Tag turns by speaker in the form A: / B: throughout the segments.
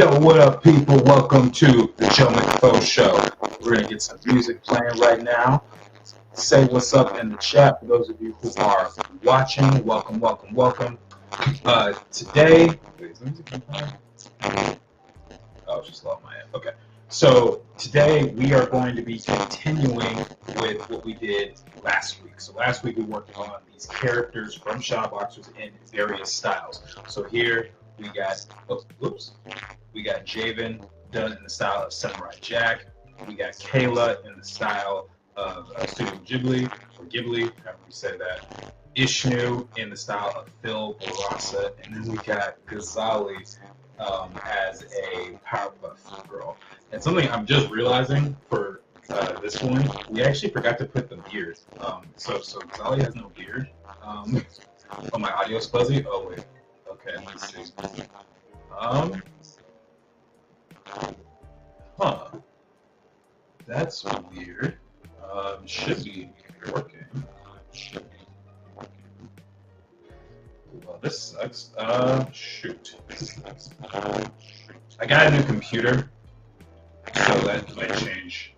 A: Yo, what up, people? Welcome to the Joe McFo Show. We're going to get some music playing right now. Say what's up in the chat for those of you who are watching. Welcome, welcome, welcome. Today, wait, is the music playing? Oh, just lost my end. Okay. So today we are going to be continuing with what we did last week. So last week we worked on these characters from Shadowboxers in various styles. So here we got, we got Javen done in the style of Samurai Jack. We got Kayla in the style of Studio Ghibli, or Ghibli, however you say that. Ishnu in the style of Phil Barasa, and then we got Ghazali as a Powerpuff Girl. And something I'm just realizing for this one, we actually forgot to put the beard. So Ghazali has no beard. Oh, my audio's fuzzy. Oh wait. Okay, let's see. Huh. That's weird. Should be working. Well, this sucks. Shoot. I got a new computer, so that might change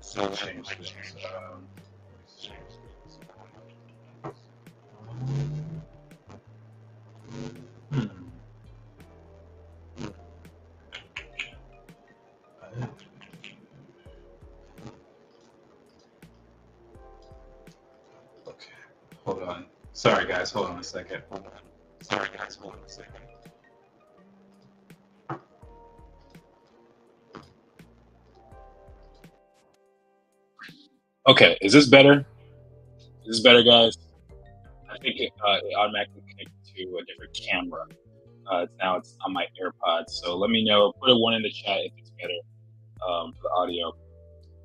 A: things. Okay, hold on. Sorry, guys. Hold on a second. Okay, is this better? Is this better, guys? I think it automatically connected to a different camera. Now it's on my AirPods. So let me know. Put a 1 in the chat if it's better for the audio.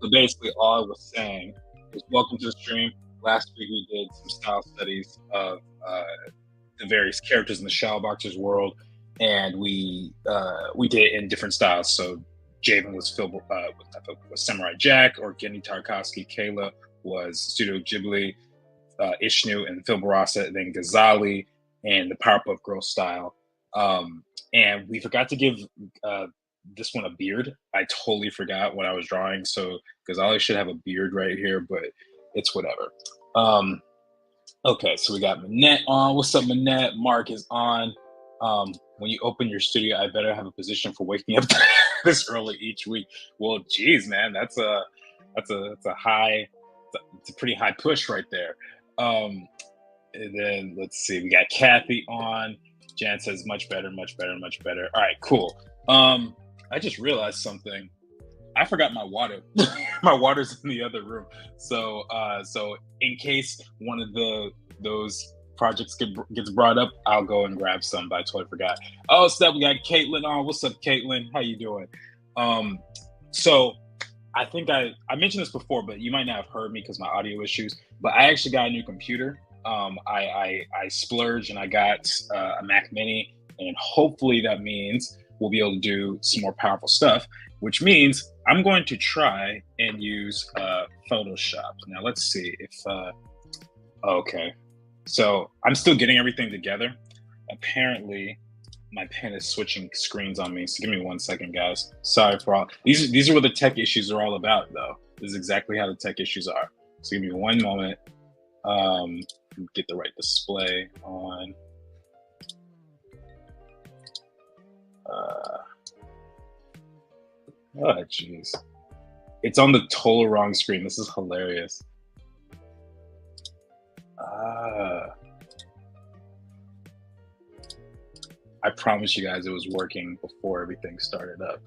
A: So basically, all I was saying is welcome to the stream. Last week we did some style studies of the various characters in the Shadowboxers world, and we did it in different styles. So Javen was was Samurai Jack or Genny Tarkovsky. Kayla was Studio Ghibli. Ishnu and Phil Barasa, and then Ghazali and the Powerpuff Girl style. And we forgot to give this one a beard. I totally forgot what I was drawing, so Ghazali should have a beard right here, but it's whatever. Okay, so we got Manette on. What's up, Manette? Mark is on. When you open your studio, I better have a position for waking up this early each week. Well, geez, man, that's a pretty high push right there. And then let's see, we got Kathy on. Jan says much better, much better, much better. All right, cool. I just realized something. I forgot my water. My water's in the other room. So in case one of those projects gets brought up, I'll go and grab some. But I totally forgot. Oh, snap! We got Caitlin on. What's up, Caitlin? How you doing? So I think I mentioned this before, but you might not have heard me because my audio issues. But I actually got a new computer. I splurged and I got a Mac Mini, and hopefully that means we'll be able to do some more powerful stuff, which means I'm going to try and use Photoshop. Now let's see if, okay. So I'm still getting everything together. Apparently my pen is switching screens on me. So give me 1 second, guys. Sorry for all, these are what the tech issues are all about though. This is exactly how the tech issues are. So give me 1 moment. Get the right display on. Oh, jeez. It's on the total wrong screen. This is hilarious. I promise you guys it was working before everything started up.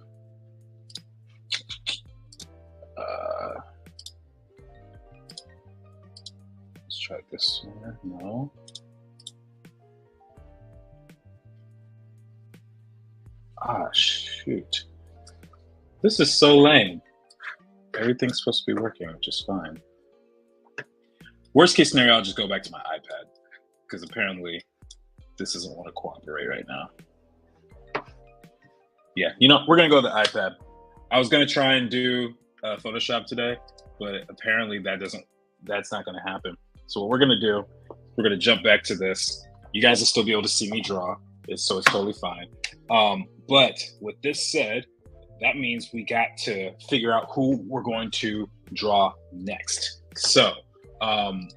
A: Let's try this one. No. Ah, shoot. This is so lame. Everything's supposed to be working, which is fine. Worst case scenario, I'll just go back to my iPad because apparently this doesn't want to cooperate right now. Yeah, you know, we're going to go to the iPad. I was going to try and do Photoshop today, but apparently that's not going to happen. So what we're going to do, we're going to jump back to this. You guys will still be able to see me draw. So it's totally fine. But with this said, that means we got to figure out who we're going to draw next. So,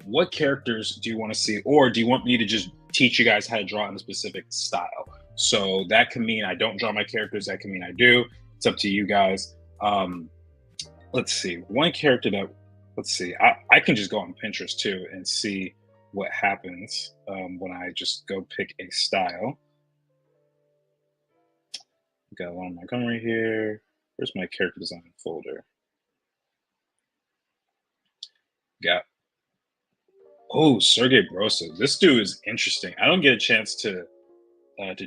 A: what characters do you want to see, or do you want me to just teach you guys how to draw in a specific style? So that can mean I don't draw my characters. That can mean I do. It's up to you guys. Let's see. One character that, let's see. I can just go on Pinterest too and see what happens when I just go pick a style. Got one Montgomery here. Where's my character design folder? Got, oh, Sergey Brosov. This dude is interesting. I don't get a chance to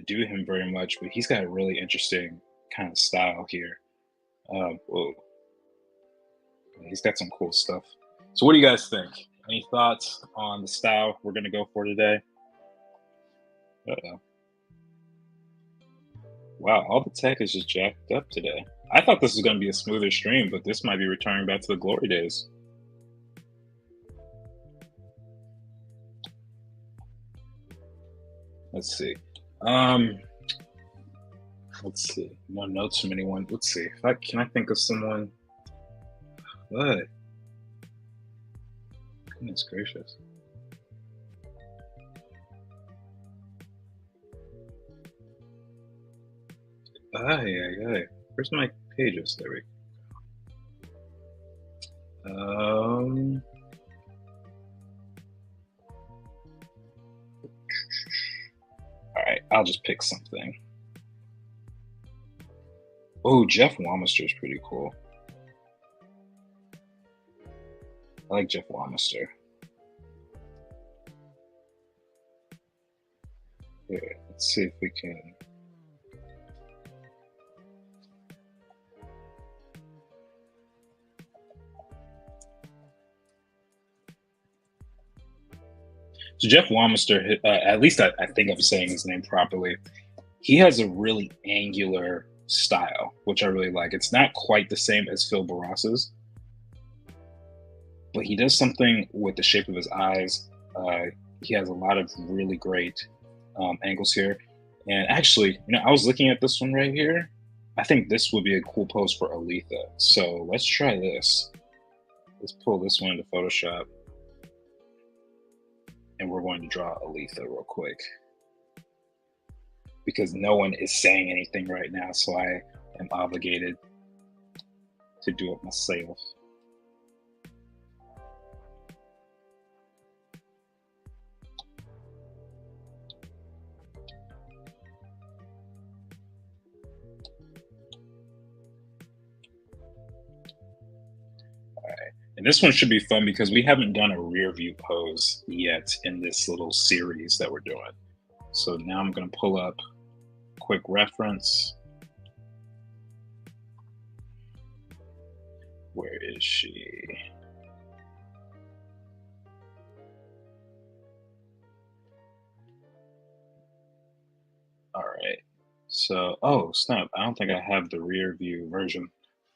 A: do him very much, but he's got a really interesting kind of style here. Whoa. He's got some cool stuff. So what do you guys think? Any thoughts on the style we're going to go for today? Uh-oh. Wow, all the tech is just jacked up today. I thought this was going to be a smoother stream, but this might be returning back to the glory days. Let's see. Let's see. No notes from anyone. Let's see. Can I think of someone? What? Goodness gracious. Yeah. Where's my pages? There we go. All right, I'll just pick something. Oh, Jeff Wamister is pretty cool. I like Jeff Wamister. Here, let's see if we can. So Jeff Wamister, at least I think I'm saying his name properly. He has a really angular style, which I really like. It's not quite the same as Phil Baras's, but he does something with the shape of his eyes. He has a lot of really great angles here. And actually, I was looking at this one right here. I think this would be a cool pose for Aletha. So let's try this. Let's pull this one into Photoshop. And we're going to draw Aletha real quick. Because no one is saying anything right now, so I am obligated to do it myself. And this one should be fun because we haven't done a rear view pose yet in this little series that we're doing. So now I'm going to pull up quick reference. Where is she? All right. So, oh, snap. I don't think I have the rear view version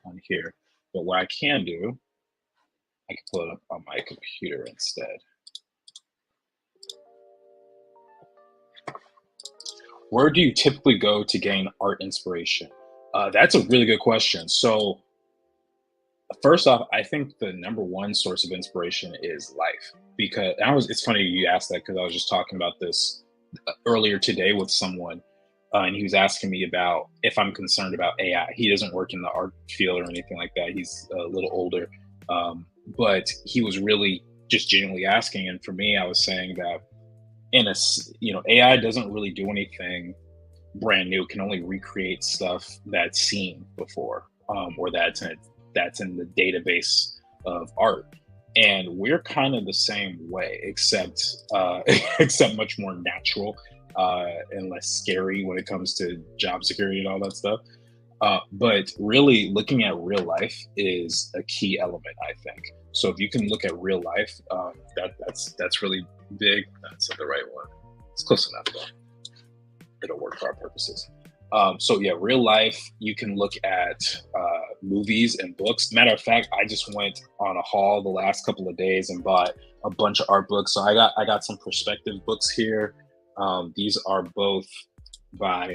A: on here. But what I can do, I can pull it up on my computer instead. Where do you typically go to gain art inspiration? That's a really good question. So first off, I think the number one source of inspiration is life. Because it's funny you asked that because I was just talking about this earlier today with someone, and he was asking me about if I'm concerned about AI. He doesn't work in the art field or anything like that. He's a little older. But he was really just genuinely asking. And for me, I was saying that AI doesn't really do anything brand new. It can only recreate stuff that's seen before, or that's in the database of art. And we're kind of the same way, except much more natural and less scary when it comes to job security and all that stuff. But really looking at real life is a key element, I think. So if you can look at real life, that's really big. That's not the right one. It's close enough though. It'll work for our purposes. So yeah, real life, you can look at movies and books. Matter of fact, I just went on a haul the last couple of days and bought a bunch of art books. So I got some perspective books here. These are both by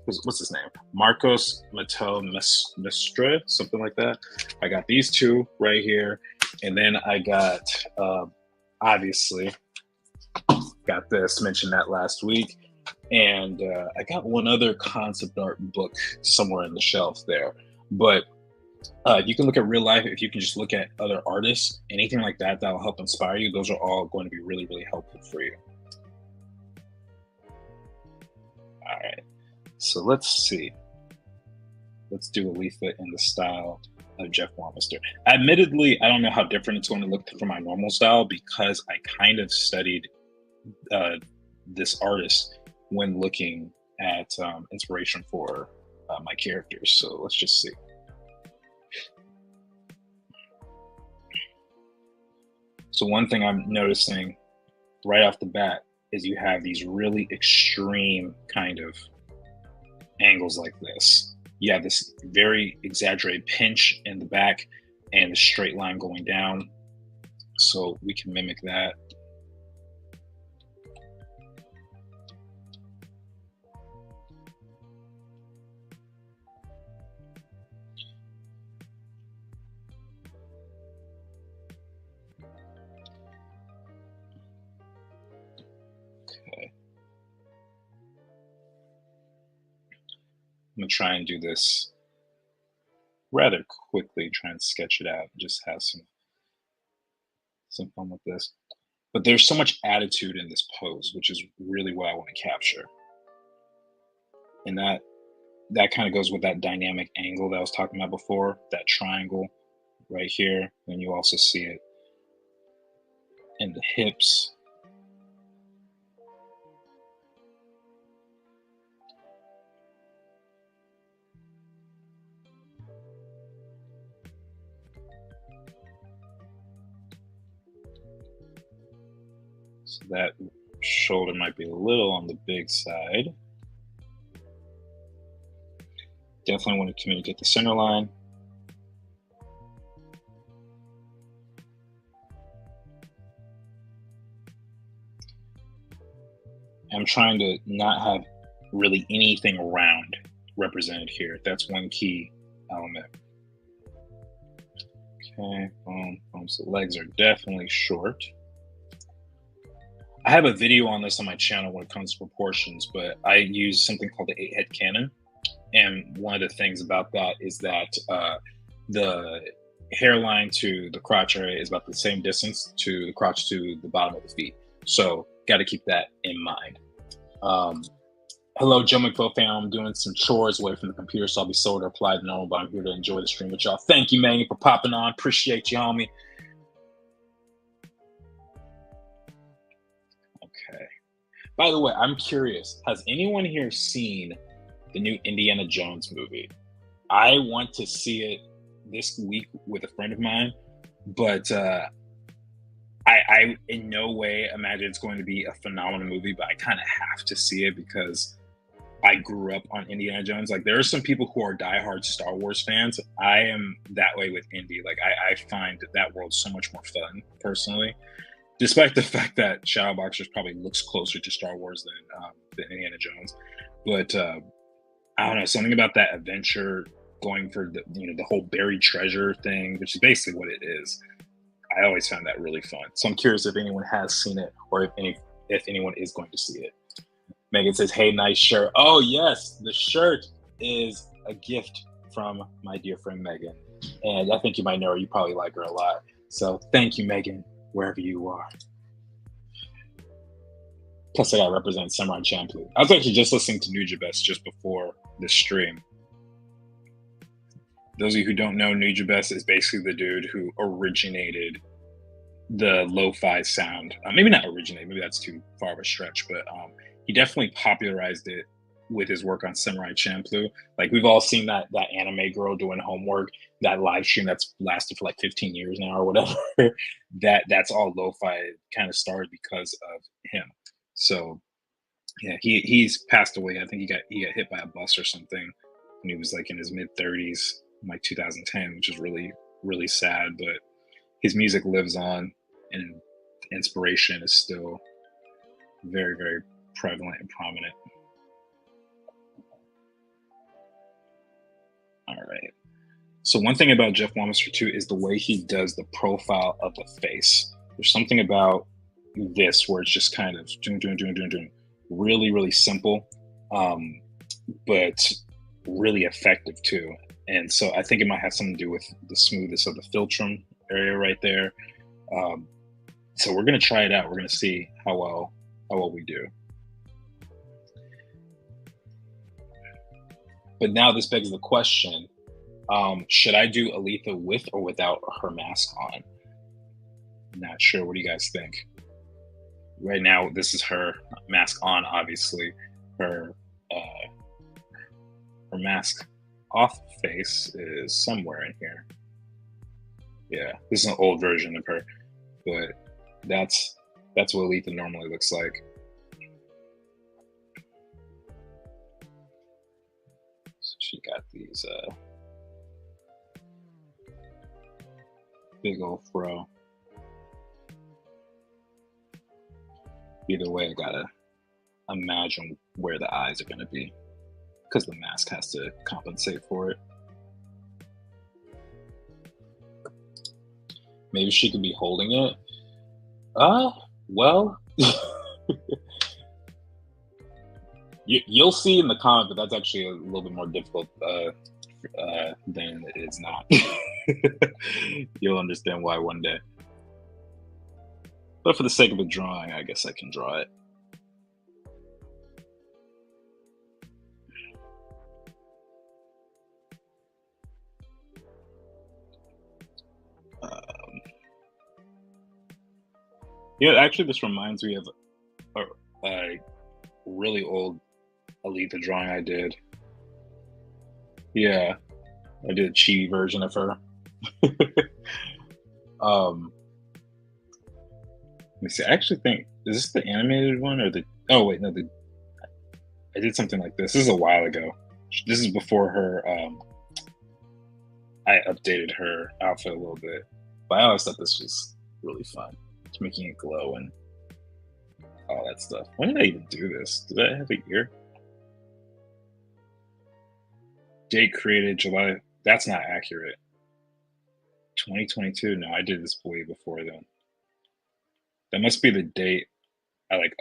A: what's his name? Marcos Mato Mestre, something like that. I got these two right here, and then I got obviously got this. Mentioned that last week, and I got one other concept art book somewhere in the shelf there. But you can look at real life. If you can just look at other artists, anything like that that will help inspire you. Those are all going to be really, really helpful for you. All right. So let's see. Let's do a leaflet in the style of Jeff Warmester. Admittedly, I don't know how different it's going to look from my normal style because I kind of studied this artist when looking at inspiration for my characters. So let's just see. So one thing I'm noticing right off the bat is you have these really extreme kind of angles like this. You have this very exaggerated pinch in the back and a straight line going down. So we can mimic that. Okay. I'm gonna try and do this rather quickly, try and sketch it out, just have some fun with this. But there's so much attitude in this pose, which is really what I want to capture. And that kind of goes with that dynamic angle that I was talking about before, that triangle right here. And you also see it in the hips. So that shoulder might be a little on the big side. Definitely want to communicate the center line. I'm trying to not have really anything round represented here. That's one key element. Okay, boom, boom. So legs are definitely short. I have a video on this on my channel when it comes to proportions, but I use something called the 8-head canon. And one of the things about that is that the hairline to the crotch area is about the same distance to the crotch to the bottom of the feet. So got to keep that in mind. Hello, Joe McFo fam. I'm doing some chores away from the computer, so I'll be slower to reply than normal, but I'm here to enjoy the stream with y'all. Thank you, Megan, for popping on. Appreciate you, homie. Okay. By the way, I'm curious. Has anyone here seen the new Indiana Jones movie? I want to see it this week with a friend of mine, but I in no way imagine it's going to be a phenomenal movie, but I kind of have to see it because I grew up on Indiana Jones. Like, there are some people who are diehard Star Wars fans. I am that way with Indy. Like, I find that world so much more fun, personally, despite the fact that Shadowboxers probably looks closer to Star Wars than Indiana Jones. But I don't know, something about that adventure, going for the whole buried treasure thing, which is basically what it is. I always found that really fun. So I'm curious if anyone has seen it or if anyone is going to see it. Megan says, "Hey, nice shirt." Oh yes, the shirt is a gift from my dear friend Megan, and I think you might know her. You probably like her a lot. So thank you, Megan, wherever you are. Plus, I got to represent Samurai Champloo. I was actually just listening to Nujabes just before this stream. Those of you who don't know, Nujabes is basically the dude who originated the lo-fi sound. Maybe not originate, maybe that's too far of a stretch, but he definitely popularized it with his work on Samurai Champloo. Like, we've all seen that anime girl doing homework, that live stream that's lasted for like 15 years now or whatever. that's all lo-fi kind of started because of him. So yeah, he's passed away. I think he got hit by a bus or something when he was like in his mid-30s, like 2010, which is really, really sad. But his music lives on, and inspiration is still very, very prevalent and prominent. All right. So one thing about Jeff Wamister too is the way he does the profile of the face. There's something about this where it's just kind of doing, really, really simple, um, but really effective too. And so I think it might have something to do with the smoothness of the philtrum area right there. Um, so we're gonna try it out. We're gonna see how well we do. But now this begs the question: should I do Aletha with or without her mask on? Not sure. What do you guys think? Right now, this is her mask on. Obviously, her uh, her mask off face is somewhere in here. Yeah, this is an old version of her, but that's what Aletha normally looks like. So she got these big old fro. Either way, I gotta imagine where the eyes are gonna be because the mask has to compensate for it. Maybe she could be holding it. Well, you'll see in the comment, but that's actually a little bit more difficult than it is not. You'll understand why one day. But for the sake of a drawing, I guess I can draw it. Yeah, actually, this reminds me of a really old Aletha drawing I did. Yeah, I did a chibi version of her. um, Let me see. I actually think, is this the animated one or the? Oh wait, no. I did something like this. This is a while ago. This is before her. I updated her outfit a little bit, but I always thought this was really fun. It's making it glow and all that stuff. When did I even do this? Did I have a year? Date created July. That's not accurate. 2022. No, I did this way before then. That must be the date I like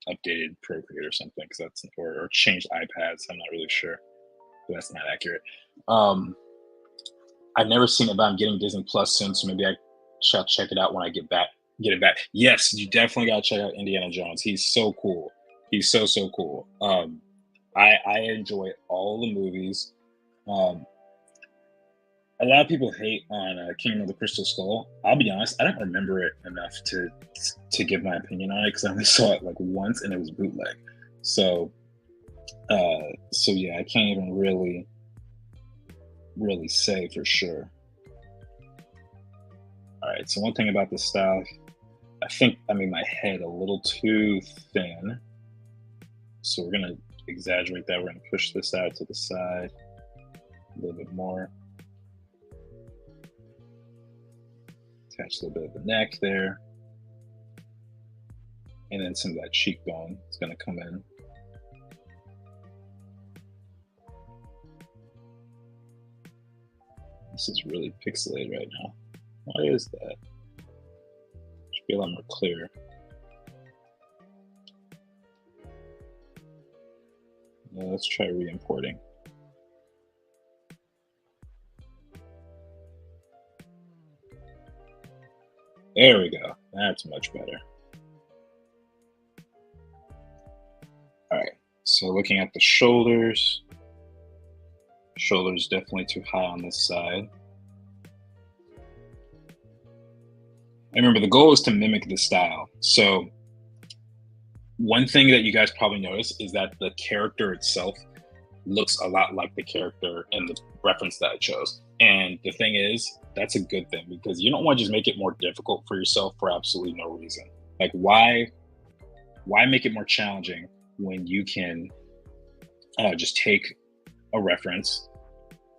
A: updated Procreate or something, because that's or changed iPads. I'm not really sure, but that's not accurate. I've never seen it, but I'm getting Disney Plus soon, so maybe I shall check it out when I get it back. Yes, you definitely gotta check out Indiana Jones. He's so cool. He's so cool. I enjoy all the movies. A lot of people hate on Kingdom of the Crystal Skull. I'll be honest, I don't remember it enough to give my opinion on it because I only saw it like once and it was bootleg. So yeah, I can't even really say for sure. All right, so one thing about this style, I think I made my head a little too thin. So we're gonna exaggerate that. We're gonna push this out to the side a little bit more. Attach a little bit of the neck there. And then some of that cheekbone is gonna come in. This is really pixelated right now. Why is that? Should be a lot more clear. Let's try re-importing. There we go. That's much better. All right. So looking at the shoulders. Shoulders definitely too high on this side. And remember, the goal is to mimic the style. So one thing that you guys probably notice is that the character itself looks a lot like the character in the reference that I chose. And the thing is, that's a good thing because you don't want to just make it more difficult for yourself for absolutely no reason. Like why make it more challenging when you can just take a reference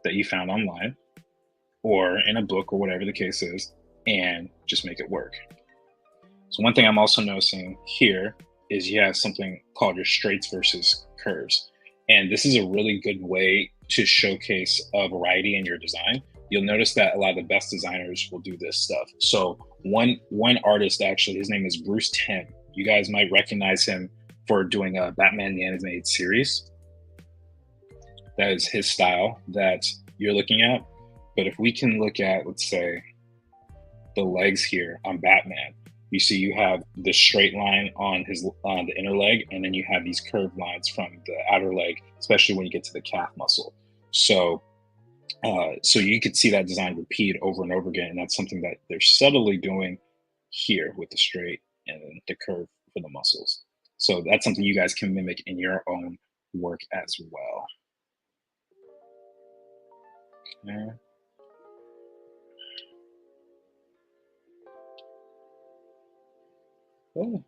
A: that you found online or in a book or whatever the case is and just make it work. So one thing I'm also noticing here is you have something called your straights versus curves. And this is a really good way to showcase a variety in your design. You'll notice that a lot of the best designers will do this stuff. So one artist, actually, his name is Bruce Timm. You guys might recognize him for doing a Batman the Animated Series. That is his style that you're looking at. But if we can look at, let's say, the legs here on Batman, you see you have the straight line on the inner leg, and then you have these curved lines from the outer leg, especially when you get to the calf muscle. So you could see that design repeat over and over again, and that's something that they're subtly doing here with the straight and the curve for the muscles. So that's something you guys can mimic in your own work as well. Okay. Oh,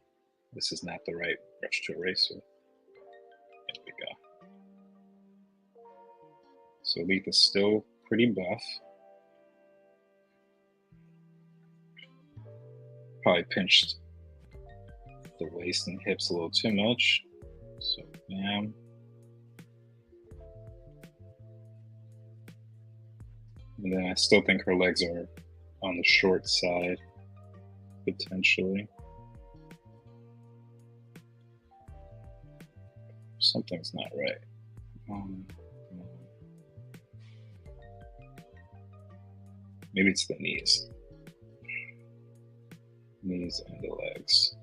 A: this is not the right brush to erase with. There we go. So Leaf is still pretty buff. Probably pinched the waist and hips a little too much. So bam. And then I still think her legs are on the short side, potentially. Something's not right. Maybe it's the knees. Knees and the legs.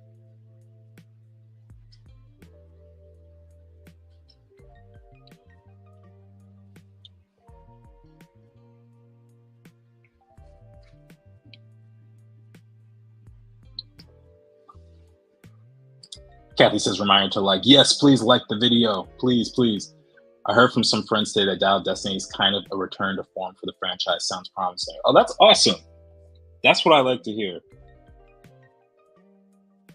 A: Kathy says, reminder to like, yes, please like the video. Please, please. I heard from some friends today that Dial of Destiny is kind of a return to form for the franchise. Sounds promising. Oh, that's awesome. That's what I like to hear.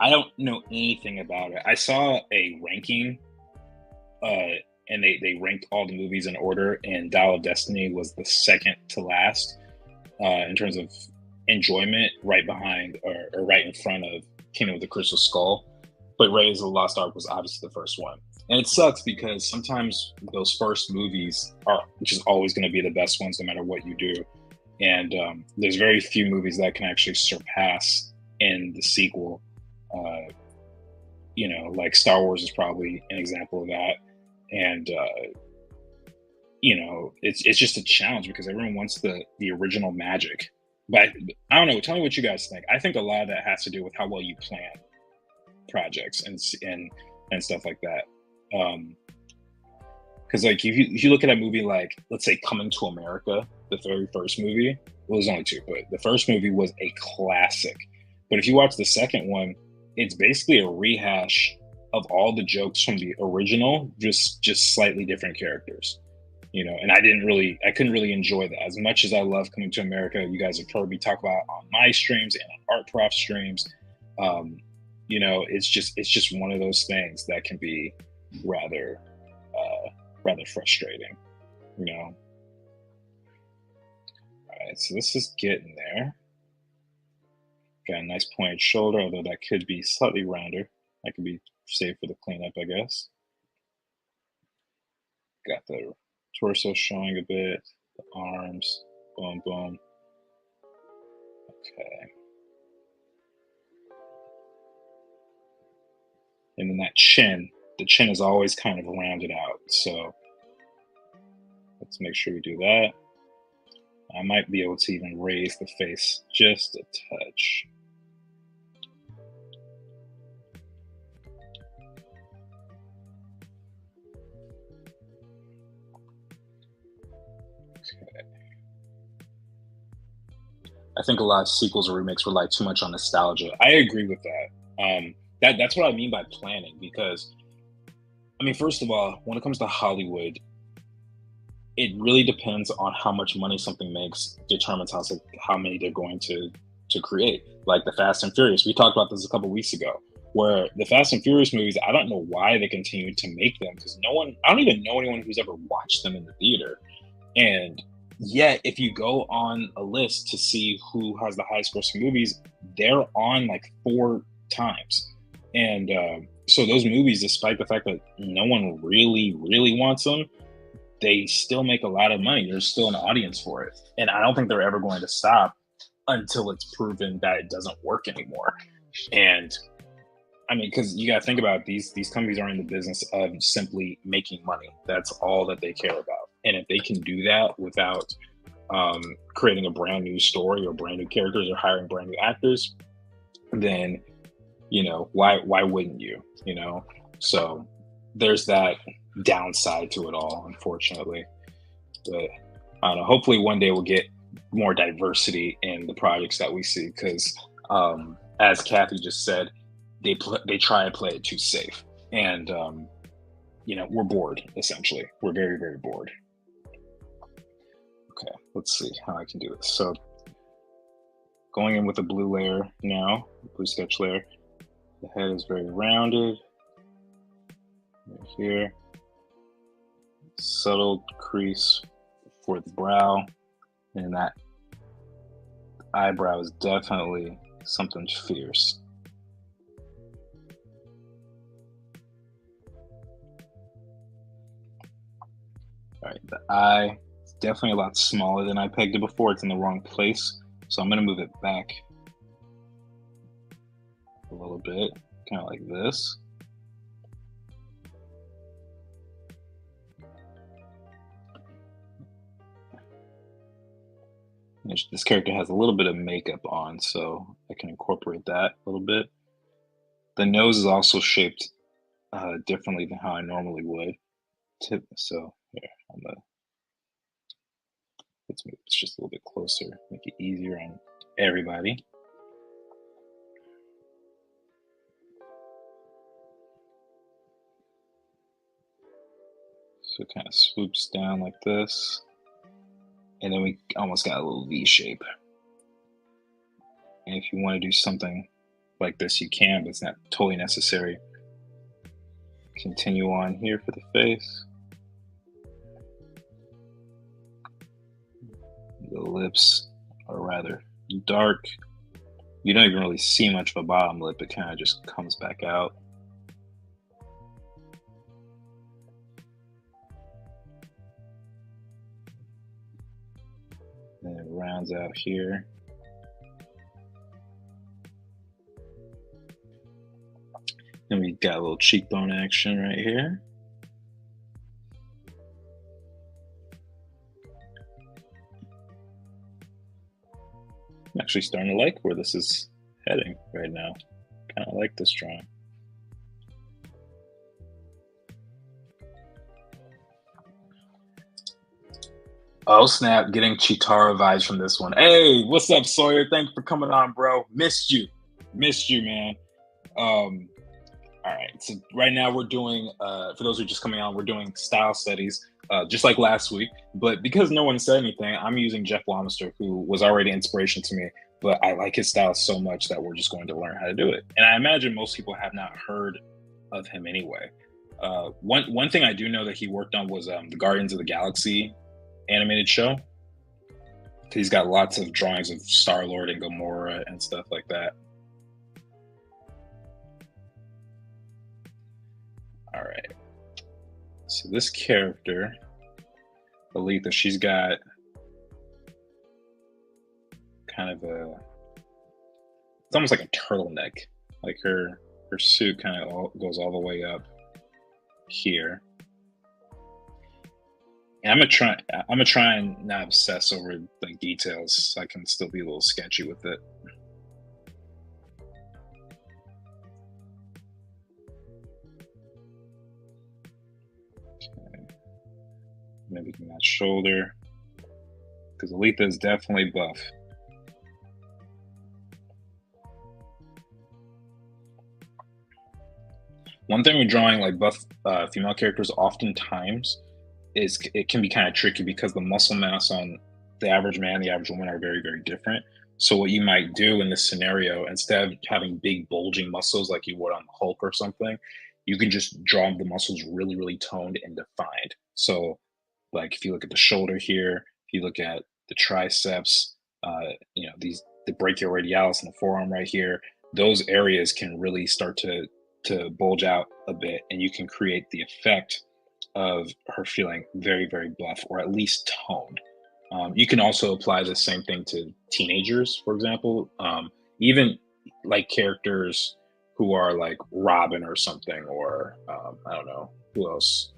A: I don't know anything about it. I saw a ranking, and they ranked all the movies in order, and Dial of Destiny was the second to last in terms of enjoyment, right behind or right in front of Kingdom of the Crystal Skull. But Raiders of the Lost Ark was obviously the first one. And it sucks because sometimes those first movies are just always going to be the best ones no matter what you do. And there's very few movies that can actually surpass in the sequel. Like Star Wars is probably an example of that. And, it's just a challenge because everyone wants the original magic. But I don't know. Tell me what you guys think. I think a lot of that has to do with how well you plan projects and stuff like that. Because like if you look at a movie like, let's say, Coming to America, the very first movie, well, there's only two, but the first movie was a classic. But if you watch the second one, it's basically a rehash of all the jokes from the original, just slightly different characters. And I couldn't really enjoy that. As much as I love Coming to America, you guys have heard me talk about on my streams and on Art Prof streams. It's just one of those things that can be rather frustrating, All right, so this is getting there. Got a nice pointed shoulder, although that could be slightly rounder. That could be saved for the cleanup, I guess. Got the torso showing a bit, the arms, boom, boom. Okay. And then that chin, the chin is always kind of rounded out. So let's make sure we do that. I might be able to even raise the face just a touch. Okay. I think a lot of sequels or remakes rely too much on nostalgia. I agree with that. That's what I mean by planning, because, first of all, when it comes to Hollywood, it really depends on how much money something makes, determines how many they're going to create. Like the Fast and Furious, we talked about this a couple weeks ago, where the Fast and Furious movies, I don't know why they continue to make them, because I don't even know anyone who's ever watched them in the theater. And yet, if you go on a list to see who has the highest grossing movies, they're on like 4 times. And so those movies, despite the fact that no one really wants them, they still make a lot of money. There's still an audience for it, and I don't think they're ever going to stop until it's proven that it doesn't work anymore. And I mean, because you got to think about these companies are in the business of simply making money. That's all that they care about. And if they can do that without creating a brand new story or brand new characters or hiring brand new actors, then why wouldn't you? So there's that downside to it all, unfortunately. But I don't know. Hopefully, one day we'll get more diversity in the projects that we see because, as Kathy just said, they try and play it too safe, and we're bored. Essentially, we're very bored. Okay, let's see how I can do this. So, going in with a blue layer now, blue sketch layer. The head is very rounded. Right here, subtle crease for the brow, and that eyebrow is definitely something fierce. All right, the eye is definitely a lot smaller than I pegged it before. It's in the wrong place, so I'm going to move it back a little bit, kind of like this. This character has a little bit of makeup on, so I can incorporate that a little bit. The nose is also shaped differently than how I normally would. So here, let's move this just a little bit closer, make it easier on everybody. So it kind of swoops down like this. And then we almost got a little V shape. And if you want to do something like this, you can, but it's not totally necessary. Continue on here for the face. The lips are rather dark. You don't even really see much of a bottom lip. It kind of just comes back out. And it rounds out here. And we got a little cheekbone action right here. I'm actually starting to like where this is heading right now. Kind of like this drawing. Oh snap, getting Chitara vibes from this one. Hey, what's up, Sawyer? Thanks for coming on, bro. Missed you, man. All right, so right now we're doing, for those who are just coming on, we're doing style studies, just like last week. But because no one said anything, I'm using Jeff Lamister, who was already inspiration to me. But I like his style so much that we're just going to learn how to do it. And I imagine most people have not heard of him anyway. One thing I do know that he worked on was the Guardians of the Galaxy animated show. He's got lots of drawings of Star-Lord and Gamora and stuff like that. All right. So this character, Aletha, she's got kind of it's almost like a turtleneck. Like her suit kind of goes all the way up here. And I'm gonna try and not obsess over like details, so I can still be a little sketchy with it. Okay. Maybe that shoulder, because Aletha is definitely buff. One thing with drawing like buff female characters, oftentimes, is it can be kind of tricky because the muscle mass on the average man, the average woman are very different. So what you might do in this scenario, instead of having big bulging muscles like you would on Hulk or something, you can just draw the muscles really toned and defined. So like if you look at the shoulder here, if you look at the triceps, the brachioradialis and the forearm right here, those areas can really start to to bulge out a bit, and you can create the effect of her feeling very, very buff, or at least toned. You can also apply the same thing to teenagers, for example. Even like characters who are like Robin or something, or I don't know who else.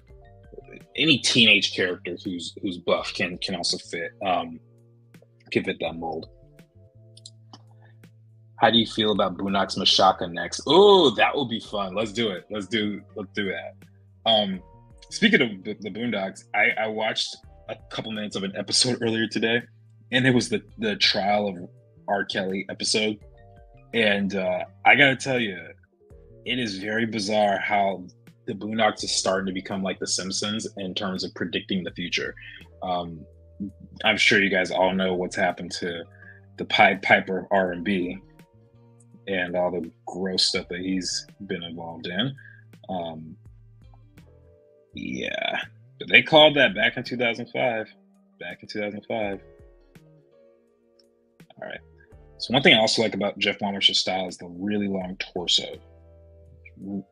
A: Any teenage character who's buff can also can fit that mold. How do you feel about Boondocks Mashaka next? Oh, that will be fun. Let's do it. Let's do that. Speaking of the Boondocks, I watched a couple minutes of an episode earlier today, and it was the trial of R. Kelly episode. And I gotta tell you, it is very bizarre how the Boondocks is starting to become like The Simpsons in terms of predicting the future. I'm sure you guys all know what's happened to the Pied Piper of R&B and all the gross stuff that he's been involved in. Yeah, but they called that back in 2005. All right. So one thing I also like about Jeff Walmer's style is the really long torso.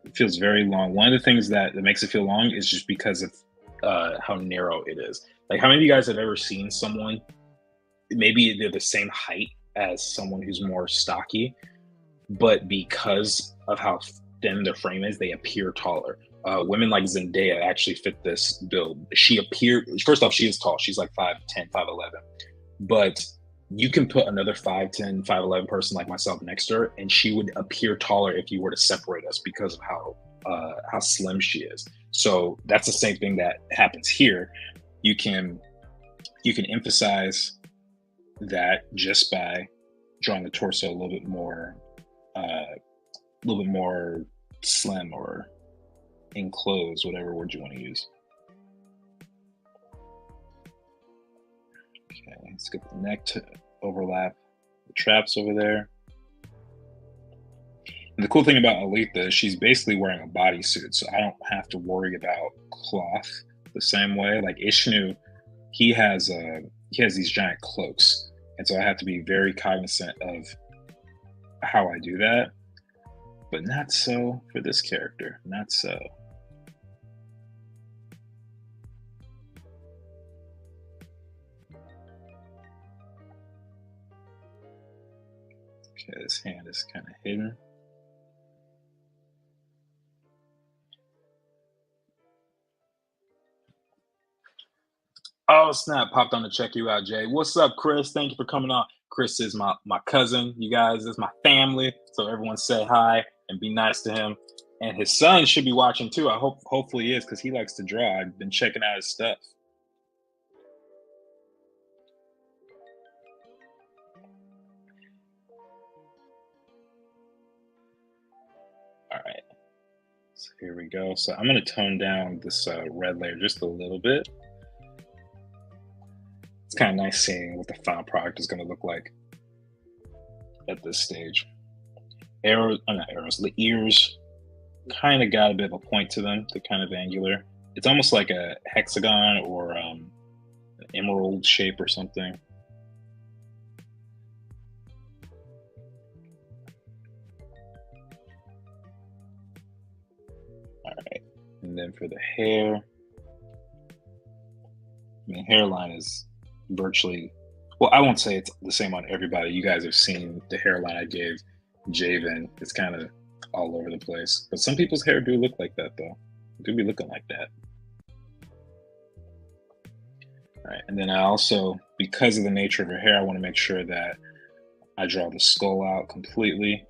A: It feels very long. One of the things that makes it feel long is just because of how narrow it is. Like, how many of you guys have ever seen someone, maybe they're the same height as someone who's more stocky, but because of how thin their frame is, they appear taller. Women like Zendaya actually fit this build. First off, she is tall. She's like 5'10", 5'11". But you can put another 5'10", 5'11" person like myself next to her, and she would appear taller if you were to separate us because of how slim she is. So that's the same thing that happens here. You can emphasize that just by drawing the torso a little bit more slim or enclosed, whatever word you want to use. Okay, let's get the neck to overlap the traps over there. And the cool thing about Aletha is she's basically wearing a bodysuit, so I don't have to worry about cloth the same way. Like Ishnu, he has these giant cloaks, and so I have to be very cognizant of how I do that. But not so for this character. Not so. Okay, this hand is kind of hidden. Oh snap! Popped on to check you out, Jay. What's up, Chris? Thank you for coming on. Chris is my cousin. You guys is my family. So everyone say hi and be nice to him. And his son should be watching too. Hopefully he is, because he likes to draw. I've been checking out his stuff. All right. So here we go. So I'm going to tone down this red layer just a little bit. It's kind of nice seeing what the final product is going to look like at this stage. The ears kind of got a bit of a point to them. They're kind of angular. It's almost like a hexagon or an emerald shape or something. All right, and then for the hair, hairline is virtually, well, I won't say it's the same on everybody. You guys have seen the hairline I gave Javen. It's kind of all over the place, but some people's hair do look like that, though. Do be looking like that. All right, and then I also, because of the nature of her hair, I want to make sure that I draw the skull out completely,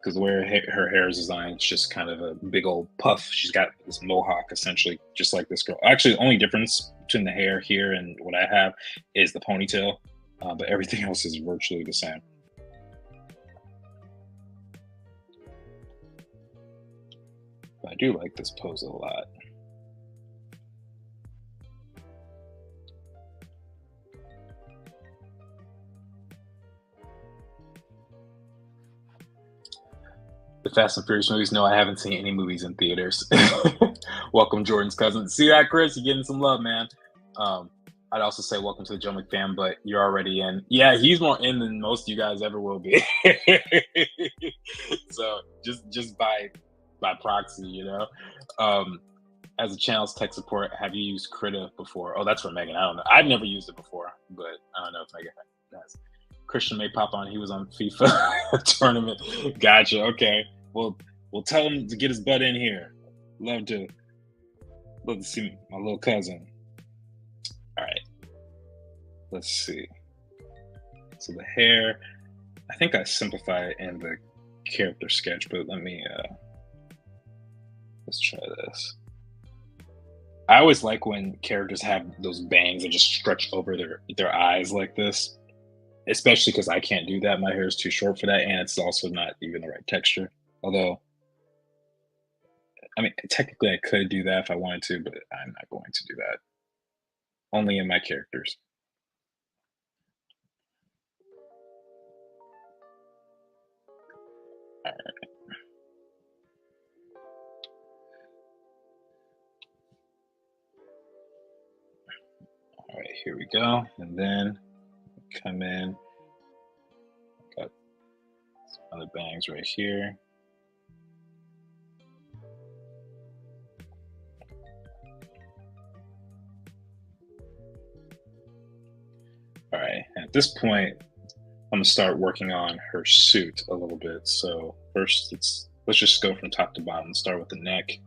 A: because the way her hair is designed, it's just kind of a big old puff. She's got this mohawk, essentially, just like this girl. Actually, the only difference between the hair here and what I have is the ponytail, but everything else is virtually the same. But I do like this pose a lot. The Fast and Furious movies? No, I haven't seen any movies in theaters. Welcome, Jordan's cousin. See that, Chris? You're getting some love, man. I'd also say welcome to the Joe McFam, but you're already in. Yeah, he's more in than most of you guys ever will be. So just by proxy, you know. Um, as a channel's tech support, have you used Krita before? Oh, that's for Megan. I don't know. I've never used it before, but I don't know if Megan has. Christian may pop on. He was on FIFA tournament. Gotcha. Okay. Well, we'll tell him to get his butt in here. Love to see my little cousin. All right. Let's see. So the hair, I think I simplify it in the character sketch, but let's try this. I always like when characters have those bangs that just stretch over their eyes like this, especially because I can't do that. My hair is too short for that, and it's also not even the right texture. Although, I mean, technically I could do that if I wanted to, but I'm not going to do that. Only in my characters. All right. All right, here we go. And then come in. Got some other bangs right here. All right, at this point, I'm gonna start working on her suit a little bit. So first, let's just go from top to bottom. Start with the neck.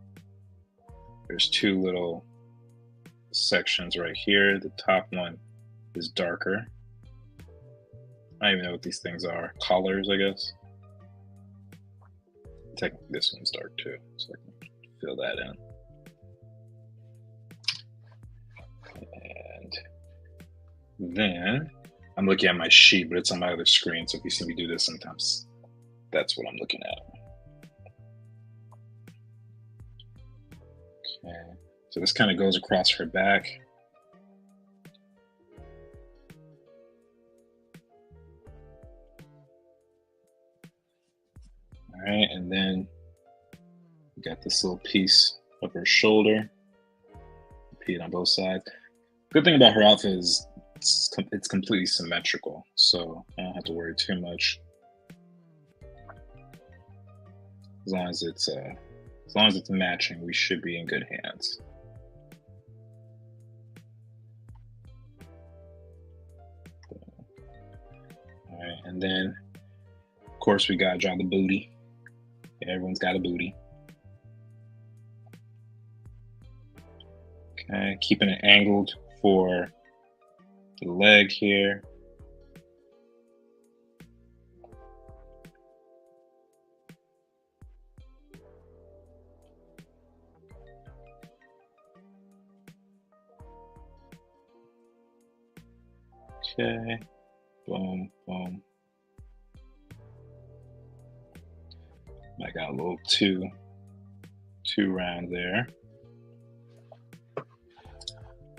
A: There's two little sections right here. The top one is darker. I don't even know what these things are. Collars, I guess. Technically, this one's dark too, so I can fill that in. And then I'm looking at my sheet, but it's on my other screen. So if you see me do this sometimes, that's what I'm looking at. Okay, so this kind of goes across her back. All right, and then we got this little piece of her shoulder, repeat on both sides. Good thing about her outfit is it's completely symmetrical, so I don't have to worry too much. As long as it's matching, we should be in good hands. All right, and then of course we gotta draw the booty. Everyone's got a booty. Okay, keeping it angled for the leg here. Okay, boom, boom. I got a little two round there.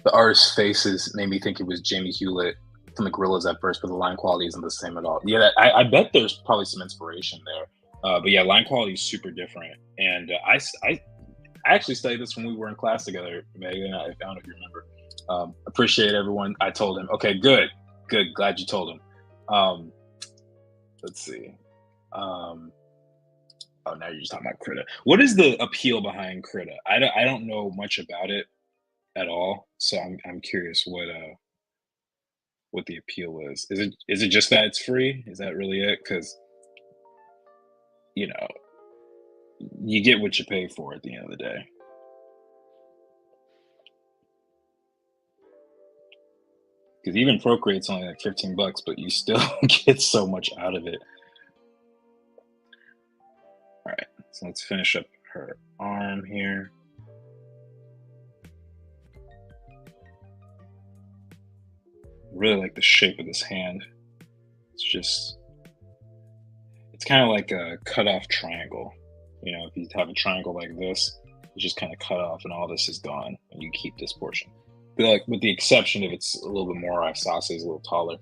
A: The artist's faces made me think it was Jamie Hewlett from the Gorillaz at first, but the line quality isn't the same at all. Yeah, I bet there's probably some inspiration there. But yeah, line quality is super different. And I actually studied this when we were in class together, Megan. I don't know if you remember. Appreciate everyone. I told him, okay, good. Glad you told him. Let's see. Oh, now you're just talking about Krita. What is the appeal behind Krita? I don't know much about it at all, so I'm curious what the appeal is. Is it just that it's free? Is that really it? Because you know you get what you pay for at the end of the day. Because even Procreate's only like $15, but you still get so much out of it. All right, so let's finish up her arm here. Really like the shape of this hand. It's kind of like a cut off triangle. You know, if you have a triangle like this, it's just kind of cut off and all this is gone and you keep this portion. But like with the exception of it's a little bit more Isosceles, a little taller.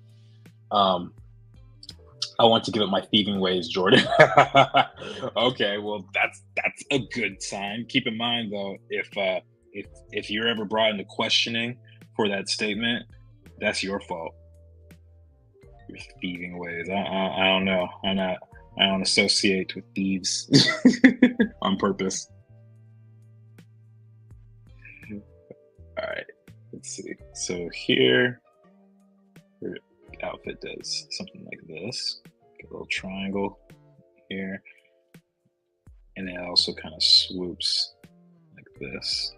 A: I want to give it my thieving ways, Jordan. Okay, well that's a good sign. Keep in mind though, if you're ever brought into questioning for that statement, that's your fault. Your thieving ways. I don't know. I don't associate with thieves on purpose. All right, let's see. So here, your outfit does something like this. Get a little triangle here, and then it also kind of swoops like this.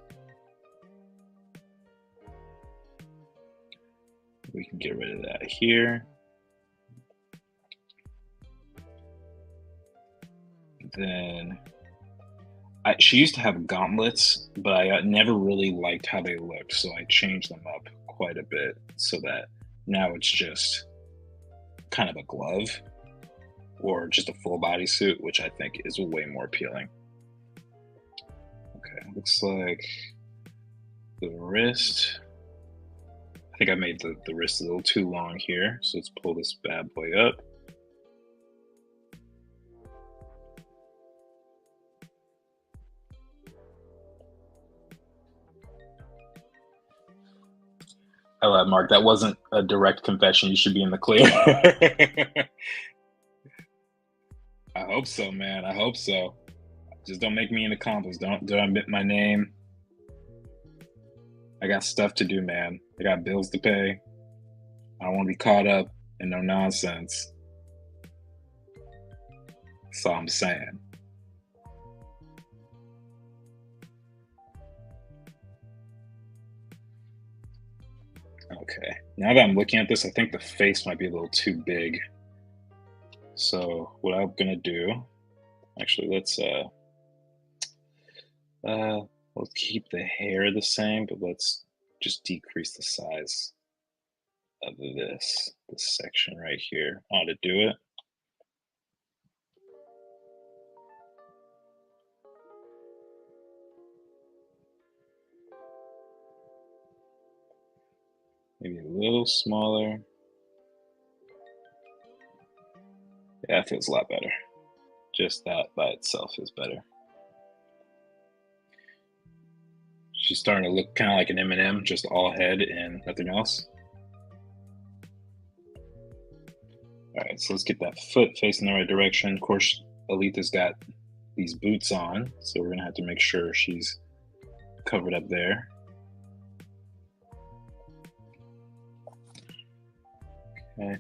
A: We can get rid of that here. Then she used to have gauntlets, but I never really liked how they looked, so I changed them up quite a bit so that now it's just kind of a glove or just a full bodysuit, which I think is way more appealing. Okay, looks like the wrist. I think I made the wrist a little too long here, so let's pull this bad boy up. I lied, Mark. That wasn't a direct confession. You should be in the clear. I hope so, man. I hope so. Just don't make me in the comments. Don't admit my name. I got stuff to do, man. I got bills to pay. I don't want to be caught up in no nonsense. That's all I'm saying. Okay, now that I'm looking at this, I think the face might be a little too big. So what I'm gonna do, actually, let's keep the hair the same, but let's just decrease the size of this section right here. Ought to do it. Maybe a little smaller. Yeah, that feels a lot better. Just that by itself is better. She's starting to look kind of like an M&M, just all head and nothing else. All right, so let's get that foot facing the right direction. Of course, Aletha's got these boots on, so we're gonna have to make sure she's covered up there. Okay. I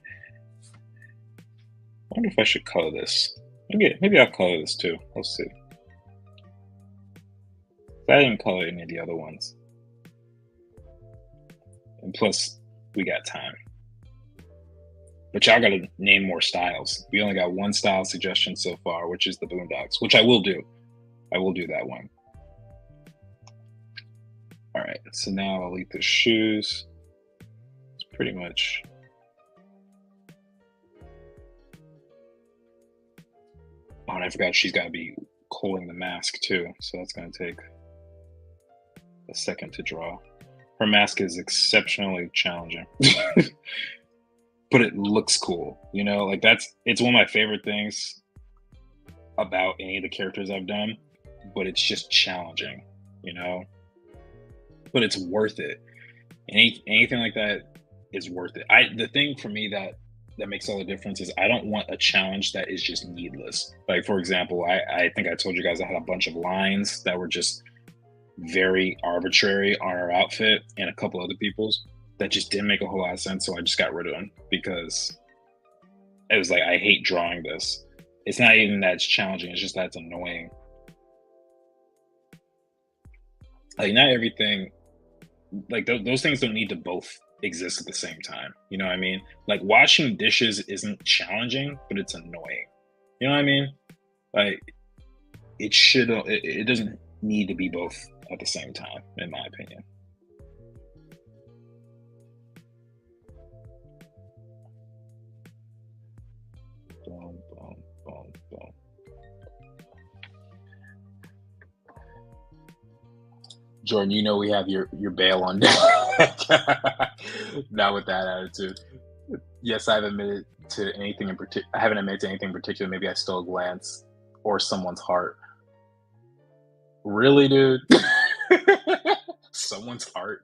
A: wonder if I should color this. Maybe I'll color this too. We'll see. I didn't color any of the other ones. And plus, we got time. But y'all gotta name more styles. We only got one style suggestion so far, which is the Boondocks, which I will do. I will do that one. All right, so now Aletha's shoes. It's pretty much. Oh, and I forgot she's got to be holding the mask too, so that's going to take a second to draw. Her mask is exceptionally challenging, but it looks cool. You know, like it's one of my favorite things about any of the characters I've done, but it's just challenging, you know, but it's worth it. Anything like that is worth it. The thing for me that makes all the difference is I don't want a challenge that is just needless. Like, for example, I think I told you guys I had a bunch of lines that were just very arbitrary on our outfit and a couple other people's that just didn't make a whole lot of sense. So I just got rid of them because it was like, I hate drawing this. It's not even that it's challenging, it's just that it's annoying. Like, not everything, like those things don't need to both exist at the same time. You know what I mean? Like, washing dishes isn't challenging, but it's annoying. You know what I mean? Like, it doesn't need to be both at the same time, in my opinion. Boom, boom, boom, boom. Jordan, you know we have your bail on deck. Not with that attitude. Yes, I've admitted to anything in particular. I haven't admitted to anything in particular. Maybe I stole a glance or someone's heart. Really, dude? Someone's heart.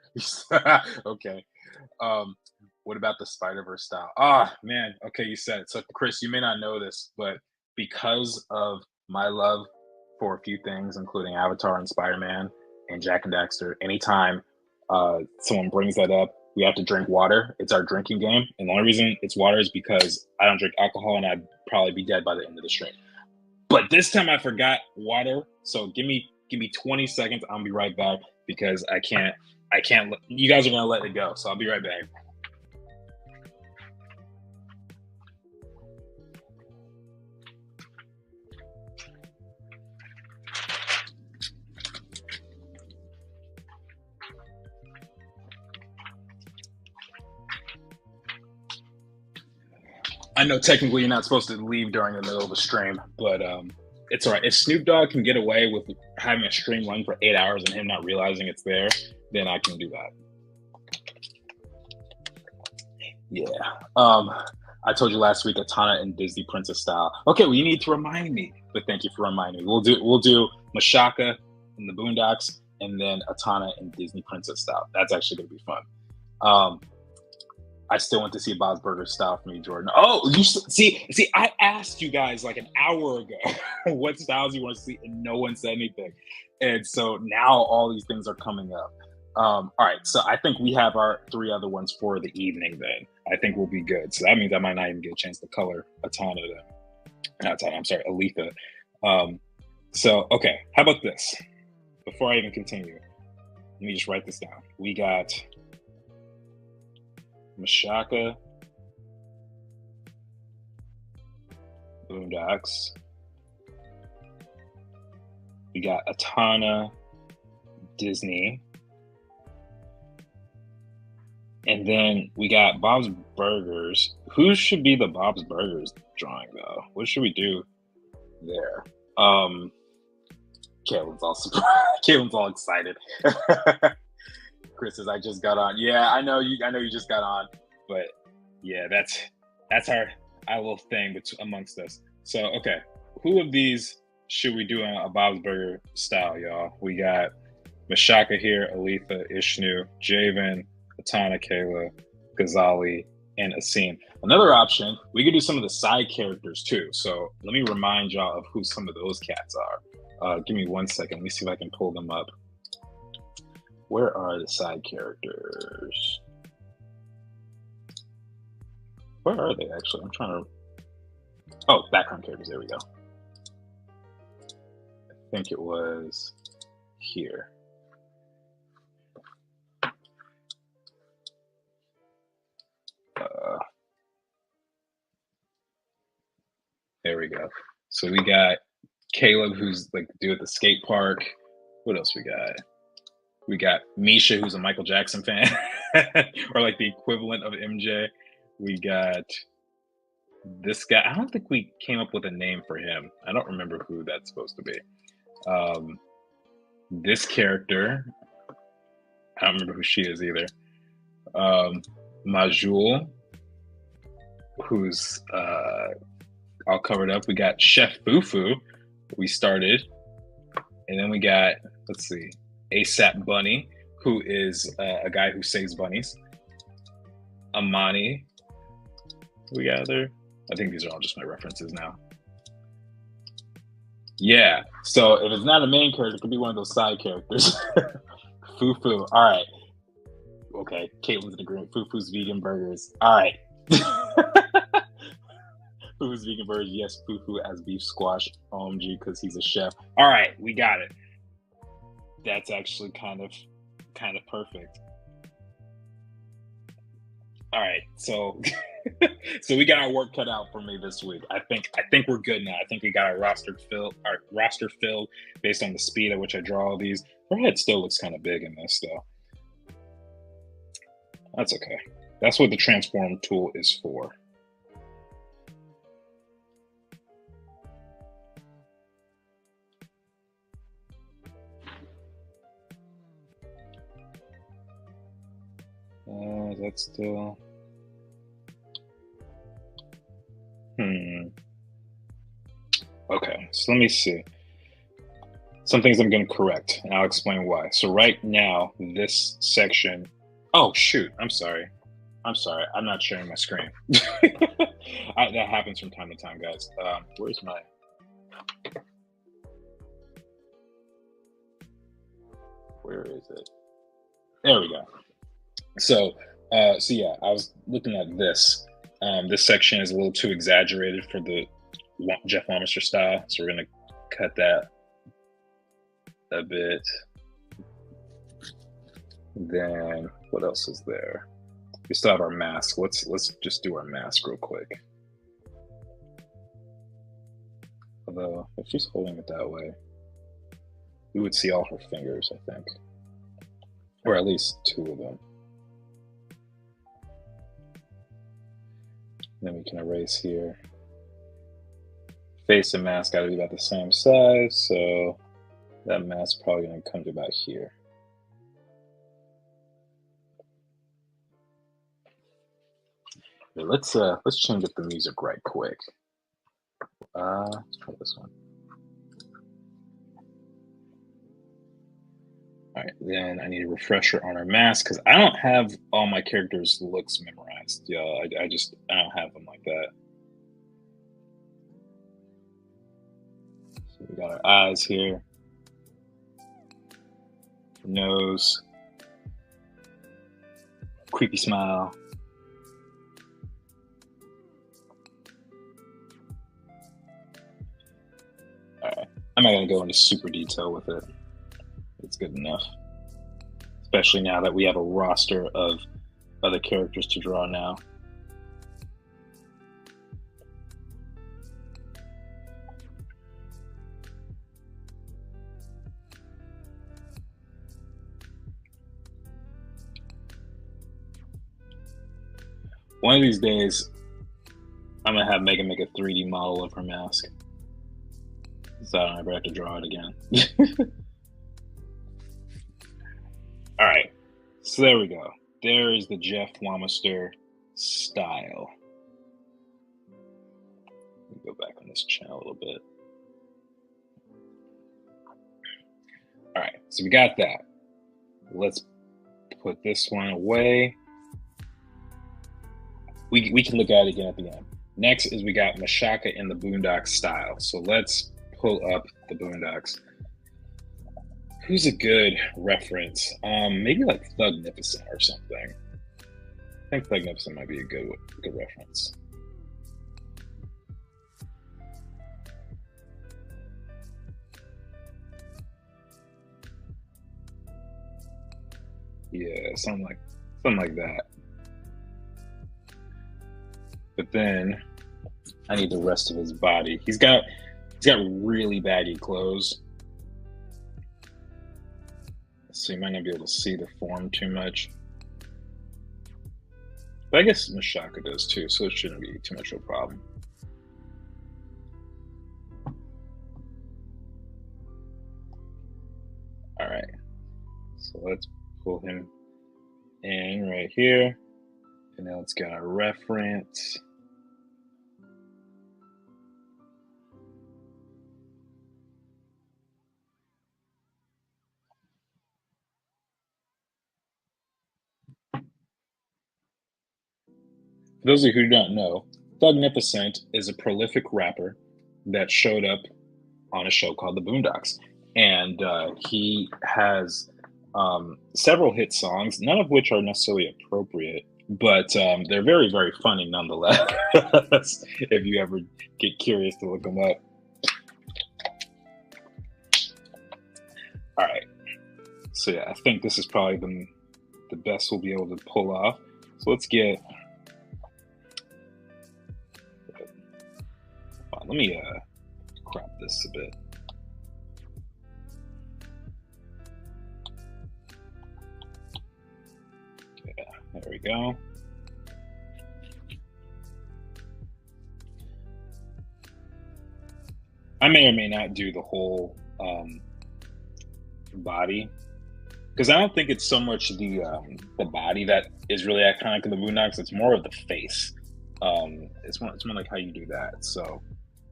A: Okay. Um, what about the Spider-Verse style? Ah, man. Okay, you said it. So, Chris, you may not know this, but because of my love for a few things, including Avatar and Spider-Man and Jack and Daxter, anytime someone brings that up, we have to drink water. It's our drinking game, and the only reason it's water is because I don't drink alcohol, and I'd probably be dead by the end of the stream. But this time I forgot water, so give me 20 seconds. I'll be right back because I can't. You guys are gonna let it go, so I'll be right back. I know technically you're not supposed to leave during the middle of a stream, but it's all right. If Snoop Dogg can get away with having a stream run for 8 hours and him not realizing it's there, then I can do that. Yeah. I told you last week, Atana and Disney Princess style. Okay, well, you need to remind me, but thank you for reminding me. We'll do Mashaka in the Boondocks, and then Atana and Disney Princess style. That's actually gonna be fun. I still want to see Bob's Burger style from you, Jordan. Oh, you see, I asked you guys like an hour ago what styles you want to see, and no one said anything. And so now all these things are coming up. All right, so I think we have our 3 other ones for the evening then. I think we'll be good. So that means I might not even get a chance to color Atana then. Not Atana, I'm sorry, Aletha. So, okay, how about this? Before I even continue, let me just write this down. We got Mashaka, Boondocks. We got Atana, Disney. And then we got Bob's Burgers. Who should be the Bob's Burgers drawing though? What should we do there? Caitlin's all surprised. Caitlin's all excited. Chris says, I just got on. Yeah, I know you just got on, but yeah, that's our little thing amongst us. So okay, who of these should we do a Bob's Burger style, y'all? We got Mashaka here, Aletha, Ishnu, Javen, Atana, Kayla, Ghazali, and Asim. Another option, we could do some of the side characters too. So let me remind y'all of who some of those cats are. Give me 1 second. Let me see if I can pull them up. Where are the side characters? Where are they actually? I'm trying to... Oh, background characters. There we go. I think it was here. There we go. So we got Caleb, who's like the dude at the skate park. What else we got? We got Misha, who's a Michael Jackson fan, or like the equivalent of MJ. We got this guy. I don't think we came up with a name for him. I don't remember who that's supposed to be. This character, I don't remember who she is either. Majul, who's all covered up. We got Chef Fufu, we started. And then we got, let's see, ASAP Bunny, who is a guy who saves bunnies. Amani. We got there. I think these are all just my references now. Yeah. So if it's not a main character, it could be one of those side characters. Fufu. All right. Okay. Caitlin's in agreement. Fufu's vegan burgers. All right. Fufu's vegan burgers. Yes, Fufu as beef squash. OMG, because he's a chef. All right. We got it. That's actually kind of perfect. All right, so so we got our work cut out for me this week. I think we're good now. I think we got our roster filled based on the speed at which I draw all these. Her head still looks kind of big in this though. That's okay. That's what the transform tool is for. That's still... Okay, so let me see. some things I'm going to correct, and I'll explain why. So right now, this section. Oh shoot! I'm sorry. I'm not sharing my screen. That happens from time to time, guys. Where's my? Where is it? There we go. So, so yeah, I was looking at this. This section is a little too exaggerated for the Jeff Lamister style, so we're gonna cut that a bit. Then what else is there? We still have our mask. Let's just do our mask real quick. Although if she's holding it that way, we would see all her fingers, I think, or at least two of them. Then we can erase here. Face and mask got to be about the same size, so that mask probably going to come to about here. Okay, let's change up the music right quick. Let's try this one. All right, then I need a refresher on our mask because I don't have all my characters' looks memorized. Yeah, I don't have them like that. So we got our eyes here, nose, creepy smile. All right, I'm not gonna go into super detail with it. It's good enough, especially now that we have a roster of other characters to draw now. One of these days, I'm gonna have Megan make a 3D model of her mask, so I don't ever have to draw it again. All right, so there we go. There is the Jeff Lamister style. Let me go back on this channel a little bit. All right, so we got that. Let's put this one away. We can look at it again at the end. Next is we got Mashaka in the Boondocks style. So let's pull up the Boondocks. Who's a good reference? Maybe like Thugnificent or something. I think Thugnificent might be a good reference. Yeah, something like that. But then I need the rest of his body. He's got really baggy clothes, so you might not be able to see the form too much. But I guess Mashaka does too, so it shouldn't be too much of a problem. All right, so let's pull him in right here, and now let's get our reference. For those of you who do not know, Thugnificent is a prolific rapper that showed up on a show called The Boondocks. And he has several hit songs, none of which are necessarily appropriate, but they're very, very funny nonetheless, if you ever get curious to look them up. All right. So yeah, I think this is probably the best we'll be able to pull off. So let's get... Let me crop this a bit. Yeah, there we go. I may or may not do the whole body, because I don't think it's so much the body that is really iconic in the Boondocks. It's more of the face. It's more like how you do that. So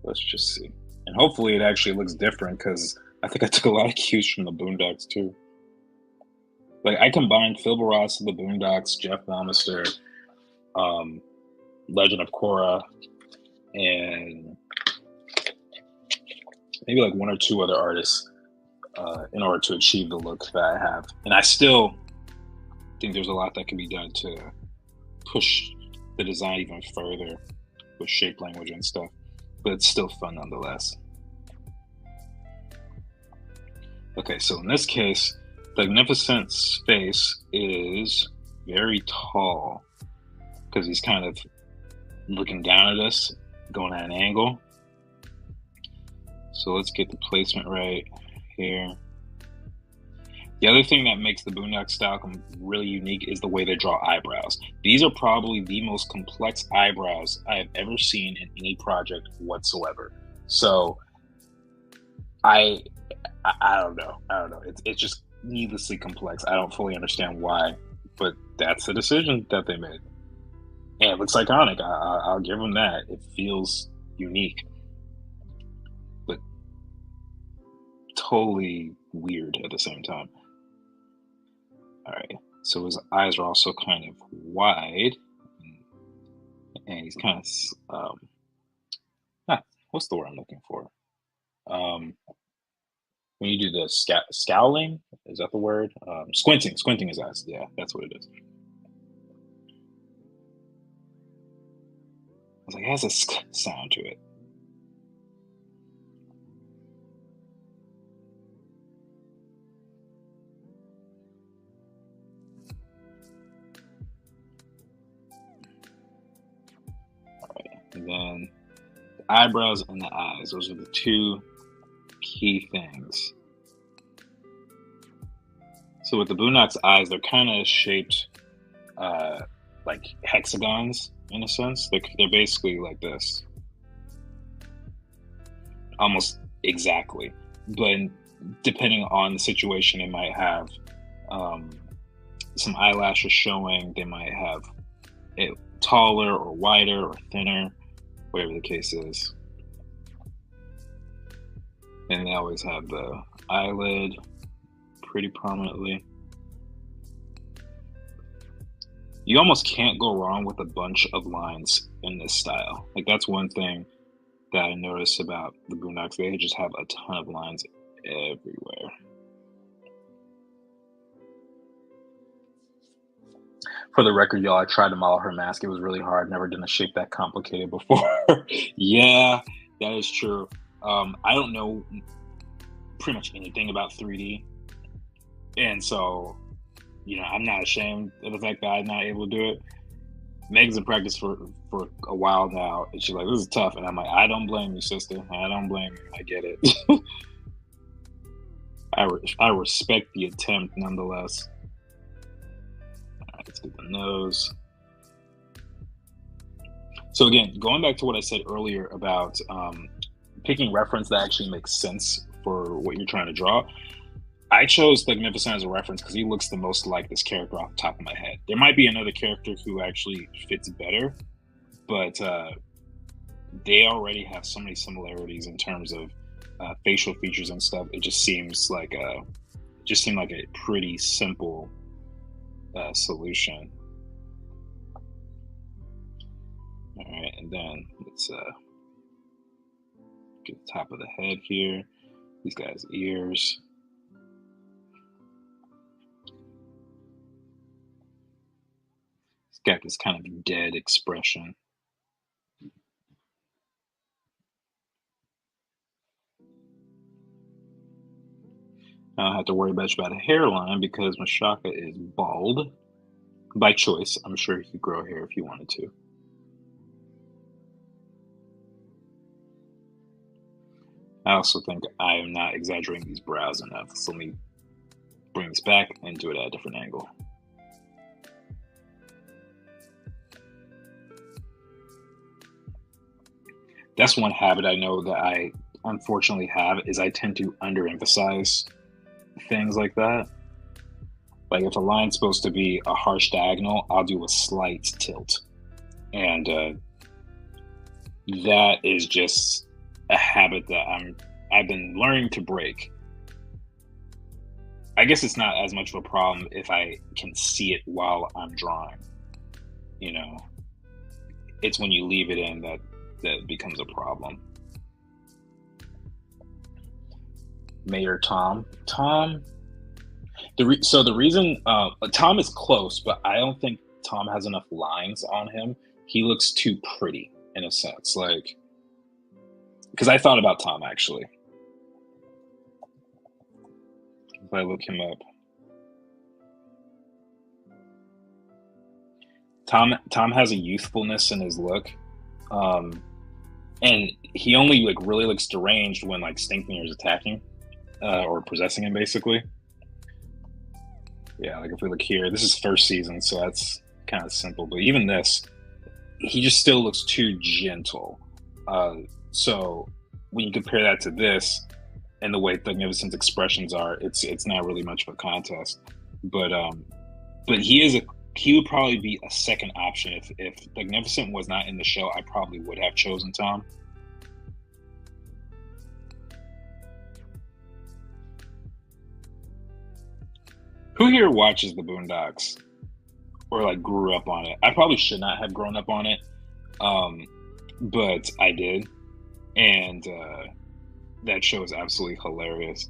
A: let's just see, and hopefully it actually looks different, because I think I took a lot of cues from the Boondocks too. Like I combined Phil Barras of the Boondocks, Jeff Bamister, um, Legend of Korra, and maybe like one or two other artists in order to achieve the look that I have. And I still think there's a lot that can be done to push the design even further with shape language and stuff, but it's still fun nonetheless. Okay, so in this case, the Magnificent's face is very tall because he's kind of looking down at us, going at an angle. So let's get the placement right here. The other thing that makes the Boondock style really unique is the way they draw eyebrows. These are probably the most complex eyebrows I have ever seen in any project whatsoever. So I don't know. It's just needlessly complex. I don't fully understand why, but that's the decision that they made. And it looks iconic. I'll give them that. It feels unique, but totally weird at the same time. All right, so his eyes are also kind of wide, and he's kind of, what's the word I'm looking for? When you do the scowling, is that the word? Squinting his eyes. Yeah, that's what it is. I was like, it has a sound to it. All right, and then the eyebrows and the eyes. Those are the two key things. So with the Boondock's eyes, they're kind of shaped like hexagons in a sense. They're basically like this, almost exactly. But depending on the situation, they might have some eyelashes showing. They might have it taller or wider or thinner, whatever the case is. And they always have the eyelid pretty prominently. You almost can't go wrong with a bunch of lines in this style. Like that's one thing that I noticed about the Boondocks. They just have a ton of lines everywhere. For the record, y'all, I tried to model her mask. It was really hard. Never done a shape that complicated before. Yeah, that is true. I don't know pretty much anything about 3D. And so, I'm not ashamed of the fact that I'm not able to do it. Meg's in practice for a while now, and she's like, this is tough. And I'm like, I don't blame you, sister. I don't blame you. I get it. I respect the attempt nonetheless. All right, let's get the nose. So again, going back to what I said earlier about picking reference that actually makes sense for what you're trying to draw. I chose the Magnificent as a reference because he looks the most like this character off the top of my head. There might be another character who actually fits better, but they already have so many similarities in terms of facial features and stuff. It just seems like a pretty simple solution. All right, and then let's get the top of the head here. These guys' ears. He's got this kind of dead expression. I don't have to worry much about a hairline because Mashaka is bald. By choice. I'm sure he could grow hair if he wanted to. I also think I am not exaggerating these brows enough. So let me bring this back and do it at a different angle. That's one habit I know that I unfortunately have is I tend to underemphasize things like that. Like if a line's supposed to be a harsh diagonal, I'll do a slight tilt. And that is just a habit that I've been learning to break. I guess it's not as much of a problem if I can see it while I'm drawing. You know, it's when you leave it in that becomes a problem. Mayor Tom. Tom. So the reason Tom is close, but I don't think Tom has enough lines on him. He looks too pretty in a sense, like because I thought about Tom actually. If I look him up, Tom has a youthfulness in his look, um, and he only like really looks deranged when like Stinkmeaner is attacking or possessing him, basically. Yeah, like if we look here, this is first season, so that's kind of simple. But even this, he just still looks too gentle. So when you compare that to this and the way Thugnificent's expressions are, it's not really much of a contest. But he would probably be a second option if Thugnificent was not in the show. I probably would have chosen Tom. Who here watches the Boondocks or like grew up on it? I probably should not have grown up on it, but I did, and that show is absolutely hilarious.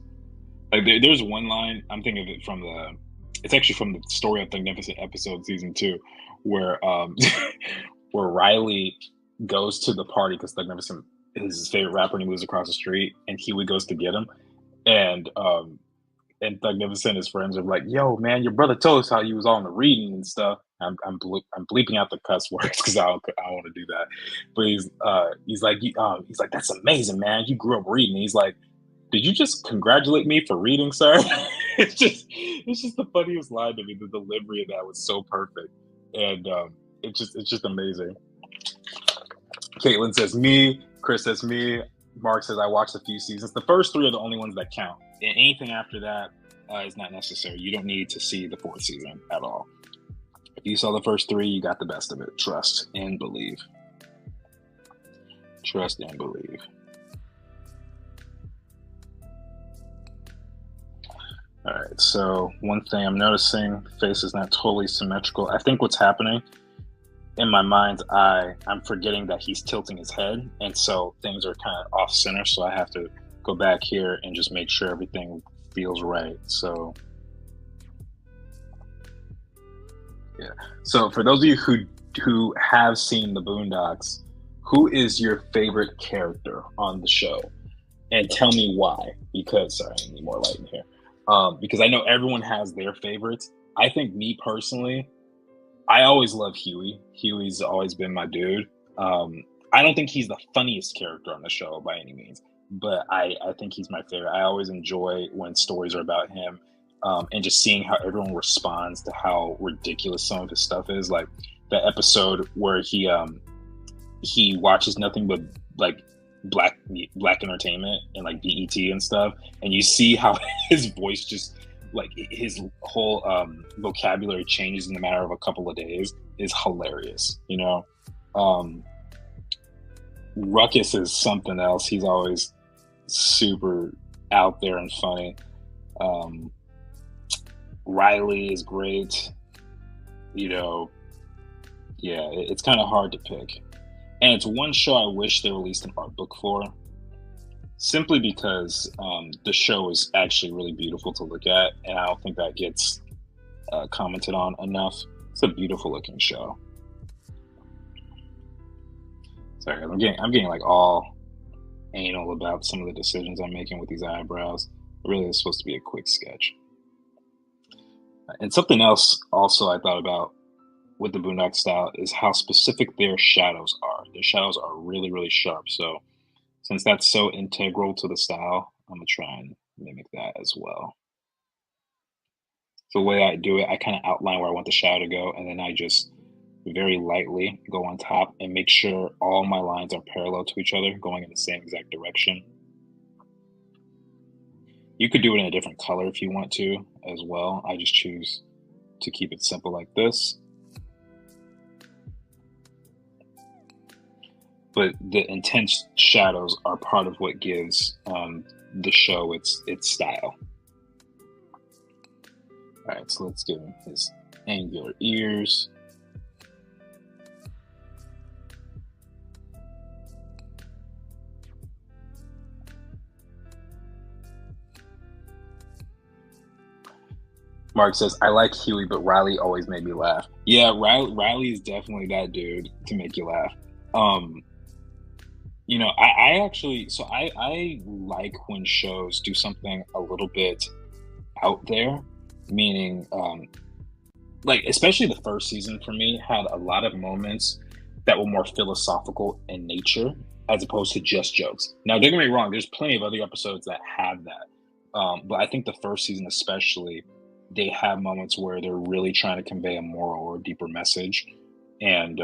A: Like there's one line I'm thinking of it from the. It's actually from the Story of Thugnificent episode season 2, where where Riley goes to the party because Thugnificent is his favorite rapper and he lives across the street, and Huey goes to get him, and and Thugnificent and his friends are like, "Yo, man, your brother told us how you was on the reading and stuff." I'm bleeping out the cuss words because I want to do that. But he's like, "That's amazing, man. You grew up reading." He's like, "Did you just congratulate me for reading, sir?" It's just the funniest line to me. The delivery of that was so perfect, and it's just amazing. Caitlin says me. Chris says me. Mark says I watched a few seasons. The first 3 are the only ones that count. And anything after that is not necessary. You don't need to see the 4th season at all. If you saw the first 3, you got the best of it. Trust and believe. Trust and believe. All right, so one thing I'm noticing, face is not totally symmetrical. I think what's happening in my mind's eye, I'm forgetting that he's tilting his head, and so things are kind of off center, so I have to go back here and just make sure everything feels right. So yeah. So for those of you who have seen the Boondocks, who is your favorite character on the show? And tell me why. Because sorry, I need more light in here. Because I know everyone has their favorites. I think me personally, I always love Huey. Huey's always been my dude. I don't think he's the funniest character on the show by any means, but I think he's my favorite. I always enjoy when stories are about him, and just seeing how everyone responds to how ridiculous some of his stuff is. Like the episode where he watches nothing but like black entertainment and like BET and stuff, and you see how his voice just like his whole vocabulary changes in the matter of a couple of days is hilarious. You know, Ruckus is something else. He's always super out there and funny. Riley is great. You know, yeah, it's kind of hard to pick. And it's one show I wish they released an art book for, simply because the show is actually really beautiful to look at, and I don't think that gets commented on enough. It's a beautiful looking show. Sorry, I'm getting like all anal about some of the decisions I'm making with these eyebrows. It really is supposed to be a quick sketch. And something else also I thought about with the Boondock style is how specific their shadows are. Their shadows are really, really sharp. So since that's so integral to the style, I'm gonna try and mimic that as well. So the way I do it, I kind of outline where I want the shadow to go, and then I just very lightly go on top and make sure all my lines are parallel to each other, going in the same exact direction. You could do it in a different color if you want to as well. I just choose to keep it simple like this. But the intense shadows are part of what gives the show its style. All right, so let's give him his angular ears. Mark says, I like Huey, but Riley always made me laugh. Yeah, Riley is definitely that dude to make you laugh. Um, I actually, so I like when shows do something a little bit out there, meaning, like, especially the first season for me had a lot of moments that were more philosophical in nature as opposed to just jokes. Now, don't get me wrong, there's plenty of other episodes that have that. But I think the first season, especially, they have moments where they're really trying to convey a moral or a deeper message. And,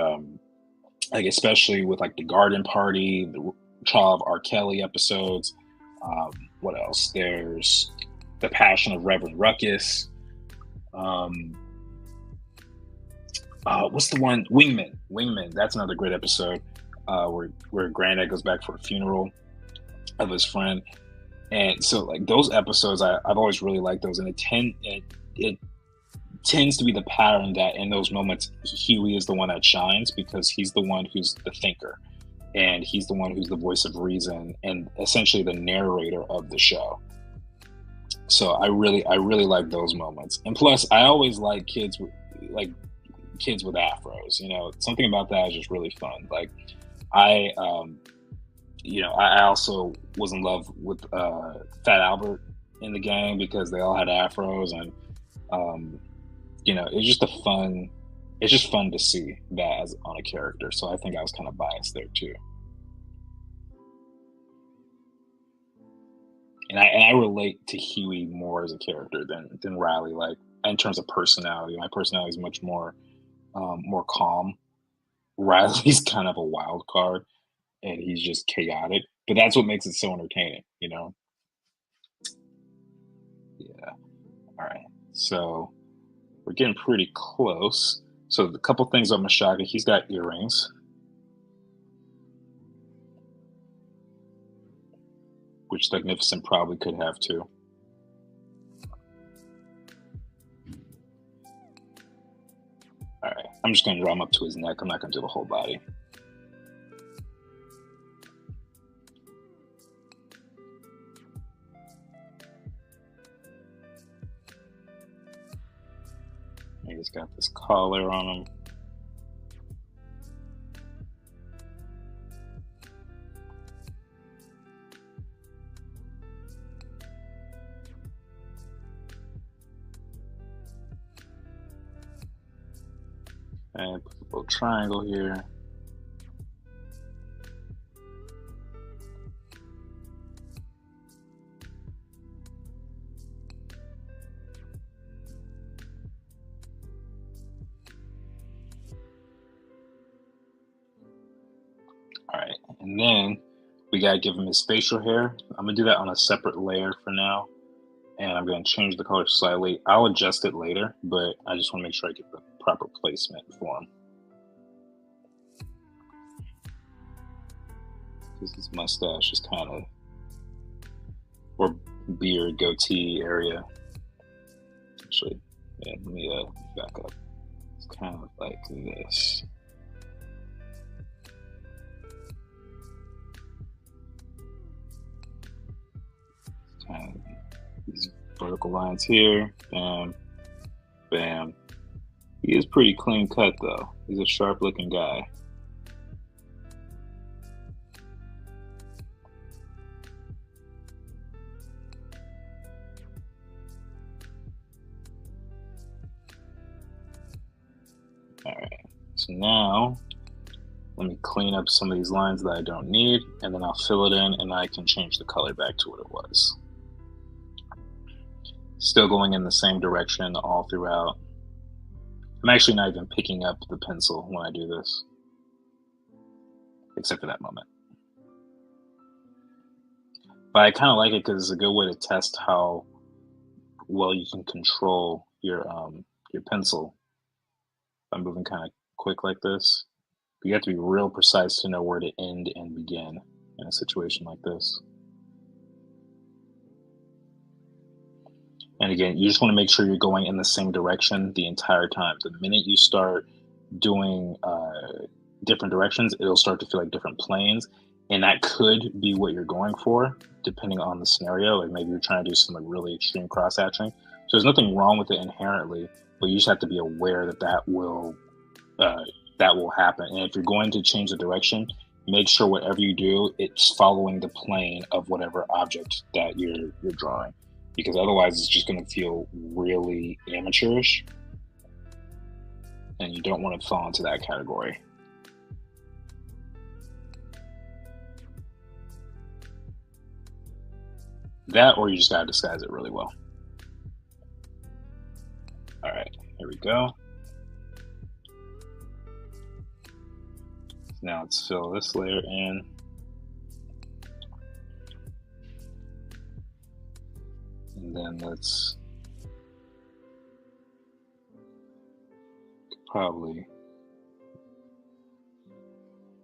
A: like, especially with like the garden party, the trial of R. Kelly episodes. Um, what else? There's the Passion of Reverend Ruckus. Um, what's the one? Wingman. Wingman. That's another great episode where Granddad goes back for a funeral of his friend, and so like those episodes, I've always really liked those, and it tends to be the pattern that in those moments Huey is the one that shines because he's the one who's the thinker, and he's the one who's the voice of reason and essentially the narrator of the show. So I really like those moments, and plus I always like like kids with afros. Something about that is just really fun. Like I, I also was in love with Fat Albert in the gang because they all had afros, and it's just it's just fun to see that as on a character. So I think I was kind of biased there too. And I relate to Huey more as a character than Riley. Like in terms of personality, my personality is much more calm. Riley's kind of a wild card, and he's just chaotic. But that's what makes it so entertaining. Yeah. All right. So we're getting pretty close. So the couple things on Mashaka, he's got earrings, which Magnificent probably could have too. All right. I'm just going to draw him up to his neck. I'm not going to do the whole body. He's got this collar on him. And put a little triangle here. All right, and then we gotta give him his facial hair. I'm gonna do that on a separate layer for now, and I'm gonna change the color slightly. I'll adjust it later, but I just want to make sure I get the proper placement for him. Because his mustache is kind of, or beard, goatee area. Actually, yeah, let me back up. It's kind of like this. Kind of these vertical lines here. Bam, bam. He is pretty clean cut though. He's a sharp looking guy. All right, so now let me clean up some of these lines that I don't need, and then I'll fill it in, and I can change the color back to what it was. Still going in the same direction all throughout. I'm actually not even picking up the pencil when I do this, except for that moment. But I kind of like it because it's a good way to test how well you can control your pencil by moving kind of quick like this. But you have to be real precise to know where to end and begin in a situation like this. And again, you just want to make sure you're going in the same direction the entire time. The minute you start doing different directions, it'll start to feel like different planes. And that could be what you're going for, depending on the scenario. Like maybe you're trying to do some like really extreme cross hatching. So there's nothing wrong with it inherently, but you just have to be aware that that will happen. And if you're going to change the direction, make sure whatever you do, it's following the plane of whatever object that you're drawing, because otherwise it's just going to feel really amateurish, and you don't want to fall into that category. That, or you just got to disguise it really well. All right, here we go. Now let's fill this layer in. And then let's probably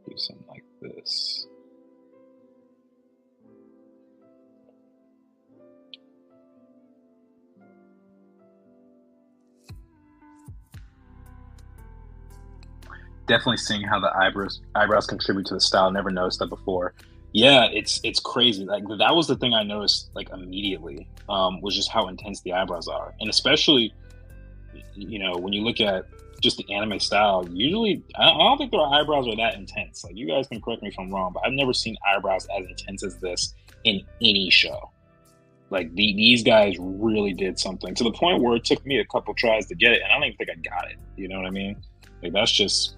A: do something like this. Definitely seeing how the eyebrows contribute to the style. Never noticed that before. Yeah, it's crazy. Like that was the thing I noticed like immediately, was just how intense the eyebrows are. And especially, when you look at just the anime style, usually I don't think their eyebrows are that intense. Like, you guys can correct me if I'm wrong, but I've never seen eyebrows as intense as this in any show. Like these guys really did something, to the point where it took me a couple tries to get it, and I don't even think I got it. You know what I mean? Like that's just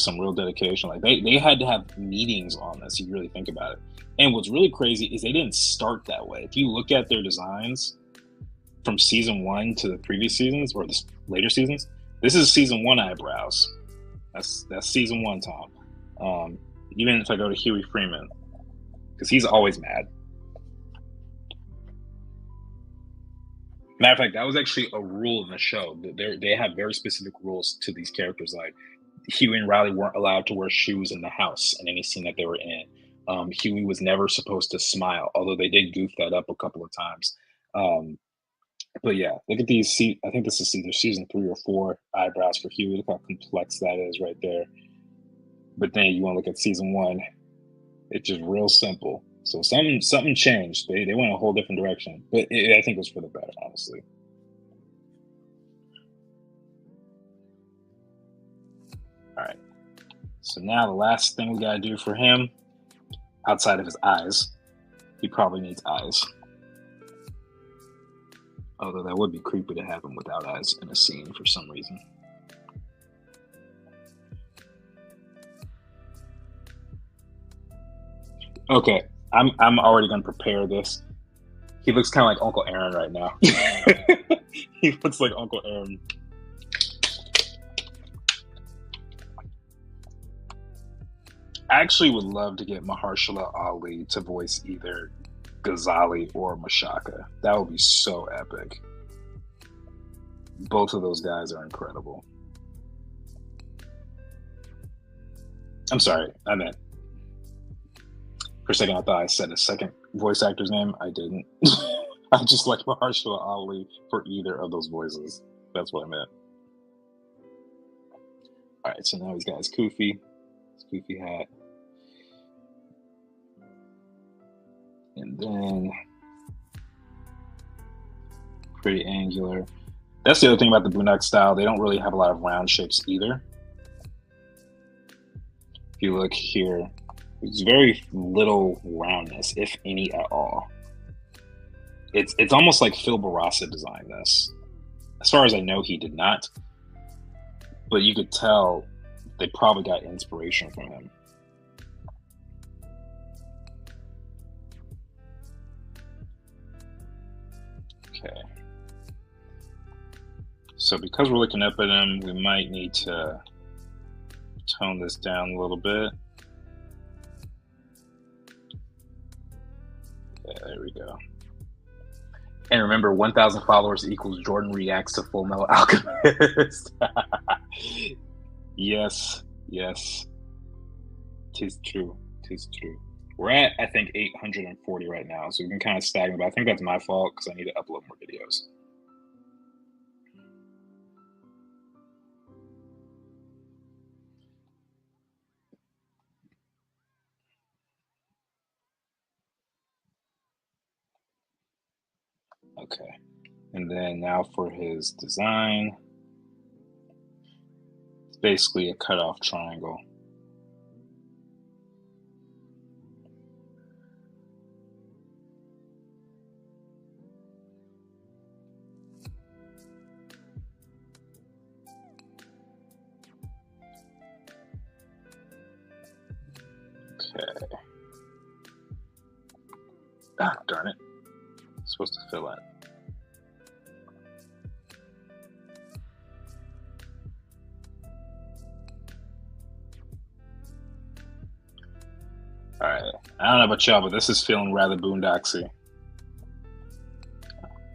A: some real dedication. Like they had to have meetings on this, if you really think about it. And what's really crazy is they didn't start that way. If you look at their designs from season 1 to the previous seasons, or the later seasons, this is season 1 eyebrows. That's season 1, Tom. Even if I go to Huey Freeman, because he's always mad. Matter of fact, that was actually a rule in the show. They have very specific rules to these characters. Like, Huey and Riley weren't allowed to wear shoes in the house in any scene that they were in. Huey was never supposed to smile, although they did goof that up a couple of times. But yeah, look at these. I think this is either season 3 or 4 eyebrows for Huey. Look how complex that is right there. But then you want to look at season 1. It's just real simple. So something changed. They went a whole different direction. But I think it was for the better, honestly. All right. So now the last thing we gotta do for him, outside of his eyes, he probably needs eyes. Although that would be creepy to have him without eyes in a scene for some reason. Okay, I'm already gonna prepare this. He looks kind of like Uncle Aaron right now. He looks like Uncle Aaron. I actually would love to get Mahershala Ali to voice either Ghazali or Mashaka. That would be so epic. Both of those guys are incredible. I'm sorry, I meant, for a second I thought I said a second voice actor's name. I didn't. I just like Mahershala Ali for either of those voices. That's what I meant. All right, so now he's got his Koofy hat. And then pretty angular. That's the other thing about the Boondock style. They don't really have a lot of round shapes either. If you look here, there's very little roundness, if any at all. It's almost like Phil Barassa designed this. As far as I know, he did not. But you could tell they probably got inspiration from him. Okay. So because we're looking up at him, we might need to tone this down a little bit. Yeah, there we go. And remember, 1,000 followers equals Jordan reacts to Full Metal Alchemist. Yes. Tis true. We're at, I think, 840 right now, so we can kind of stagnate, but I think that's my fault because I need to upload more videos. videos. Okay, and then now for his design, it's basically a cutoff triangle. Okay. Ah, darn it. It's supposed to fill in. All right. I don't know about y'all, but this is feeling rather boondocksy.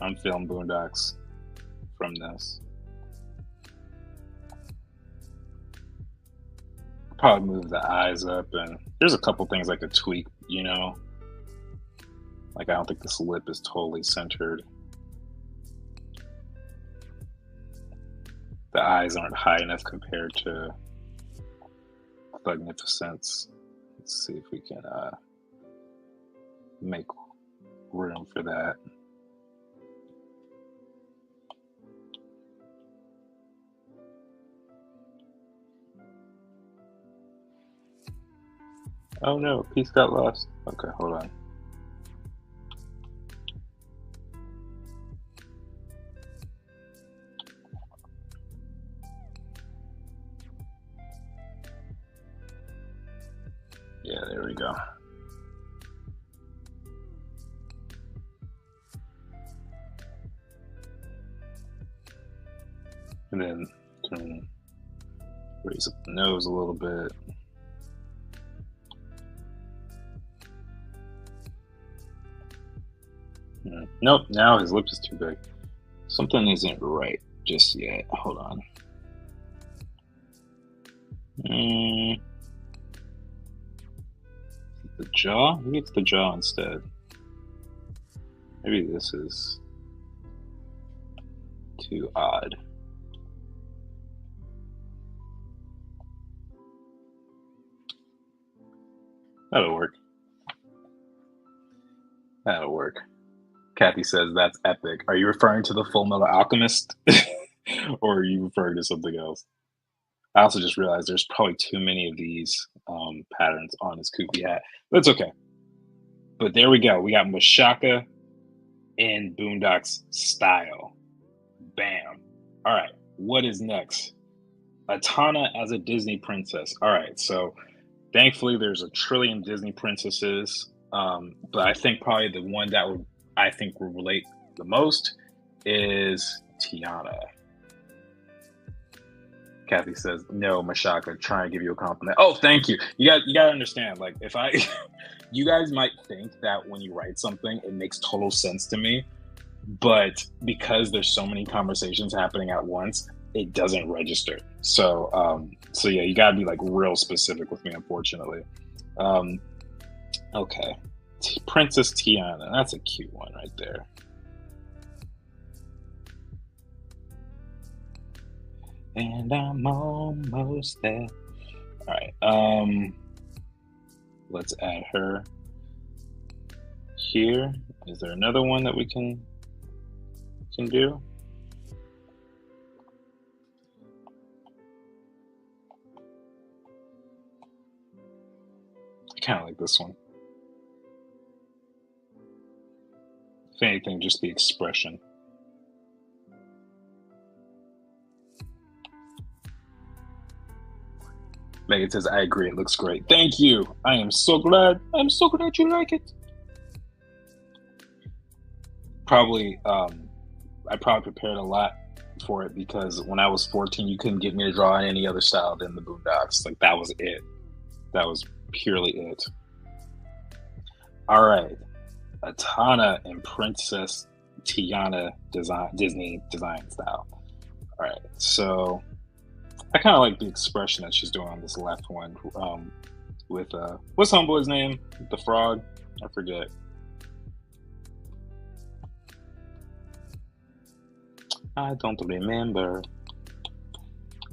A: I'm feeling boondocks from this. Probably move the eyes up, and there's a couple things I could tweak, you know. Like, I don't think this lip is totally centered. The eyes aren't high enough compared to Magnificence. Let's see if we can make room for that. Oh no, a piece got lost. Okay, hold on. Yeah, there we go. And then can raise up the nose a little bit. Nope, now his lips is too big. Something isn't right just yet. Hold on. The jaw? Maybe it's the jaw instead. Maybe this is too odd. That'll work. That'll work. Kathy says that's epic. Are you referring to the Full Metal Alchemist? Or are you referring to something else? I also just realized there's probably too many of these patterns on his kooky hat. But it's okay. But there we go. We got Mashaka in Boondocks style. Bam. All right. What is next? Atana as a Disney princess. All right. So thankfully there's a trillion Disney princesses. But I think probably the one that will relate the most is Tiana. Kathy says, no, Mashaka, trying to give you a compliment. Oh, thank you. You gotta understand, like, if I you guys might think that when you write something, it makes total sense to me, but because there's so many conversations happening at once, it doesn't register. So yeah, you gotta be like real specific with me, unfortunately. Okay. Princess Tiana, that's a cute one right there. And I'm almost there. All right. Let's add her here. Is there another one that we can do? I kind of like this one. If anything, just the expression. Megan says, I agree, it looks great. Thank you. I am so glad. I'm so glad you like it. Probably, I probably prepared a lot for it because when I was 14, you couldn't get me to draw in any other style than the Boondocks. Like, that was it. That was purely it. All right. Atana and Princess Tiana Disney design style. All right. So I kind of like the expression that she's doing on this left one with what's homeboy's name? The frog? I forget. I don't remember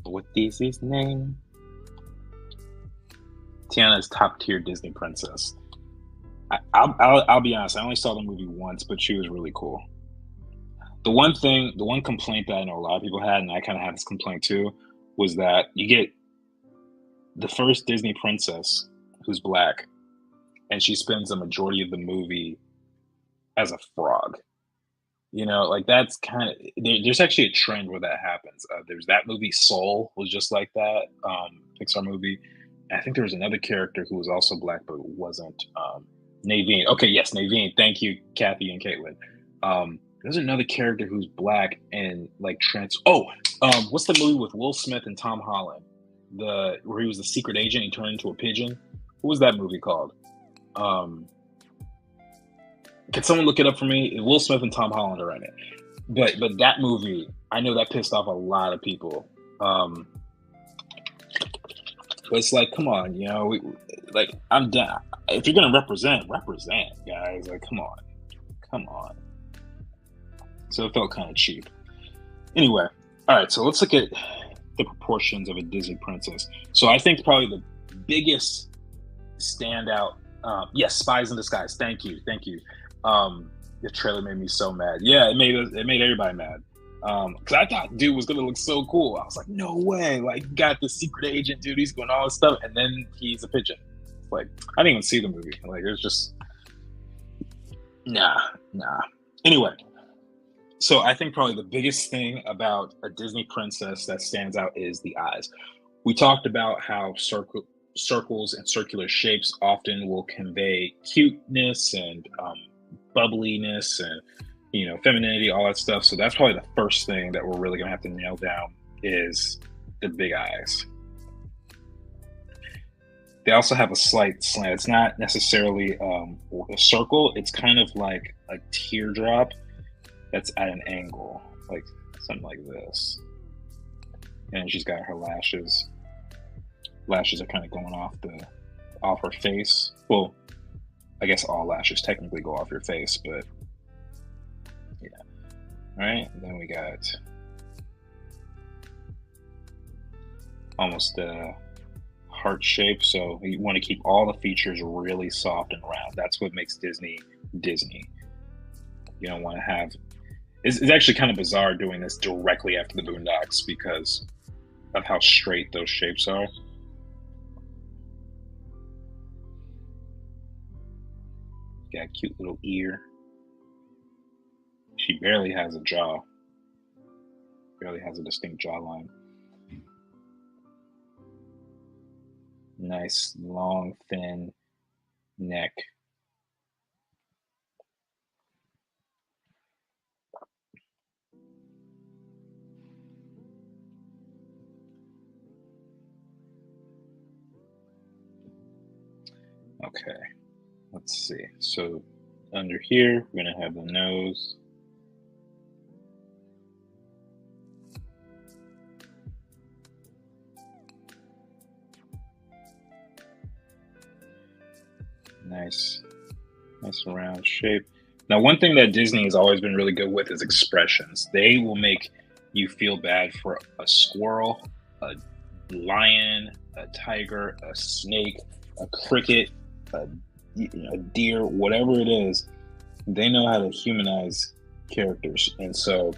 A: what this is name. Tiana's top tier Disney princess. I'll be honest. I only saw the movie once, but she was really cool. The one complaint that I know a lot of people had, and I kind of had this complaint too, was that you get the first Disney princess who's black, and she spends the majority of the movie as a frog. You know, like that's kind of there's actually a trend where that happens. There's that movie Soul was just like that, Pixar movie. And I think there was another character who was also black but wasn't. Naveen. Okay, yes, Naveen. Thank you, Kathy and Caitlin. There's another character who's black and like what's the movie with Will Smith and Tom Holland? The where he was the secret agent, he turned into a pigeon. What was that movie called? Um, can someone look it up for me? Will Smith and Tom Holland are in it. But that movie, I know that pissed off a lot of people. But it's like, come on, you know, like I'm down. If you're gonna represent, guys. Like, come on. So it felt kind of cheap. Anyway, all right. So let's look at the proportions of a Disney princess. So I think probably the biggest standout. Yes, Spies in Disguise. Thank you. The trailer made me so mad. Yeah, it made everybody mad. Because I thought dude was gonna look so cool. I was like, no way! Like, got the secret agent, dude. He's going all this stuff, and then he's a pigeon. Like, I didn't even see the movie. Like, it was just nah. Anyway, so I think probably the biggest thing about a Disney princess that stands out is the eyes. We talked about how circles and circular shapes often will convey cuteness and bubbliness and femininity, all that stuff. So that's probably the first thing that we're really gonna have to nail down is the big eyes. They also have a slight slant. It's not necessarily a circle. It's kind of like a teardrop that's at an angle, like something like this. And she's got her lashes. Lashes are kind of going off her face. Well, I guess all lashes technically go off your face, but yeah. All right, then we got almost a heart shape. So you want to keep all the features really soft and round. That's what makes Disney. You don't want to have. It's actually kind of bizarre doing this directly after the Boondocks because of how straight those shapes are. Got a cute little ear. She barely has a jaw. Barely has a distinct jawline. Nice, long, thin neck. Okay, let's see. So under here, we're gonna have the nose. Nice round shape. Now, one thing that Disney has always been really good with is expressions. They will make you feel bad for a squirrel, a lion, a tiger, a snake, a cricket, a deer, whatever it is. They know how to humanize characters, and so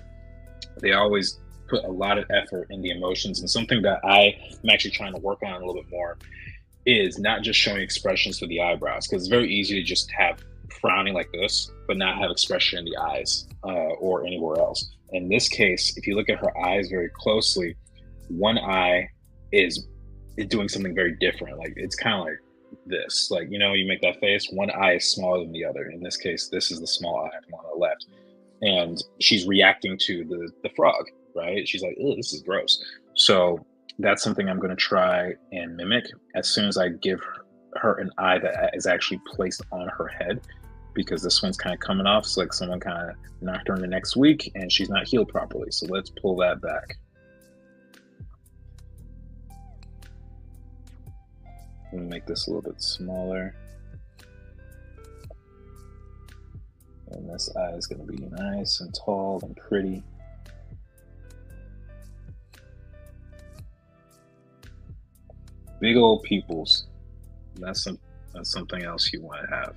A: they always put a lot of effort in the emotions. And something that I'm actually trying to work on a little bit more is not just showing expressions to the eyebrows, because it's very easy to just have frowning like this, but not have expression in the eyes or anywhere else. In this case, if you look at her eyes very closely, one eye is doing something very different. Like, it's kind of like this, like, you make that face, one eye is smaller than the other. In this case, this is the small eye on the left, and she's reacting to the frog, right? She's like, oh, this is gross. So that's something I'm going to try and mimic as soon as I give her an eye that is actually placed on her head, because this one's kind of coming off. It's like someone kind of knocked her in the next week and she's not healed properly. So let's pull that back. I'm going to make this a little bit smaller. And this eye is going to be nice and tall and pretty. Big old pupils. That's something else you want to have.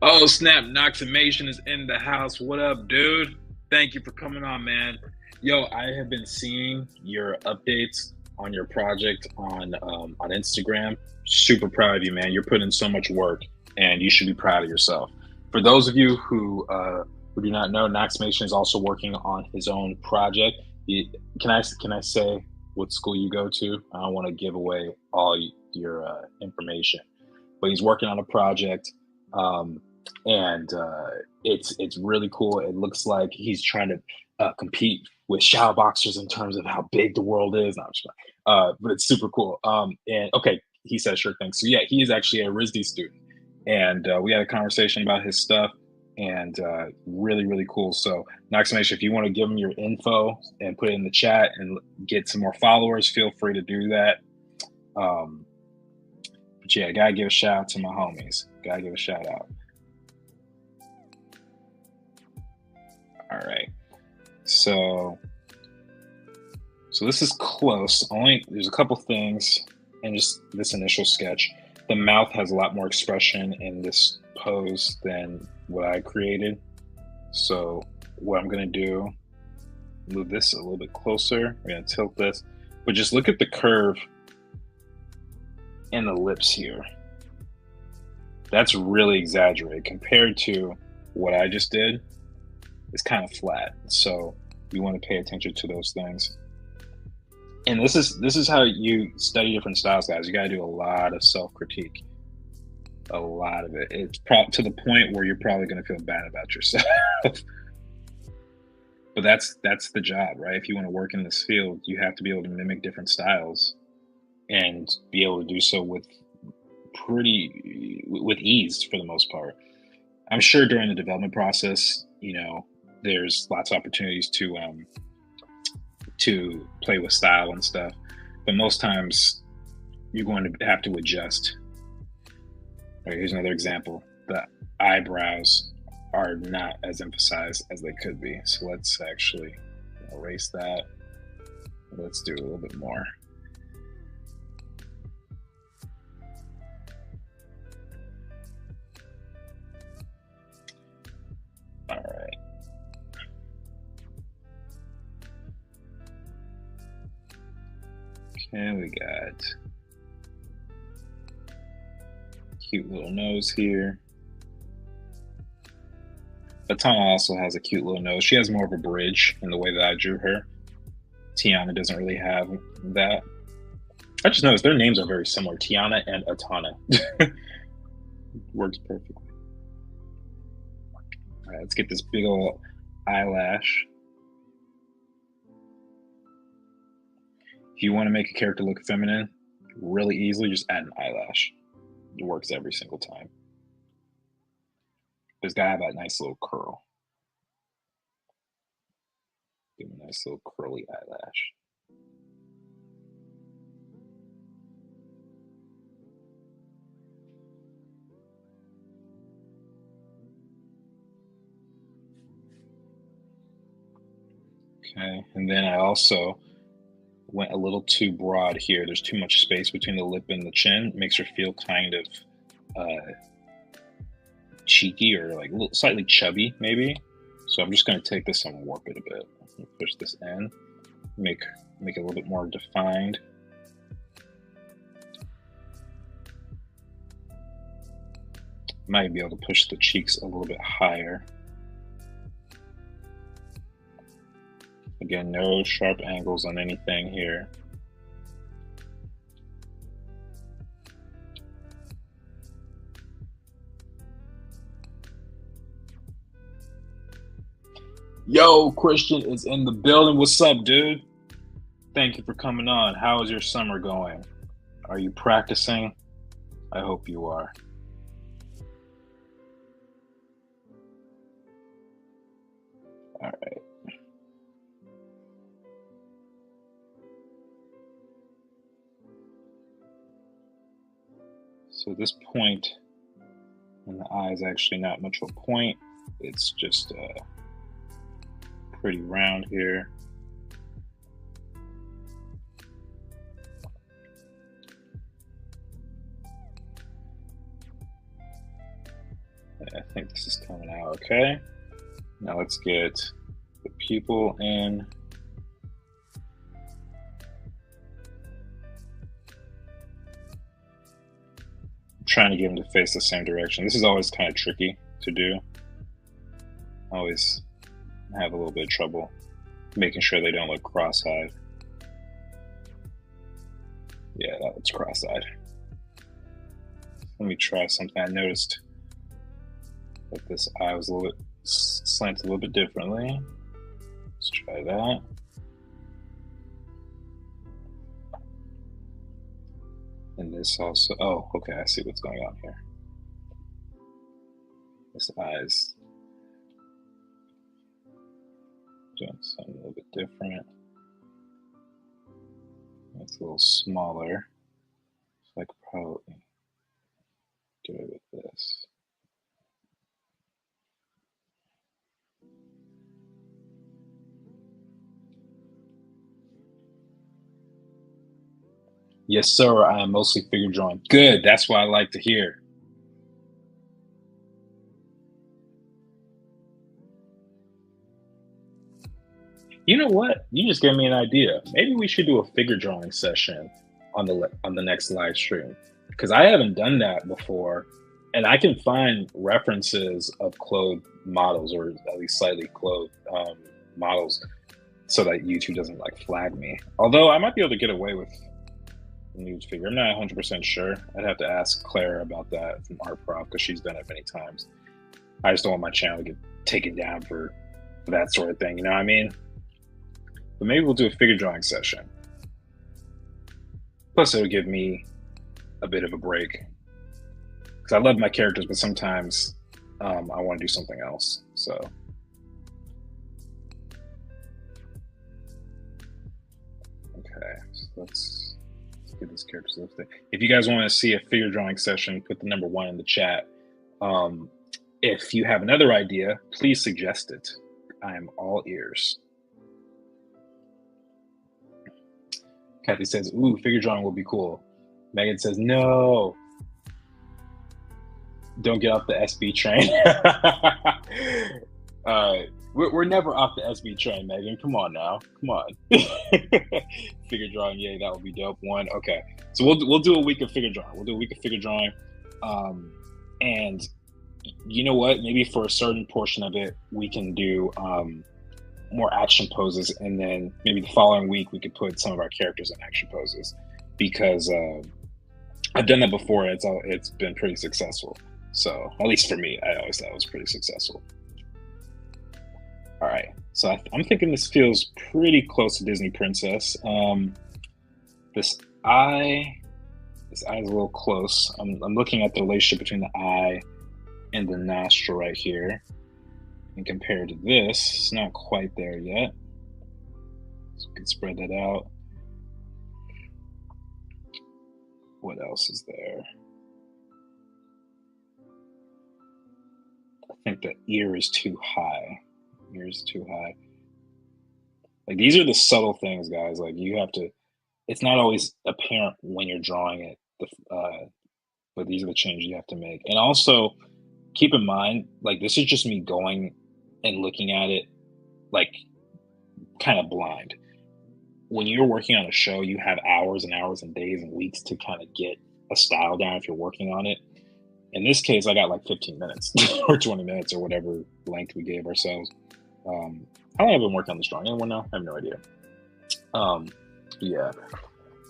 A: Oh snap! Noximation is in the house. What up, dude? Thank you for coming on, man. Yo, I have been seeing your updates on your project on Instagram. Super proud of you, man. You're putting in so much work, and you should be proud of yourself. For those of you who do not know, Noximation is also working on his own project. Can I say what school you go to? I don't want to give away all your information, but he's working on a project. Um, and it's really cool. It looks like he's trying to compete with shadow boxers in terms of how big the world is. No, I'm just but it's super cool. And okay, he says sure thing. So yeah, he is actually a RISD student, and we had a conversation about his stuff, and really cool. So Noximation, if you want to give him your info and put it in the chat and get some more followers, feel free to do that. But yeah, gotta give a shout out to my homies. Gotta give a shout out. All right. So this is close. There's a couple things in just this initial sketch. The mouth has a lot more expression in this pose than what I created. So what I'm gonna do, move this a little bit closer. We're gonna tilt this, but just look at the curve in the lips here. That's really exaggerated compared to what I just did. It's kind of flat. So you want to pay attention to those things. And this is how you study different styles, guys. You got to do a lot of self-critique, a lot of it. It's to the point where you're probably going to feel bad about yourself. But that's the job, right? If you want to work in this field, you have to be able to mimic different styles and be able to do so with ease for the most part. I'm sure during the development process, there's lots of opportunities to play with style and stuff, but most times you're going to have to adjust. All right, here's another example. The eyebrows are not as emphasized as they could be. So let's actually erase that. Let's do a little bit more. All right. Okay, we got cute little nose here. Atana also has a cute little nose. She has more of a bridge in the way that I drew her. Tiana doesn't really have that. I just noticed their names are very similar, Tiana and Atana. Works perfectly. All right, let's get this big old eyelash. If you want to make a character look feminine really easily, just add an eyelash. It works every single time. There's got to have that nice little curl. Give him a nice little curly eyelash. Okay, and then I also went a little too broad here. There's too much space between the lip and the chin. It makes her feel kind of cheeky or like a little slightly chubby, maybe. So I'm just going to take this and warp it a bit. Push this in, make it a little bit more defined. Might be able to push the cheeks a little bit higher. Again, no sharp angles on anything here. Yo, Christian is in the building. What's up, dude? Thank you for coming on. How is your summer going? Are you practicing? I hope you are. All right. So this point in the eye is actually not much of a point. It's just pretty round here. I think this is coming out okay. Now let's get the pupil in. I'm trying to get them to face the same direction. This is always kind of tricky to do. I always have a little bit of trouble making sure they don't look cross-eyed. Yeah, that looks cross-eyed. Let me try something. I noticed that this eye was a little bit slanted a little bit differently. Let's try that. And this also, oh, okay, I see what's going on here. This eye is doing something a little bit different. It's a little smaller. So I could probably do it with this. Yes, sir. I am mostly figure drawing. Good. That's what I like to hear. You know what? You just gave me an idea. Maybe we should do a figure drawing session on the next live stream, because I haven't done that before, and I can find references of clothed models, or at least slightly clothed models, so that YouTube doesn't like flag me. Although I might be able to get away with nude figure. I'm not 100% sure. I'd have to ask Claire about that from Art Prof, because she's done it many times. I just don't want my channel to get taken down for that sort of thing. You know what I mean? But maybe we'll do a figure drawing session. Plus, it'll give me a bit of a break, because I love my characters, but sometimes I want to do something else. So, okay, so let's get these characters listed. If you guys want to see a figure drawing session, put the number 1 in the chat. If you have another idea, please suggest it. I am all ears. Kathy says, ooh, figure drawing will be cool. Megan says, no. Don't get off the SB train. We're never off the SB train, Megan. Come on now. Come on. Figure drawing, yay, that would be dope. 1. Okay. So we'll do a week of figure drawing. We'll do a week of figure drawing. And you know what? Maybe for a certain portion of it, we can do more action poses, and then maybe the following week we could put some of our characters in action poses, because I've done that before. It's been pretty successful. So at least for me, I always thought it was pretty successful. All right, so I'm thinking this feels pretty close to Disney Princess. This eye is a little close. I'm looking at the relationship between the eye and the nostril right here. And compared to this, it's not quite there yet. So we can spread that out. What else is there? I think the ear is too high. Ear is too high. Like, these are the subtle things, guys. Like, you have to, it's not always apparent when you're drawing it, but these are the changes you have to make. And also, keep in mind, like, this is just me going and looking at it like kind of blind. When you're working on a show, you have hours and hours and days and weeks to kind of get a style down if you're working on it. In this case, I got like 15 minutes or 20 minutes or whatever length we gave ourselves. How long have I been working on this drawing? Anyone know? I have no idea. Yeah.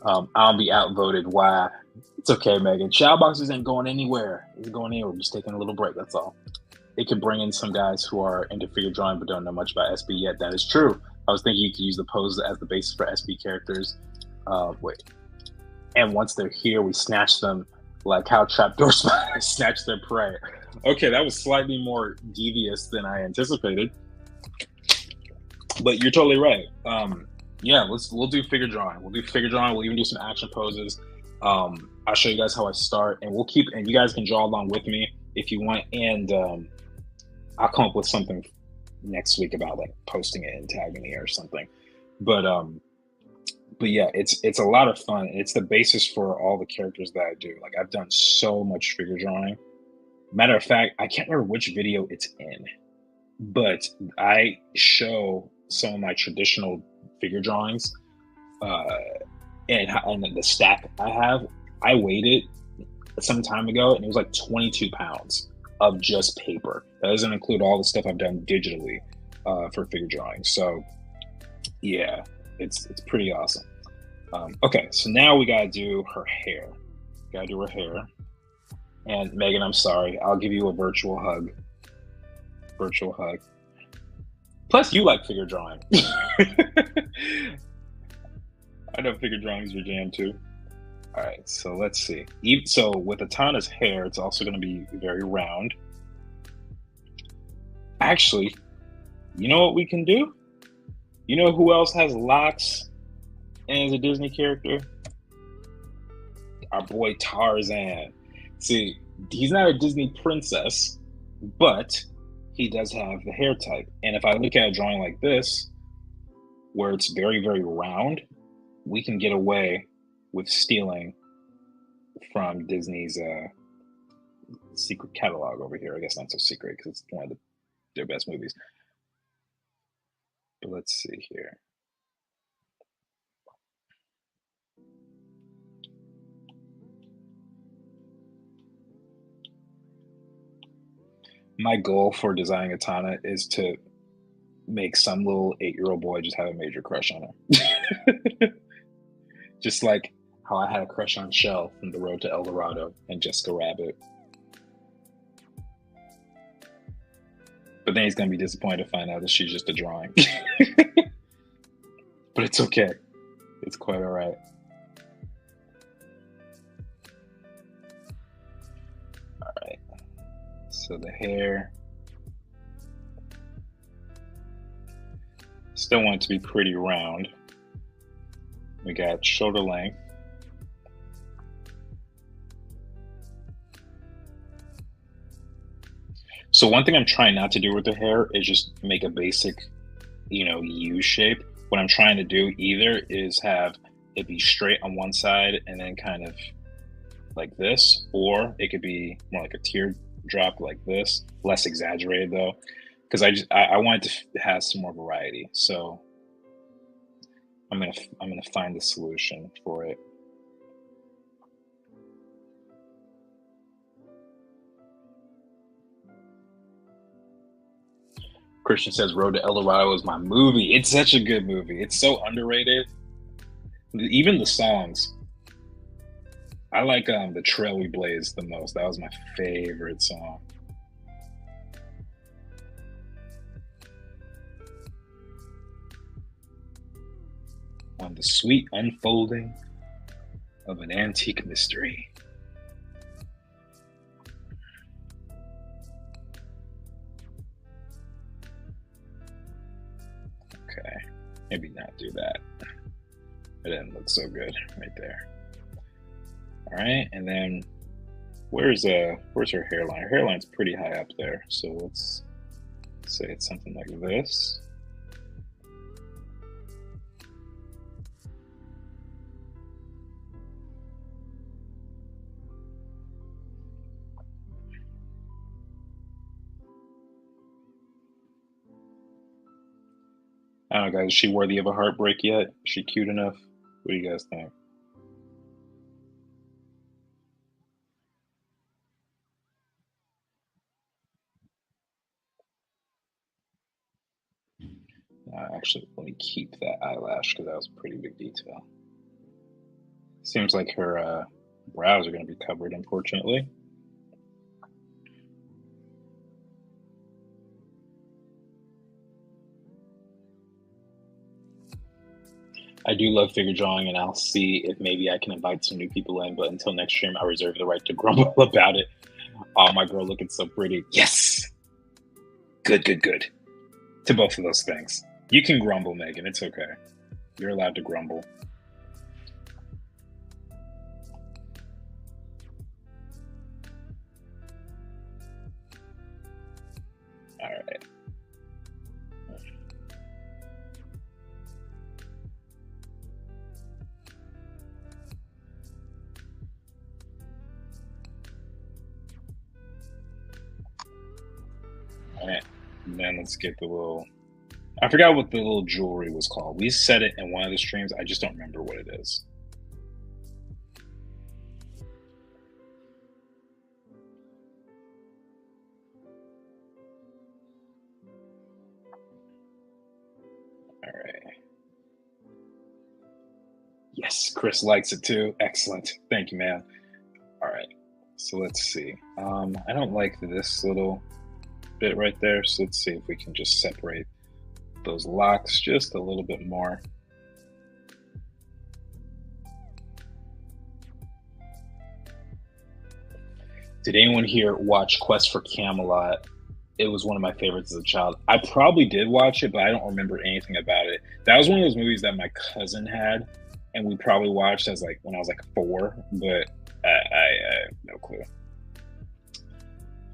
A: I'll be outvoted. Why? It's okay, Megan. Shadow boxes ain't going anywhere. It's going anywhere. We're just taking a little break. That's all. It could bring in some guys who are into figure drawing but don't know much about SB yet. That is true. I was thinking you could use the pose as the basis for SB characters. And once they're here, we snatch them like how trapdoor spiders snatch their prey. Okay, that was slightly more devious than I anticipated. But you're totally right. Yeah, we'll do figure drawing. We'll do figure drawing. We'll even do some action poses. I'll show you guys how I start, and and you guys can draw along with me if you want. And I'll come up with something next week about like posting it and tagging me or something. But yeah, it's a lot of fun. It's the basis for all the characters that I do. Like, I've done so much figure drawing Matter of fact, I can't remember which video it's in, but I show some of my traditional figure drawings, uh, and the stack I have. I weighed it some time ago, and it was like 22 pounds of just paper. That doesn't include all the stuff I've done digitally for figure drawing. So yeah, it's pretty awesome. Okay, so now we gotta do her hair. Gotta do her hair. And Megan, I'm sorry. I'll give you a virtual hug. Virtual hug. Plus, you like figure drawing. I know figure drawing is your jam too. All right, so let's see. So with Atana's hair, it's also going to be very round. Actually, you know what we can do? You know who else has locks and is a Disney character? Our boy Tarzan. See, he's not a Disney princess, but he does have the hair type. And if I look at a drawing like this, where it's very, very round, we can get away with stealing from Disney's secret catalog over here. I guess not so secret because it's one of their best movies. But let's see here. My goal for designing Atana is to make some little 8-year-old boy just have a major crush on her. Just like how I had a crush on Shell from The Road to El Dorado and Jessica Rabbit. But then he's gonna be disappointed to find out that she's just a drawing. But it's okay. It's quite all right. All right. So the hair. Still want it to be pretty round. We got shoulder length. So one thing I'm trying not to do with the hair is just make a basic, U shape. What I'm trying to do either is have it be straight on one side and then kind of like this, or it could be more like a teardrop like this, less exaggerated though, because I want it to have some more variety. So I'm gonna find the solution for it. Christian says Road to El Dorado is my movie. It's such a good movie. It's so underrated. Even the songs. I like the Trail We Blazed the most. That was my favorite song. On the sweet unfolding of an antique mystery. Okay, maybe not do that. It didn't look so good right there. All right, and then where's her hairline? Her hairline's pretty high up there, so let's say it's something like this. I don't know, guys. Is she worthy of a heartbreak yet? Is she cute enough? What do you guys think? Actually, let me keep that eyelash because that was a pretty big detail. Seems like her brows are going to be covered, unfortunately. I do love figure drawing, and I'll see if maybe I can invite some new people in. But until next stream, I reserve the right to grumble about it. Oh, my girl looking so pretty. Yes! Good, good, good. To both of those things. You can grumble, Megan. It's okay. You're allowed to grumble. All right. then let's get the little. I forgot what the little jewelry was called. We said it in one of the streams. I just don't remember what it is. All right. Yes, Chris likes it too. Excellent. Thank you, man. All right. So let's see. I don't like this little bit right there. So let's see if we can just separate those locks just a little bit more. Did anyone here watch Quest for Camelot? It was one of my favorites as a child. I probably did watch it, but I don't remember anything about it. That was one of those movies that my cousin had, and we probably watched as like when I was like 4, but I have no clue.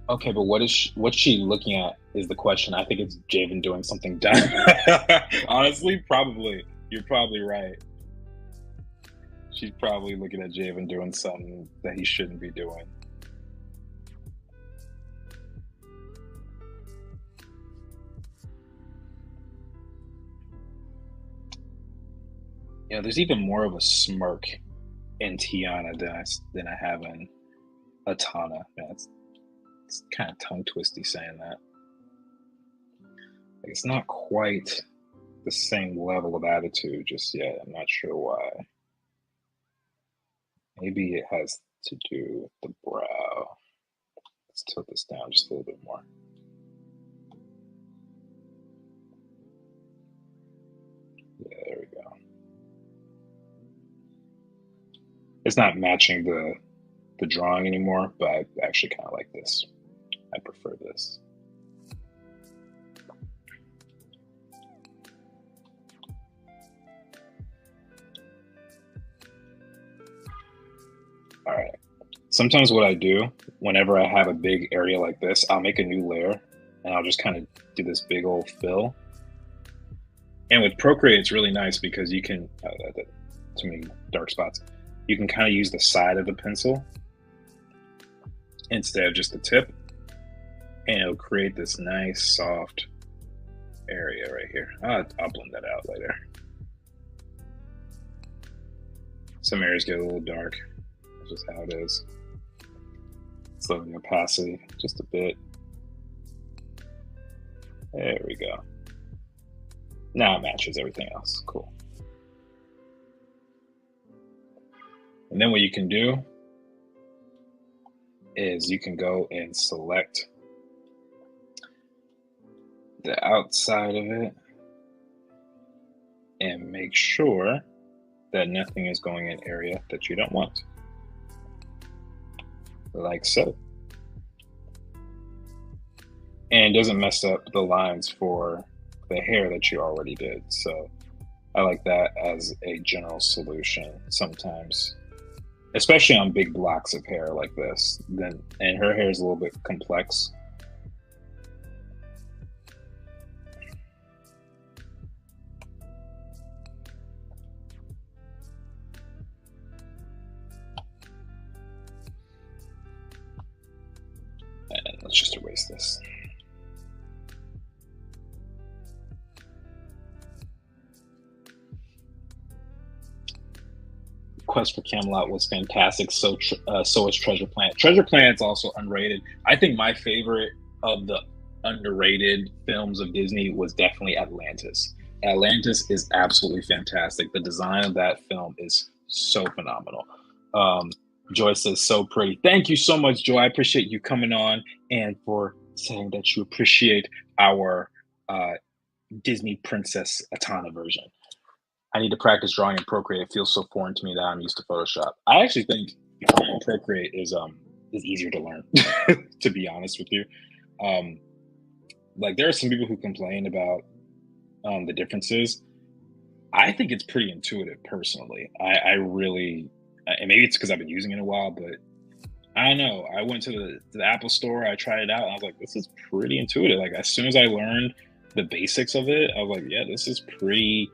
A: Okay, but what's she looking at is the question. I think it's Javen doing something dumb. Honestly, probably. You're probably right. She's probably looking at Javen doing something that he shouldn't be doing. Yeah, there's even more of a smirk in Tiana than I have in Atana. Man, it's kind of tongue twisty saying that. Like, it's not quite the same level of attitude just yet. I'm not sure why. Maybe it has to do with the brow. Let's tilt this down just a little bit more. Yeah, there we go. It's not matching the drawing anymore, but I actually kind of like this. I prefer this. All right. Sometimes what I do, whenever I have a big area like this, I'll make a new layer and I'll just kind of do this big old fill. And with Procreate, it's really nice because you can, too many dark spots, you can kind of use the side of the pencil instead of just the tip. And it'll create this nice soft area right here. I'll blend that out later. Some areas get a little dark. That's just how it is. Slow the opacity just a bit. There we go. Now it matches everything else. Cool. And then what you can do is you can go and select the outside of it and make sure that nothing is going in area that you don't want. Like so. And it doesn't mess up the lines for the hair that you already did. So I like that as a general solution sometimes, especially on big blocks of hair like this. And her hair is a little bit complex. And let's just erase this. Quest for Camelot was fantastic. So is Treasure Planet. Treasure Planet's also underrated. I think my favorite of the underrated films of Disney was definitely Atlantis. Atlantis is absolutely fantastic. The design of that film is so phenomenal. Joy says, so pretty. Thank you so much, Joy. I appreciate you coming on and for saying that you appreciate our Disney Princess Atana version. I need to practice drawing in Procreate. It feels so foreign to me that I'm used to Photoshop. I actually think Procreate is easier to learn, to be honest with you. Like, there are some people who complain about the differences. I think it's pretty intuitive personally. I really, and maybe it's because I've been using it a while, but I don't know. I went to the Apple store, I tried it out, and I was like, this is pretty intuitive. Like, as soon as I learned the basics of it, I was like, yeah, this is pretty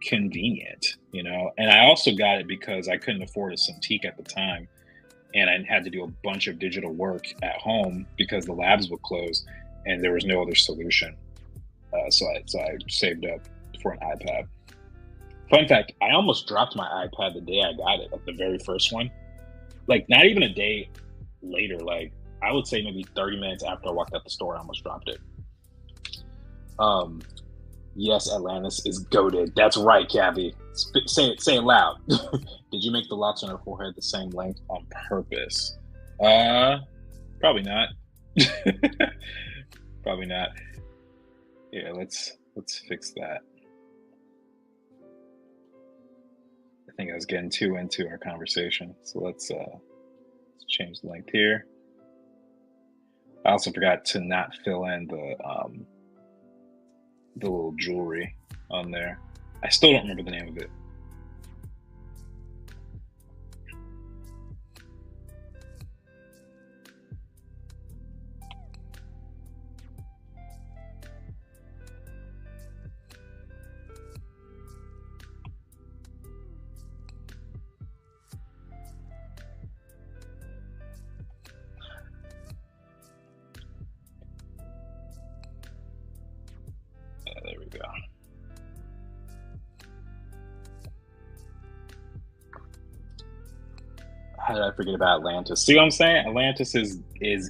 A: convenient, you know. And I also got it because I couldn't afford a Cintiq at the time, and I had to do a bunch of digital work at home because the labs would close. and there was no other solution. So I saved up for an iPad. Fun fact: I almost dropped my iPad the day I got it, like the very first one. Like not even a day later. Like I would say maybe 30 minutes after I walked out the store, I almost dropped it. Um, yes, Atlantis is goated. That's right, Cabby. Say it loud. Did you make the locks on her forehead the same length on purpose? Probably not. Probably not. Yeah, let's fix that. I think I was getting too into our conversation, so let's change the length here. I also forgot to not fill in the little jewelry on there. I still don't remember the name of it. There we go. How did I forget about Atlantis? See what I'm saying? Atlantis is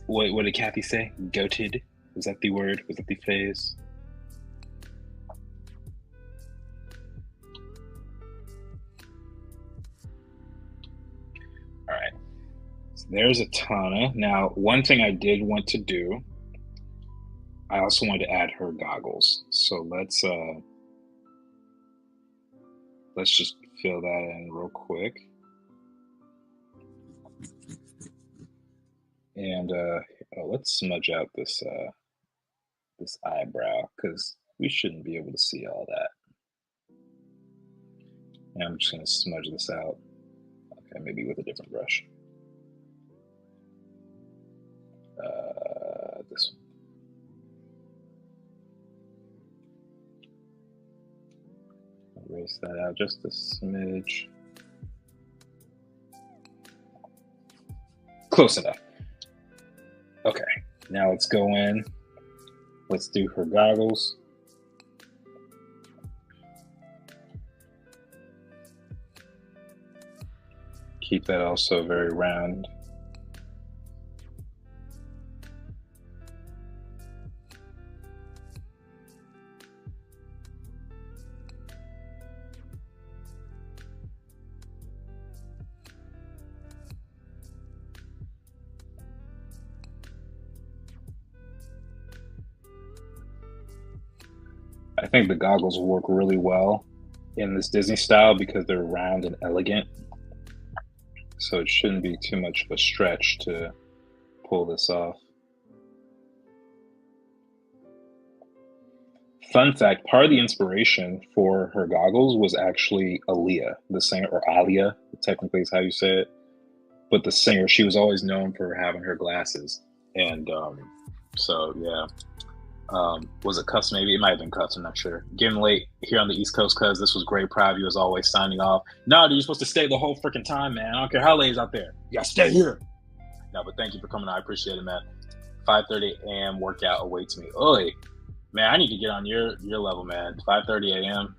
A: what did Kathy say? Goated? Was that the word? Was that the phase? All right. So there's a Tana. Now, one thing I did want to do, I also wanted to add her goggles. So let's just fill that in real quick. And let's smudge out this this eyebrow because we shouldn't be able to see all that. And I'm just gonna smudge this out. Okay, maybe with a different brush. This one. Erase that out just a smidge. Close enough. Okay, now let's go in. Let's do her goggles. Keep that also very round. I think the goggles will work really well in this Disney style because they're round and elegant. So it shouldn't be too much of a stretch to pull this off. Fun fact, part of the inspiration for her goggles was actually Aaliyah, the singer, or Alia, technically is how you say it. But the singer, she was always known for having her glasses. And so, yeah. Was it custom? Maybe it might have been custom. I'm not sure. Getting late here on the East Coast, cuz this was great. Proud of you as always. Signing off. No, dude, you're supposed to stay the whole freaking time, man. I don't care how late it's out there. You gotta stay here. No, but thank you for coming. I appreciate it, man. 5:30 a.m. workout awaits me. Oi, man, I need to get on your level, man. 5:30 a.m.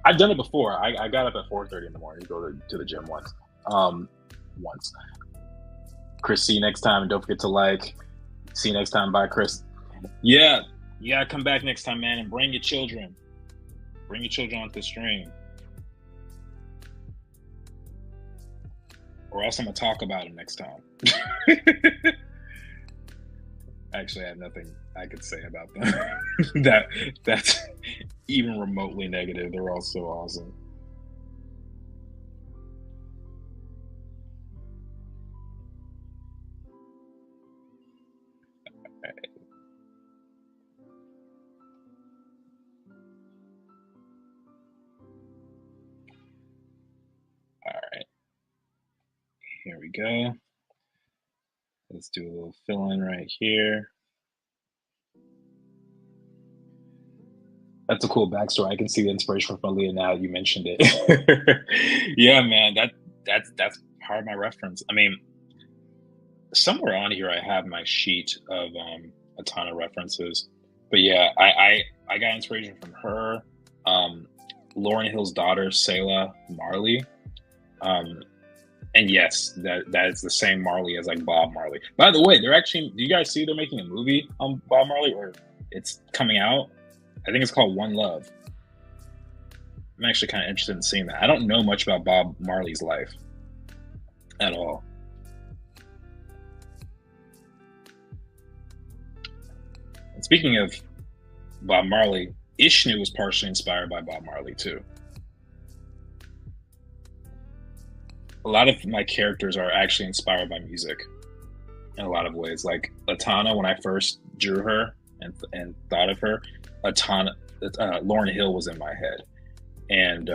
A: I've done it before. I got up at 4:30 in the morning to go to the gym once. Once. Chris, see you next time, and don't forget to like. See you next time. Bye, Chris. Yeah. You gotta come back next time, man, and bring your children. Bring your children onto the stream. Or else I'm gonna talk about them next time. Actually, I have nothing I could say about them. That's even remotely negative. They're all so awesome. Here we go. Let's do a little fill in right here. That's a cool backstory. I can see the inspiration from Aaliyah now you mentioned it. Yeah, man, that's part of my reference. I mean, somewhere on here I have my sheet of a ton of references. But yeah, I got inspiration from her, um, Lauryn Hill's daughter, Selah Marley. Um, and yes, that is the same Marley as like Bob Marley. By the way, they're actually. Do you guys see they're making a movie on Bob Marley, or it's coming out? I think it's called One Love. I'm actually kind of interested in seeing that. I don't know much about Bob Marley's life at all. And speaking of Bob Marley, Ishnu was partially inspired by Bob Marley too. A lot of my characters are actually inspired by music in a lot of ways. Like Atana, when I first drew her and thought of her, Atana, Lauryn Hill was in my head, and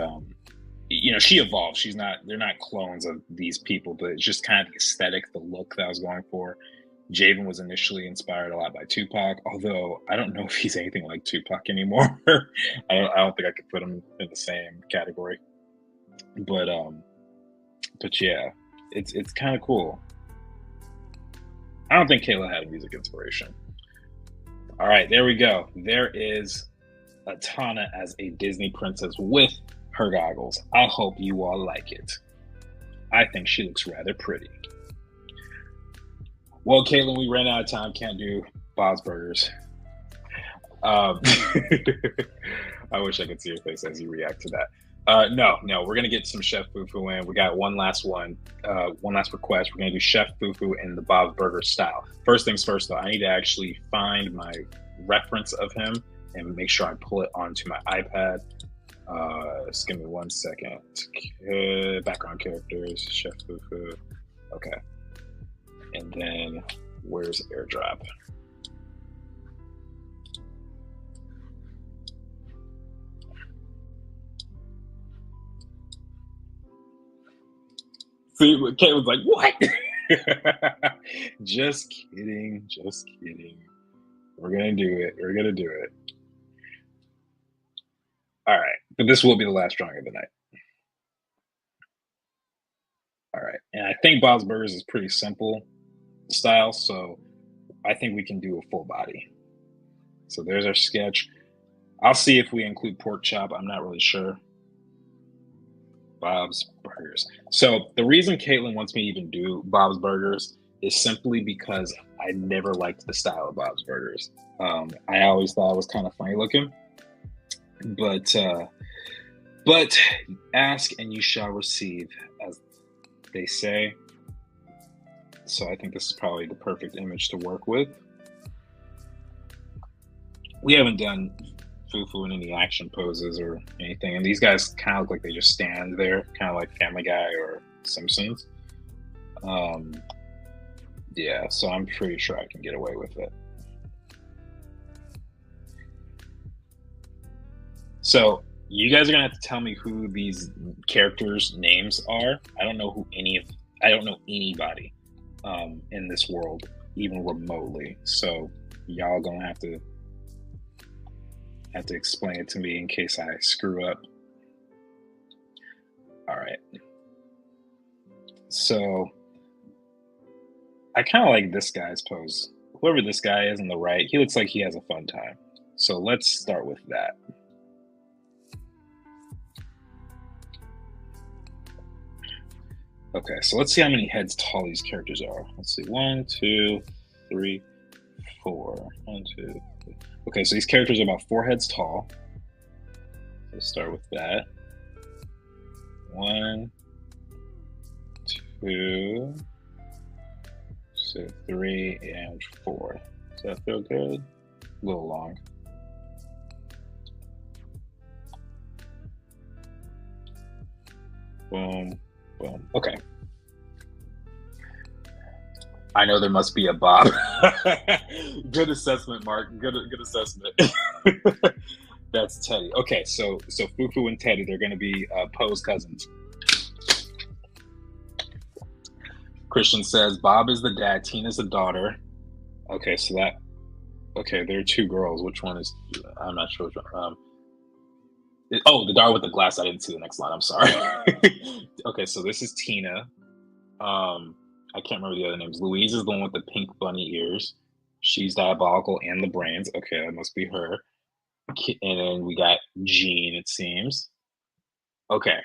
A: you know, she evolved. She's not; they're not clones of these people, but it's just kind of the aesthetic, the look that I was going for. Javen was initially inspired a lot by Tupac, although I don't know if he's anything like Tupac anymore. I don't think I could put him in the same category. But yeah, it's kind of cool. I don't think Kayla had music inspiration. All right, there we go. There is Atana as a Disney princess with her goggles. I hope you all like it. I think she looks rather pretty. Well, Caitlin, we ran out of time. Can't do Bob's Burgers. Um, I wish I could see your face as you react to that. No, we're gonna get some Chef Fufu in. We got one last request. We're gonna do Chef Fufu in the Bob's Burger style. First things first, though, I need to actually find my reference of him and make sure I pull it onto my iPad. Just give me 1 second. Background characters, Chef Fufu. Okay, and then where's AirDrop? See, Caitlin's like, what? Just kidding. We're gonna do it. All right, but this will be the last drawing of the night. All right, and I think Bob's Burgers is pretty simple style, so I think we can do a full body. So there's our sketch. I'll see if we include pork chop. I'm not really sure. Bob's Burgers. So the reason Caitlin wants me to even do Bob's Burgers is simply because I never liked the style of Bob's Burgers. I always thought it was kind of funny looking, but ask and you shall receive, as they say. So I think this is probably the perfect image to work with. We haven't done Fufu in any action poses or anything, and these guys kind of look like they just stand there, kind of like Family Guy or Simpsons. Yeah, so I'm pretty sure I can get away with it. So you guys are gonna have to tell me who these characters' names are. I don't know anybody in this world, even remotely. So y'all gonna have to explain it to me in case I screw up. All right. So I kind of like this guy's pose. Whoever this guy is on the right, he looks like he has a fun time. So let's start with that. Okay, so let's see how many heads tall these characters are. Let's see, 1, 2, 3, 4. 1, 2, 3. Okay, so these characters are about 4 heads tall. Let's start with that. 1, 2, 3, and 4. Does that feel good? A little long. Boom, boom. Okay. I know there must be a Bob. Good assessment, Mark. Good assessment. That's Teddy. Okay, so Fufu and Teddy, they're going to be Poe's cousins. Christian says Bob is the dad, Tina's the daughter. Okay, so there are 2 girls. Which one is? I'm not sure which one. The daughter with the glass. I didn't see the next line. I'm sorry. Okay, so this is Tina. I can't remember the other names. Louise is the one with the pink bunny ears. She's diabolical and the brains. Okay, that must be her. And then we got Jean, it seems. Okay,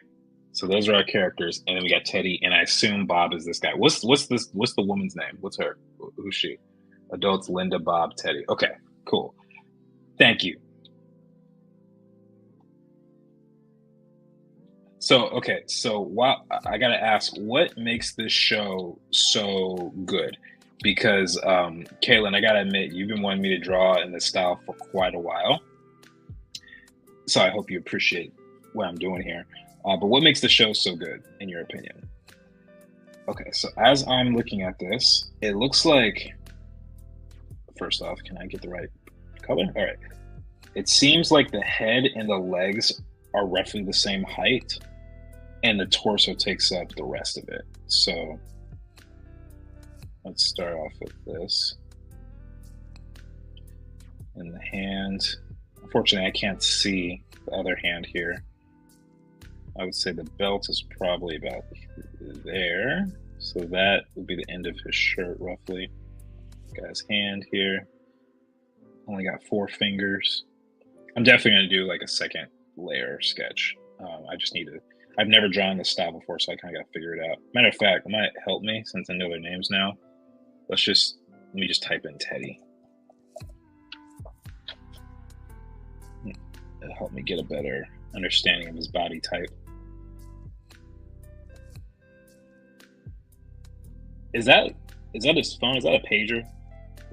A: so those are our characters, and then we got Teddy, and I assume Bob is this guy. What's the woman's name? What's her? Who's she? Adults: Linda, Bob, Teddy. Okay, cool. Thank you. So okay, so I gotta ask, what makes this show so good? Because Kaylin, I gotta admit, you've been wanting me to draw in this style for quite a while. So I hope you appreciate what I'm doing here. But what makes the show so good, in your opinion? Okay, so as I'm looking at this, it looks like, first off, can I get the right color? All right. It seems like the head and the legs are roughly the same height, and the torso takes up the rest of it. So let's start off with this. And the hand, unfortunately, I can't see the other hand here. I would say the belt is probably about there. So that would be the end of his shirt, roughly. Guy's hand here. Only got 4 fingers. I'm definitely going to do like a second layer sketch. I just need to, I've never drawn this style before, so I kind of got to figure it out. Matter of fact, it might help me since I know their names now. Let me just type in Teddy. It'll help me get a better understanding of his body type. Is that his phone? Is that a pager?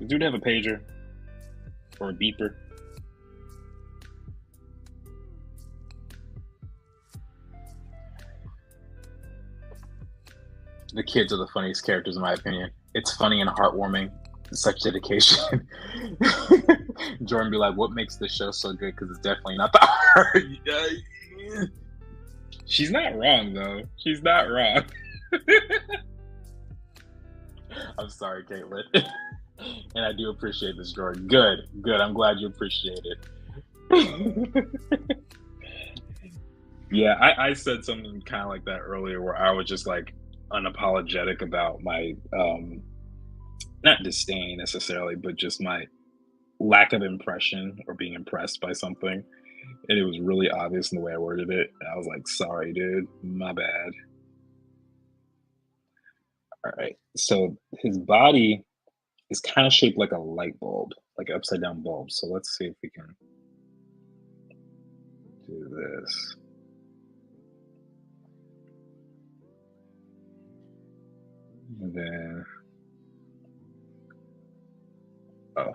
A: Does dude have a pager? Or a beeper? The kids are the funniest characters in my opinion. It's funny and heartwarming. Such dedication. Jordan be like, what makes this show so good? Because it's definitely not the art. She's not wrong though. She's not wrong. I'm sorry, Caitlin. And I do appreciate this, Jordan. Good. I'm glad you appreciate it. Yeah, I said something kind of like that earlier where I was just like unapologetic about my not disdain necessarily, but just my lack of impression or being impressed by something. And it was really obvious in the way I worded it. And I was like, sorry, dude, my bad. All right. So his body is kind of shaped like a light bulb, like an upside down bulb. So let's see if we can do this. And then, let's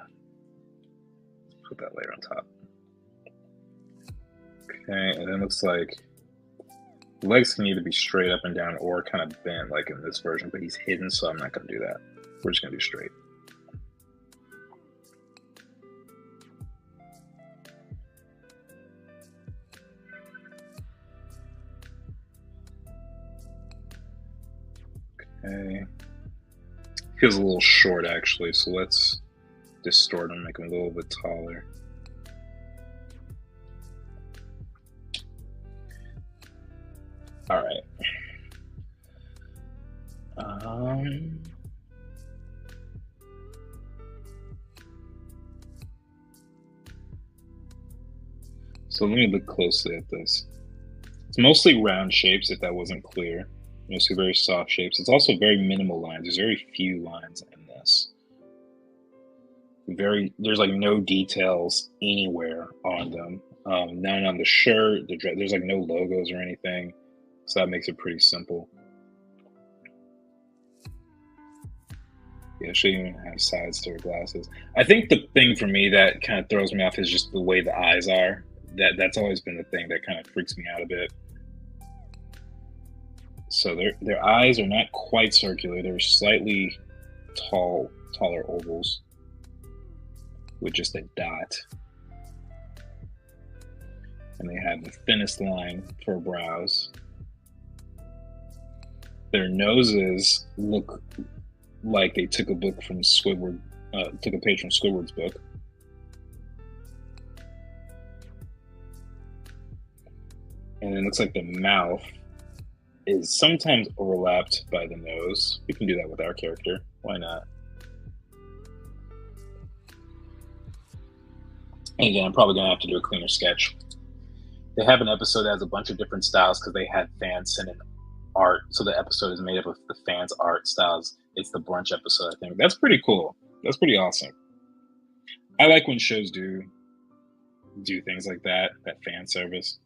A: put that layer on top. Okay, and then it looks like legs can either be straight up and down or kind of bent like in this version, but he's hidden, so I'm not going to do that. We're just going to do straight. Okay. Feels a little short actually, so let's distort him, make him a little bit taller. All right. So let me look closely at this. It's mostly round shapes, if that wasn't clear. Mostly very soft shapes. It's also very minimal lines. There's very few lines in this. There's like no details anywhere on them. None on the shirt, the dress. There's like no logos or anything. So that makes it pretty simple. Yeah, she even has sides to her glasses. I think the thing for me that kind of throws me off is just the way the eyes are. That's always been the thing that kind of freaks me out a bit. So their eyes are not quite circular. They're slightly taller ovals with just a dot. And they have the thinnest line for brows. Their noses look like they took a book from Squidward, took a page from Squidward's book. And it looks like the mouth is sometimes overlapped by the nose. We can do that with our character. Why not? And again, I'm probably gonna have to do a cleaner sketch. They have an episode that has a bunch of different styles because they had fans send in art. So the episode is made up of the fans' art styles. It's the brunch episode, I think. That's pretty cool. That's pretty awesome. I like when shows do things like that, that fan service.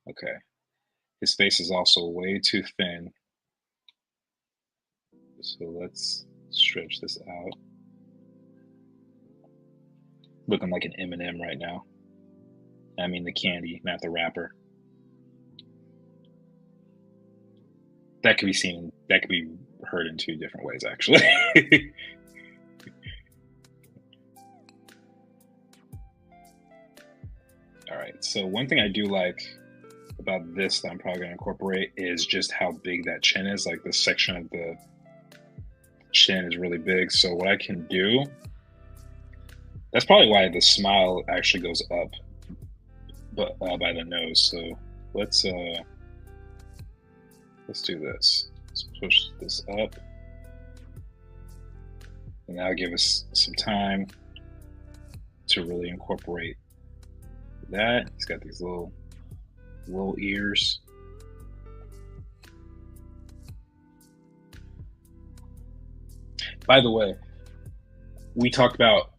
A: Okay. His face is also way too thin. So let's stretch this out. Looking like an M&M right now. I mean the candy, not the wrapper. That could be heard in two different ways, actually. All right, so one thing I do like about this that I'm probably gonna incorporate is just how big that chin is. Like this section of the chin is really big. So what I can do, that's probably why the smile actually goes up, but by the nose. So let's do this. Let's push this up, and that'll give us some time to really incorporate that. He's got these little ears. By the way, we talked about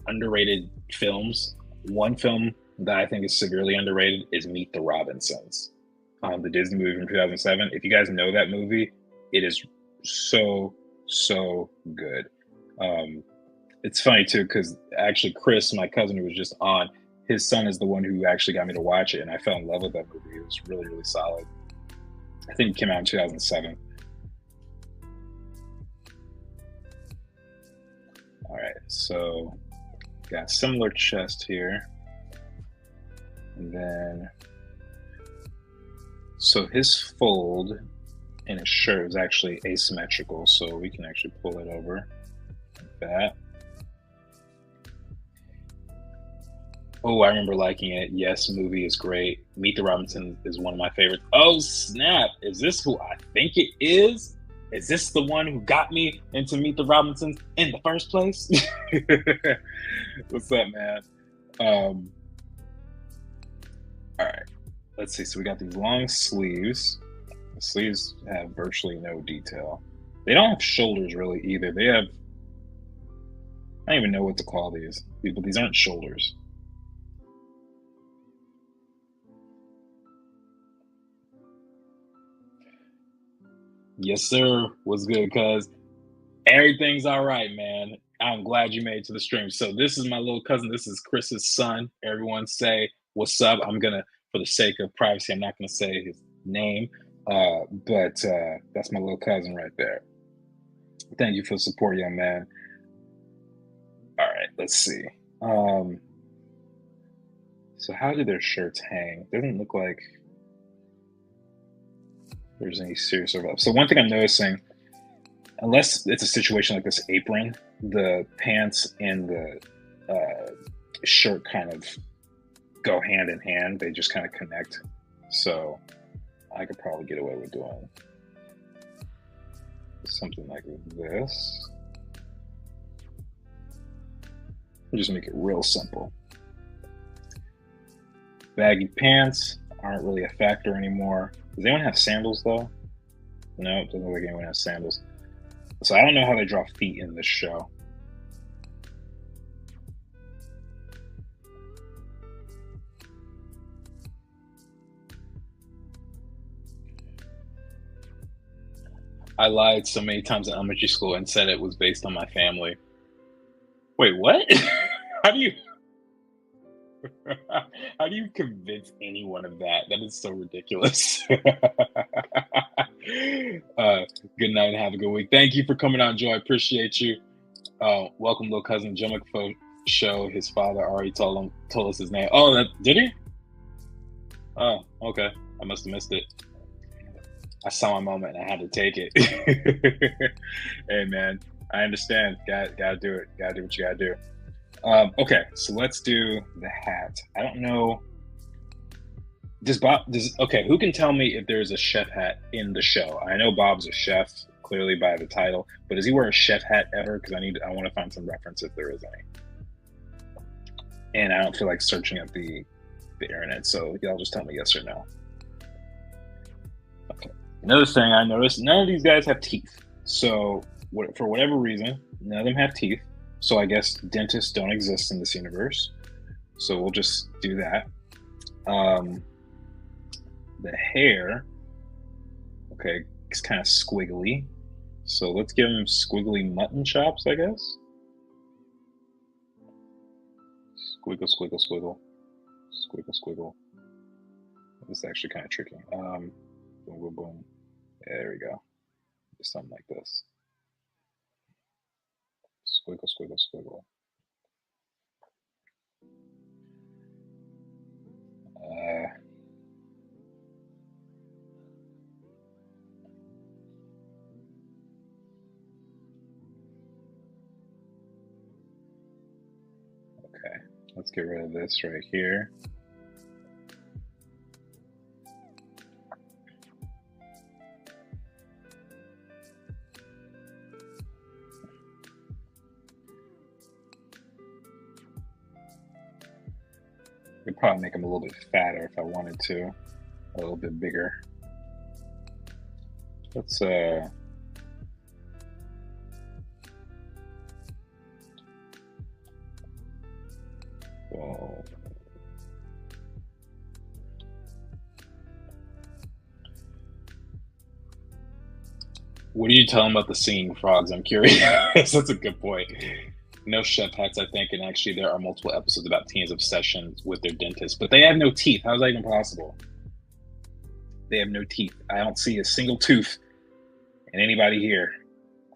A: underrated films. One film that I think is severely underrated is Meet the Robinsons, the Disney movie from 2007. If you guys know that movie, it is so good. It's funny too because actually Chris, my cousin who was just on, his son is the one who actually got me to watch it, and I fell in love with that movie. It was really solid. I think it came out in 2007. All right, so got similar chest here, and then so his fold in his shirt is actually asymmetrical, so we can actually pull it over like that. Oh, I remember liking it. Yes, movie is great. Meet the Robinsons is one of my favorites. Oh, snap. Is this who I think it is? Is this the one who got me into Meet the Robinsons in the first place? What's up, man? All right. Let's see. So we got these long sleeves. The sleeves have virtually no detail. They don't have shoulders really either. They have, I don't even know what to call these, but these aren't shoulders. Yes, sir. What's good, cuz? Everything's all right, man. I'm glad you made it to the stream. So this is my little cousin. This is Chris's son. Everyone say what's up. I'm gonna, for the sake of privacy, I'm not gonna say his name, but that's my little cousin right there. Thank you for the support, young man. All right, let's see. So how do their shirts hang? Doesn't look like there's any serious overlap. So one thing I'm noticing, unless it's a situation like this apron, the pants and the shirt kind of go hand in hand. They just kind of connect. So I could probably get away with doing something like this. Just make it real simple. Baggy pants aren't really a factor anymore. Does anyone have sandals though? No, it doesn't look like anyone has sandals. So I don't know how they draw feet in this show. I lied so many times in elementary school and said it was based on my family. Wait, what? How do you how do you convince anyone of that? That is so ridiculous. Good night and have a good week. Thank you for coming on, Joe. I appreciate you. Welcome, little cousin Jim McFo show. His father already told us his name. Oh, did he? Oh, okay. I must have missed it. I saw my moment and I had to take it. Hey, man, I understand. Gotta do it. Gotta do what you gotta do. Okay, so let's do the hat. I don't know. Okay, who can tell me if there's a chef hat in the show? I know Bob's a chef, clearly by the title, but does he wear a chef hat ever? Because I want to find some reference if there is any. and I don't feel like searching up the internet. So y'all just tell me yes or no. Okay. Another thing I noticed: none of these guys have teeth. So for whatever reason, none of them have teeth. So I guess dentists don't exist in this universe. So we'll just do that. The hair, okay, it's kind of squiggly. So let's give him squiggly mutton chops, I guess. Squiggle, squiggle, squiggle. Squiggle, squiggle. This is actually kind of tricky. Boom, boom, boom. Yeah, there we go. Something like this. Squiggle, squiggle, squiggle. Okay, let's get rid of this right here. I could probably make them a little bit fatter if I wanted to, a little bit bigger. Let's well, what do you tell them about the singing frogs? I'm curious. That's a good point. No chef hats, I think, and actually there are multiple episodes about teens' obsessions with their dentist, but they have no teeth. How is that even possible? They have no teeth. I don't see a single tooth in anybody here.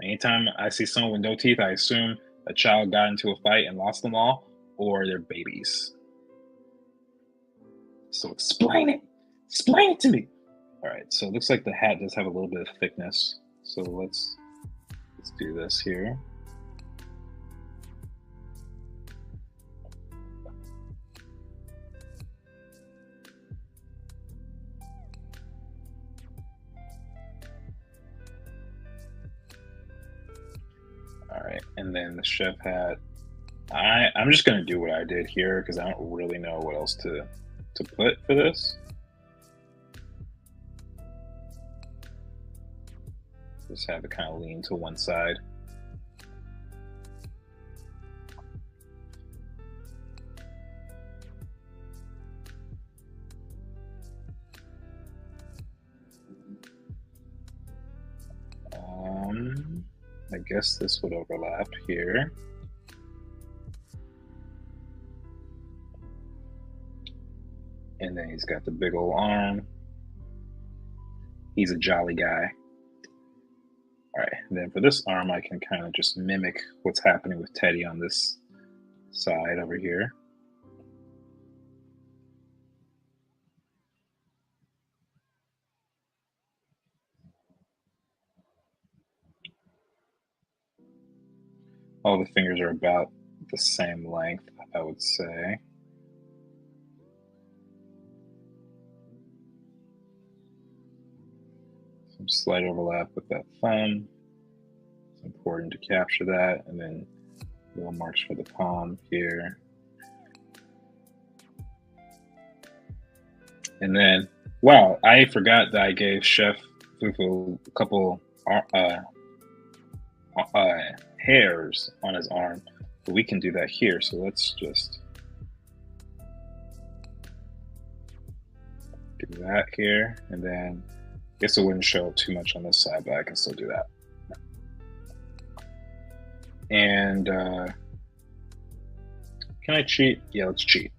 A: Anytime I see someone with no teeth, I assume a child got into a fight and lost them all, or they're babies. So explain it. Explain it to me. All right, so it looks like the hat does have a little bit of thickness. So let's do this here. All right, and then the chef hat. I'm just gonna do what I did here because I don't really know what else to put for this. Just have it kind of lean to one side. I guess this would overlap here. And then he's got the big old arm. He's a jolly guy. All right, and then for this arm, I can kind of just mimic what's happening with Teddy on this side over here. All the fingers are about the same length, I would say. Some slight overlap with that thumb. It's important to capture that, and then little marks for the palm here. And then, wow, I forgot that I gave Chef Fufu a couple hairs on his arm, but we can do that here. So let's just do that here, and then I guess it wouldn't show too much on this side, but I can still do that. And can I cheat? Yeah, let's cheat.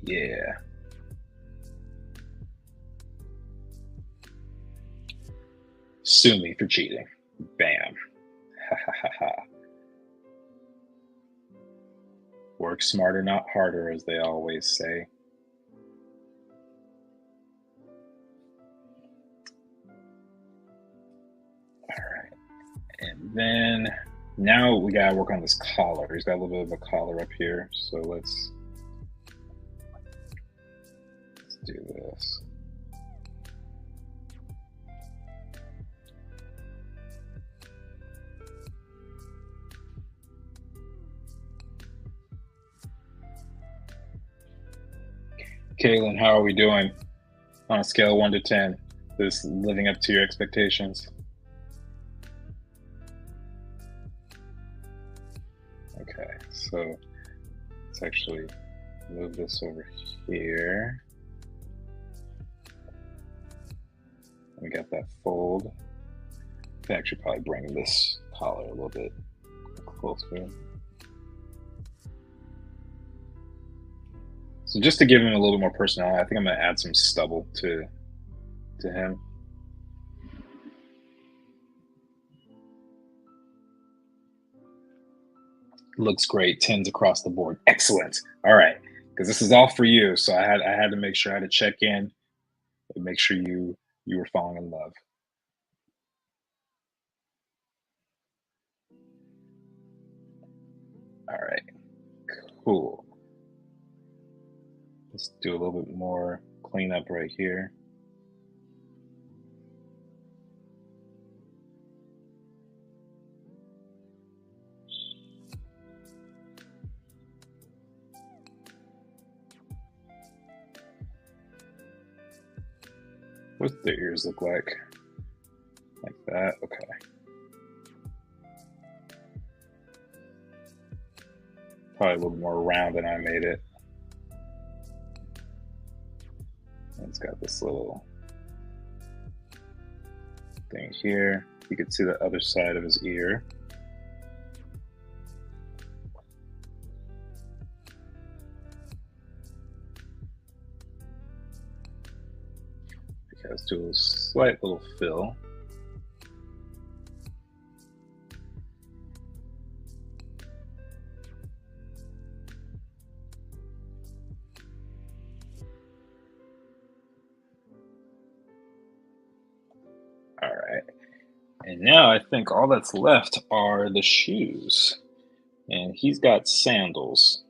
A: Yeah. Sue me for cheating. Bam. Ha ha ha ha. Work smarter, not harder, as they always say. All right. And then now we gotta work on this collar. He's got a little bit of a collar up here. So let's do this. Caitlin, how are we doing on a scale of 1 to 10? This living up to your expectations? Okay, so let's actually move this over here. We got that fold. I can actually probably bring this collar a little bit closer. So just to give him a little bit more personality, I think I'm gonna add some stubble to him. Looks great. 10s across the board. Excellent. All right, because this is all for you. So I had to make sure I had to check in and make sure you were falling in love. All right, cool. Let's do a little bit more cleanup right here. What's the ears look like? Like that, okay. Probably a little more round than I made it. It's got this little thing here. You can see the other side of his ear. Okay, let's do a slight little fill. All right. And now I think all that's left are the shoes. And he's got sandals.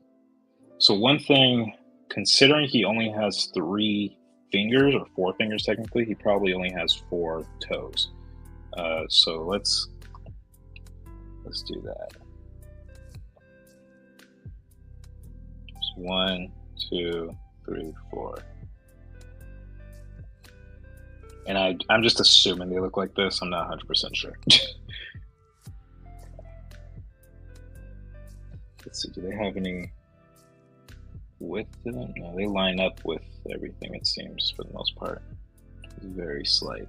A: So one thing, considering he only has 3 fingers, or 4 fingers technically, he probably only has 4 toes. So let's do that. Just 1, 2, 3, 4. And I'm just assuming they look like this. I'm not 100% sure. Let's see, do they have any width to them? No, they line up with everything, it seems, for the most part. It's very slight.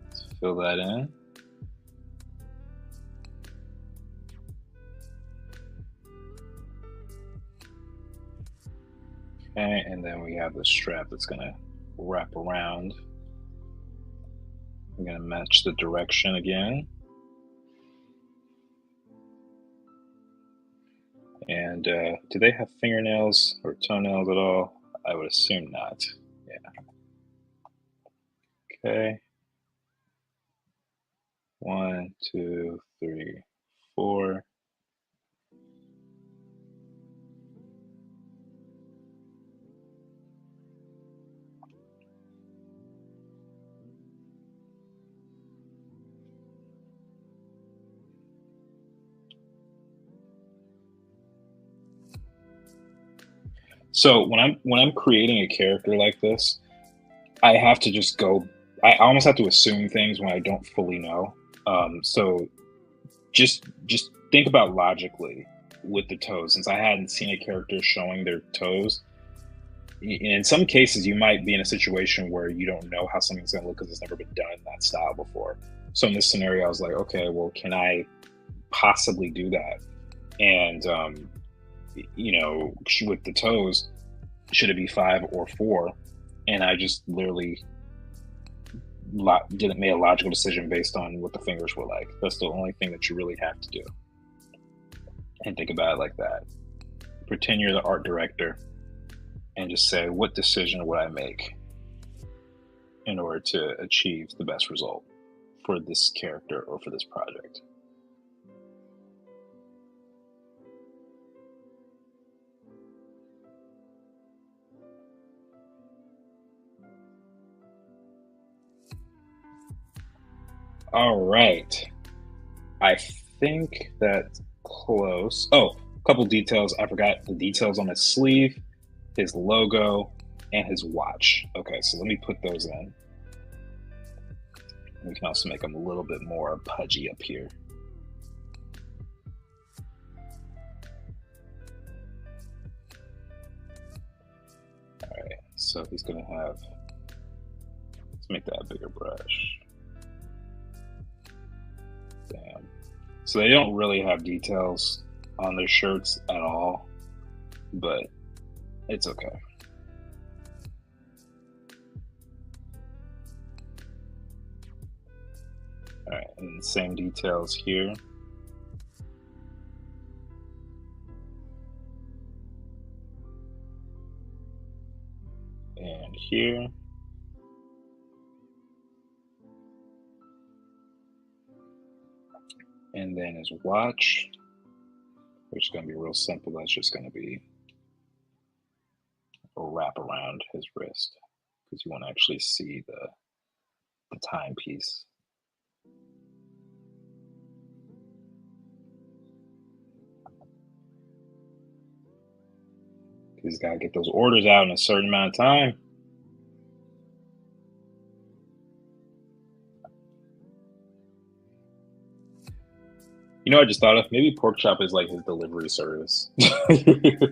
A: Let's fill that in. Okay, and then we have the strap that's gonna wrap around. I'm gonna match the direction again. And do they have fingernails or toenails at all? I would assume not. Yeah. Okay. 1, 2, 3, 4. So when I'm creating a character like this, I have to just go. I almost have to assume things when I don't fully know. So just think about logically with the toes. Since I hadn't seen a character showing their toes, in some cases you might be in a situation where you don't know how something's going to look because it's never been done in that style before. So in this scenario, I was like, okay, well, can I possibly do that? And with the toes, should it be 5 or 4? And I just literally didn't make a logical decision based on what the fingers were like. That's the only thing that you really have to do. And think about it like that. Pretend you're the art director and just say, what decision would I make in order to achieve the best result for this character or for this project? All right. I think that's close. Oh, a couple details. I forgot the details on his sleeve, his logo, and his watch. Okay, so let me put those in. We can also make them a little bit more pudgy up here. All right, so he's gonna have, let's make that a bigger brush. Damn. So they don't really have details on their shirts at all, but it's okay. All right, and the same details here. And here. And then his watch, which is going to be real simple. That's just going to be a wrap around his wrist because you want to actually see the timepiece. He's got to get those orders out in a certain amount of time. You know, I just thought of maybe Pork Chop is like his delivery service. Fufu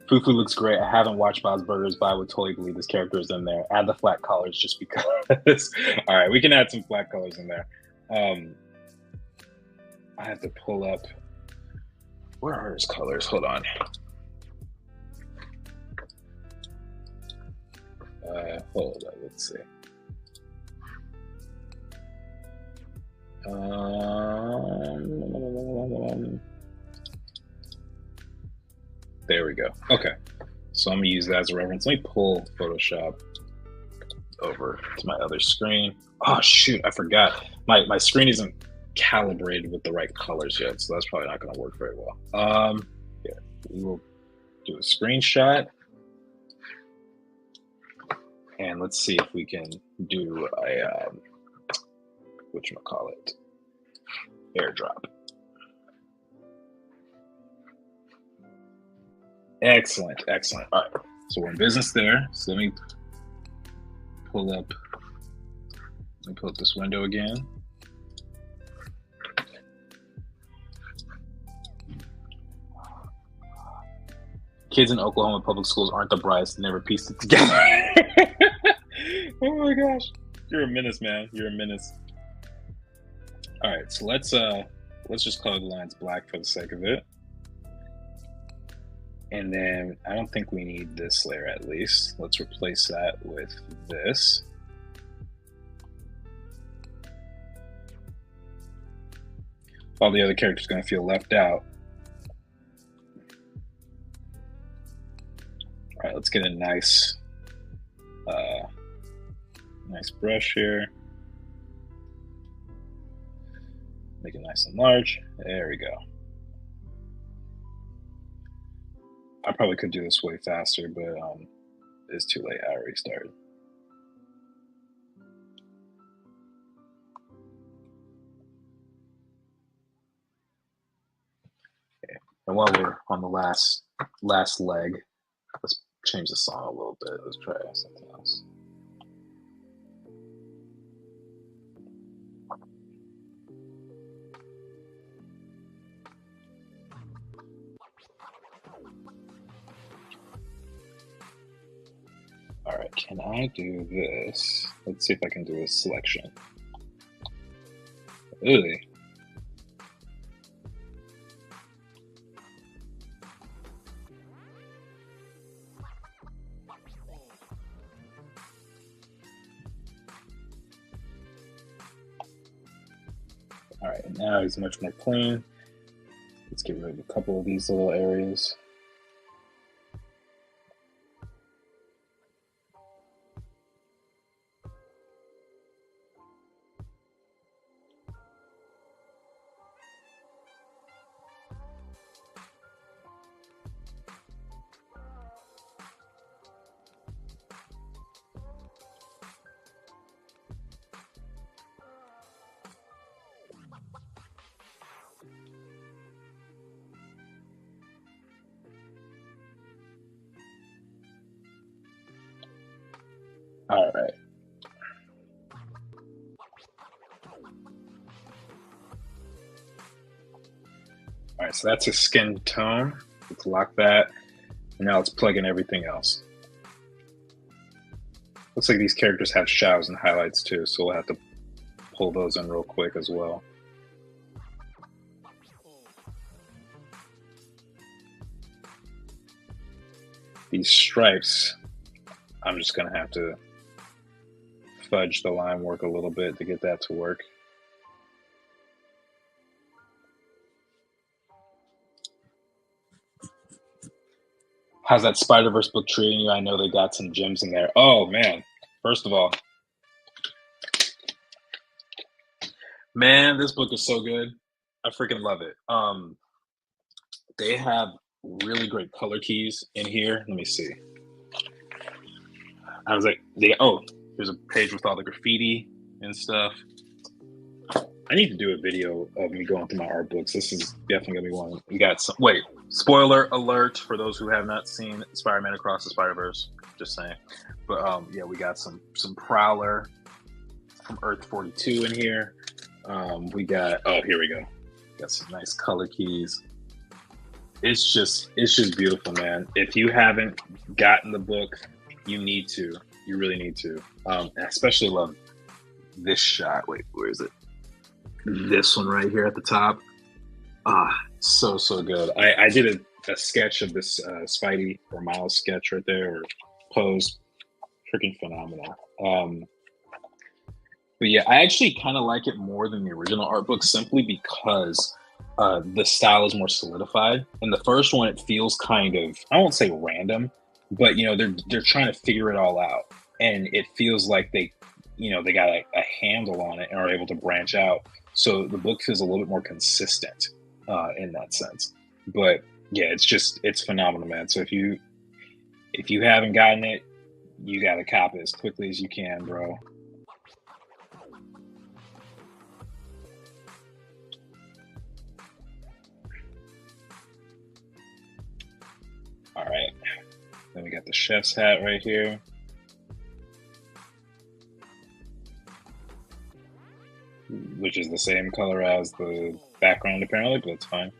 A: looks great. I haven't watched Bob's Burgers, but I would totally believe this character is in there. Add the flat colors just because. All right, we can add some flat colors in there. I have to pull up. Where are his colors? Hold on. Hold on. Let's see. There we go. Okay. So I'm going to use that as a reference. Let me pull Photoshop over to my other screen. Oh, shoot. I forgot. My screen isn't calibrated with the right colors yet, so that's probably not going to work very well. Yeah, we will do a screenshot. And let's see if we can do a, whatchamacallit, airdrop. Excellent, excellent. All right, so we're in business there. So let me pull up this window again. Kids in Oklahoma public schools aren't the brightest, never pieced it together. Oh my gosh. You're a menace, man. You're a menace. All right, so let's just color the lines black for the sake of it. And then I don't think we need this layer at least. Let's replace that with this. All the other characters are going to feel left out. All right, let's get a nice brush here. Make it nice and large. There we go. I probably could do this way faster, but it's too late. I already started. Okay. And while we're on the last leg, let's change the song a little bit. Let's try something else. All right, can I do this? Let's see if I can do a selection. Really? All right, now he's much more clean. Let's get rid of a couple of these little areas. All right. All right, so that's a skin tone. Let's lock that. And now let's plug in everything else. Looks like these characters have shadows and highlights too, so we'll have to pull those in real quick as well. These stripes, I'm just gonna have to fudge the line work a little bit to get that to work. How's that Spider-Verse book treating you? I know they got some gems in there. Oh man, first of all, man, this book is so good. I freaking love it. They have really great color keys in here. Let me see. I was like, there's a page with all the graffiti and stuff. I need to do a video of me going through my art books. This is definitely gonna be one. We got some. Wait, spoiler alert for those who have not seen Spider-Man Across the Spider-Verse. Just saying. But yeah, we got some Prowler from Earth 42 in here. We got here we go. Got some nice color keys. It's just beautiful, man. If you haven't gotten the book, you need to. You really need to. I especially love this shot. Wait, where is it? This one right here at the top. So good. I did a sketch of this Spidey or Miles sketch right there, or pose. Freaking phenomenal. But yeah, I actually kind of like it more than the original art book simply because the style is more solidified. In the first one, it feels kind of, I won't say random, but you know, they're trying to figure it all out. And it feels like they got a handle on it and are able to branch out. So the book feels a little bit more consistent in that sense. But yeah, it's phenomenal, man. So if you haven't gotten it, you got to cop it as quickly as you can, bro. All right. Then we got the chef's hat right here. Which is the same color as the background apparently, but it's fine.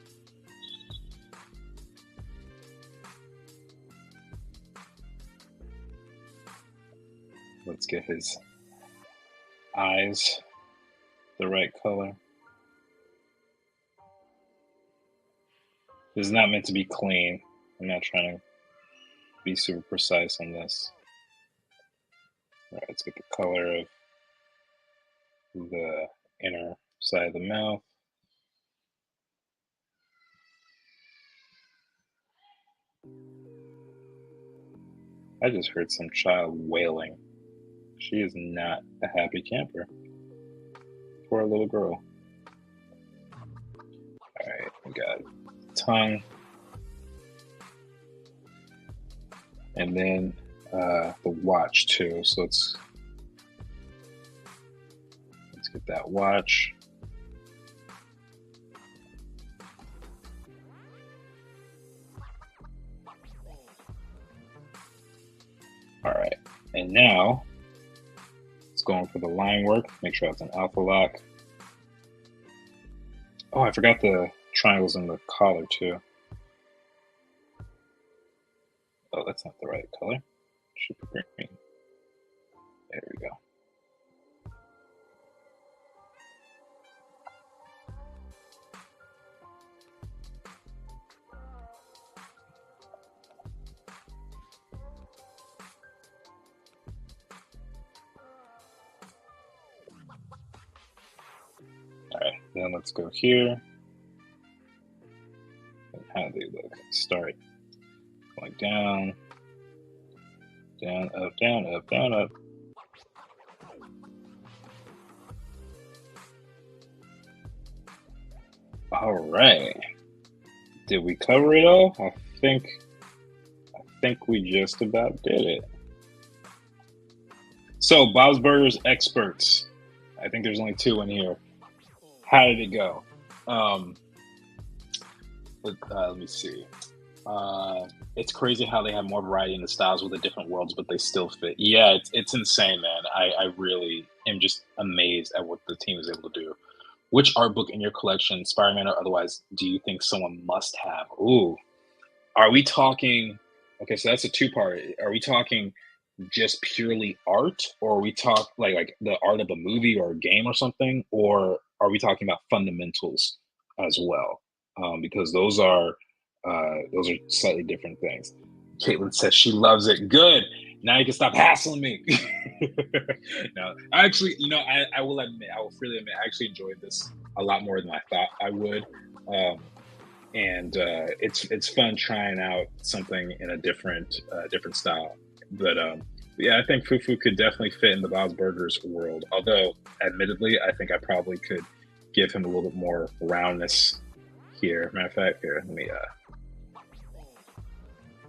A: Let's get his eyes the right color. This is not meant to be clean. I'm not trying to be super precise on this. All right, let's get the color of the inner side of the mouth. I just heard some child wailing. She is not a happy camper. Poor little girl. All right, we got tongue. And then the watch too. So let's get that watch. All right, and now it's going for the line work. Make sure it's an alpha lock. Oh, I forgot the triangles in the collar too. Oh, that's not the right color. Should be green. There we go. All right, then let's go here. And how do they look? Start going down, down, up, down, up, down, up. All right. Did we cover it all? I think we just about did it. So Bob's Burgers experts. I think there's only 2 in here. How did it go? Let me see. it's crazy how they have more variety in the styles with the different worlds, but they still fit. Yeah, it's insane, man. I really am just amazed at what the team is able to do. Which art book in your collection, Spider-Man or otherwise, do you think someone must have? Ooh, are we talking? Okay, so that's a two-part. Are we talking just purely art, or are we talk like the art of a movie or a game or something, or are we talking about fundamentals as well? Because those are slightly different things. Caitlin says she loves it. Good. Now you can stop hassling me. No, I actually, I will admit, I will freely admit, I actually enjoyed this a lot more than I thought I would. Um, and it's fun trying out something in a different style. But yeah, I think Fufu could definitely fit in the Bob's Burgers world. Although, admittedly, I think I probably could give him a little bit more roundness here. Matter of fact, here, let me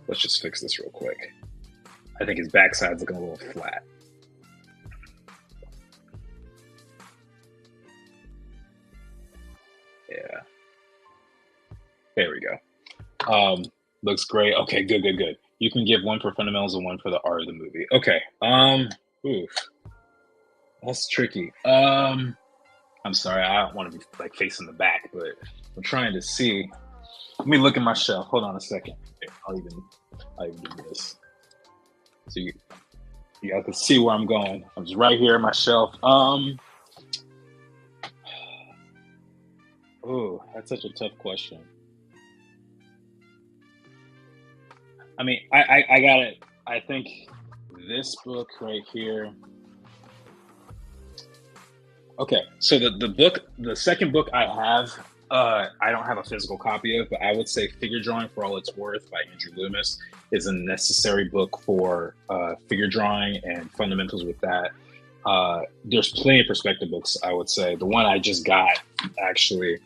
A: let's just fix this real quick. I think his backside's looking a little flat. Yeah, there we go. Looks great. Okay, good, good, good. You can give one for fundamentals and one for the art of the movie. Okay. Oof, that's tricky. I'm sorry, I don't want to be like facing the back, but I'm trying to see. Let me look at my shelf. Hold on a second. Here, I'll even do this. So you guys can see where I'm going. I'm just right here on my shelf. Oh, that's such a tough question. I mean, I got it. I think this book right here. Okay, so the second book I have, I don't have a physical copy of, but I would say Figure Drawing for All It's Worth by Andrew Loomis is a necessary book for figure drawing and fundamentals with that. There's plenty of perspective books, I would say. The one I just got actually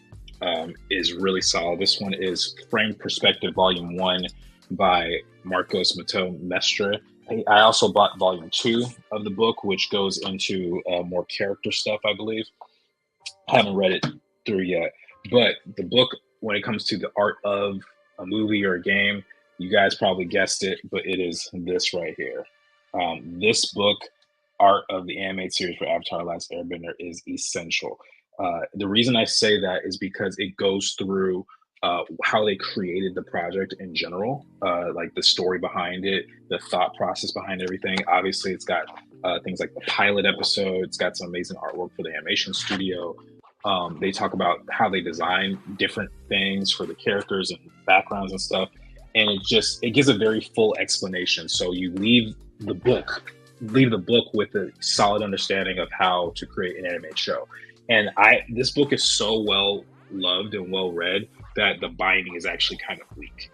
A: is really solid. This one is Framed Perspective Volume 1 by Marcos Mato Mestre. I also bought volume 2 of the book, which goes into more character stuff, I believe. I haven't read it through yet. But the book, when it comes to the art of a movie or a game, you guys probably guessed it, but it is this right here. This book, Art of the Animated Series for Avatar: Last Airbender, is essential. The reason I say that is because it goes through how they created the project in general, like the story behind it, the thought process behind everything. Obviously, it's got things like the pilot episode. It's got some amazing artwork for the animation studio. They talk about how they design different things for the characters and backgrounds and stuff, and it gives a very full explanation. So you leave the book with a solid understanding of how to create an animated show. And this book is so well loved and well read that the binding is actually kind of weak,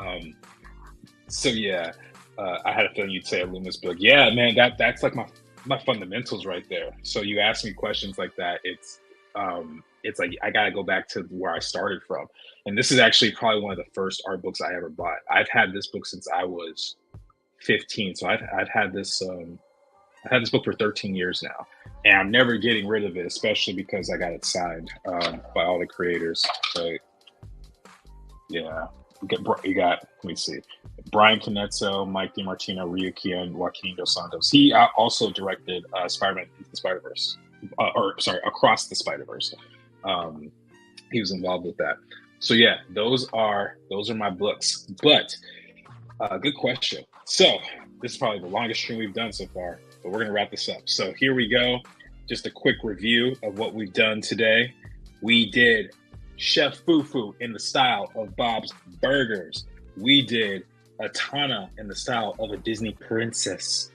A: um, so yeah, I had a feeling you'd say a Loomis book. Yeah, man, that's like my fundamentals right there. So you ask me questions like that, it's like I gotta go back to where I started from. And this is actually probably one of the first art books I ever bought. I've had this book since I was 15, so I've had this I've had this book for 13 years now, and I'm never getting rid of it, especially because I got it signed by all the creators. But yeah, you got let me see, Brian Canezzo, Mike DiMartino, Ryuki, and Joaquin Dos Santos. He also directed Spider-Man Into the Spider-Verse, or sorry, Across the Spider-Verse. He was involved with that. So yeah, those are my books. But good question. So this is probably the longest stream we've done so far, but we're gonna wrap this up. So here we go. Just a quick review of what we've done today. We did Chef Fufu in the style of Bob's Burgers. We did Atana in the style of a Disney princess.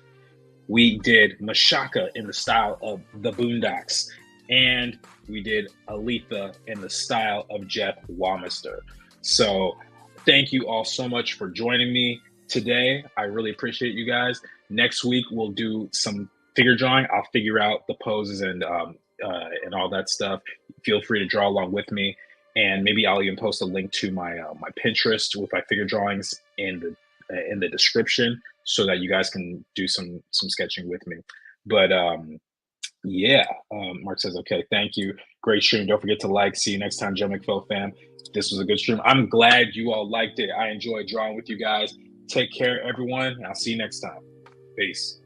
A: We did Mashaka in the style of the Boondocks. And we did Aletha in the style of Jeff Wamister. So thank you all so much for joining me today. I really appreciate you guys. Next week, we'll do some figure drawing. I'll figure out the poses and all that stuff. Feel free to draw along with me. And maybe I'll even post a link to my my Pinterest with my figure drawings in the description so that you guys can do some sketching with me. But Yeah. Mark says, okay, thank you. Great stream. Don't forget to like. See you next time, Joe McPhil fam. This was a good stream. I'm glad you all liked it. I enjoyed drawing with you guys. Take care, everyone. I'll see you next time. Peace.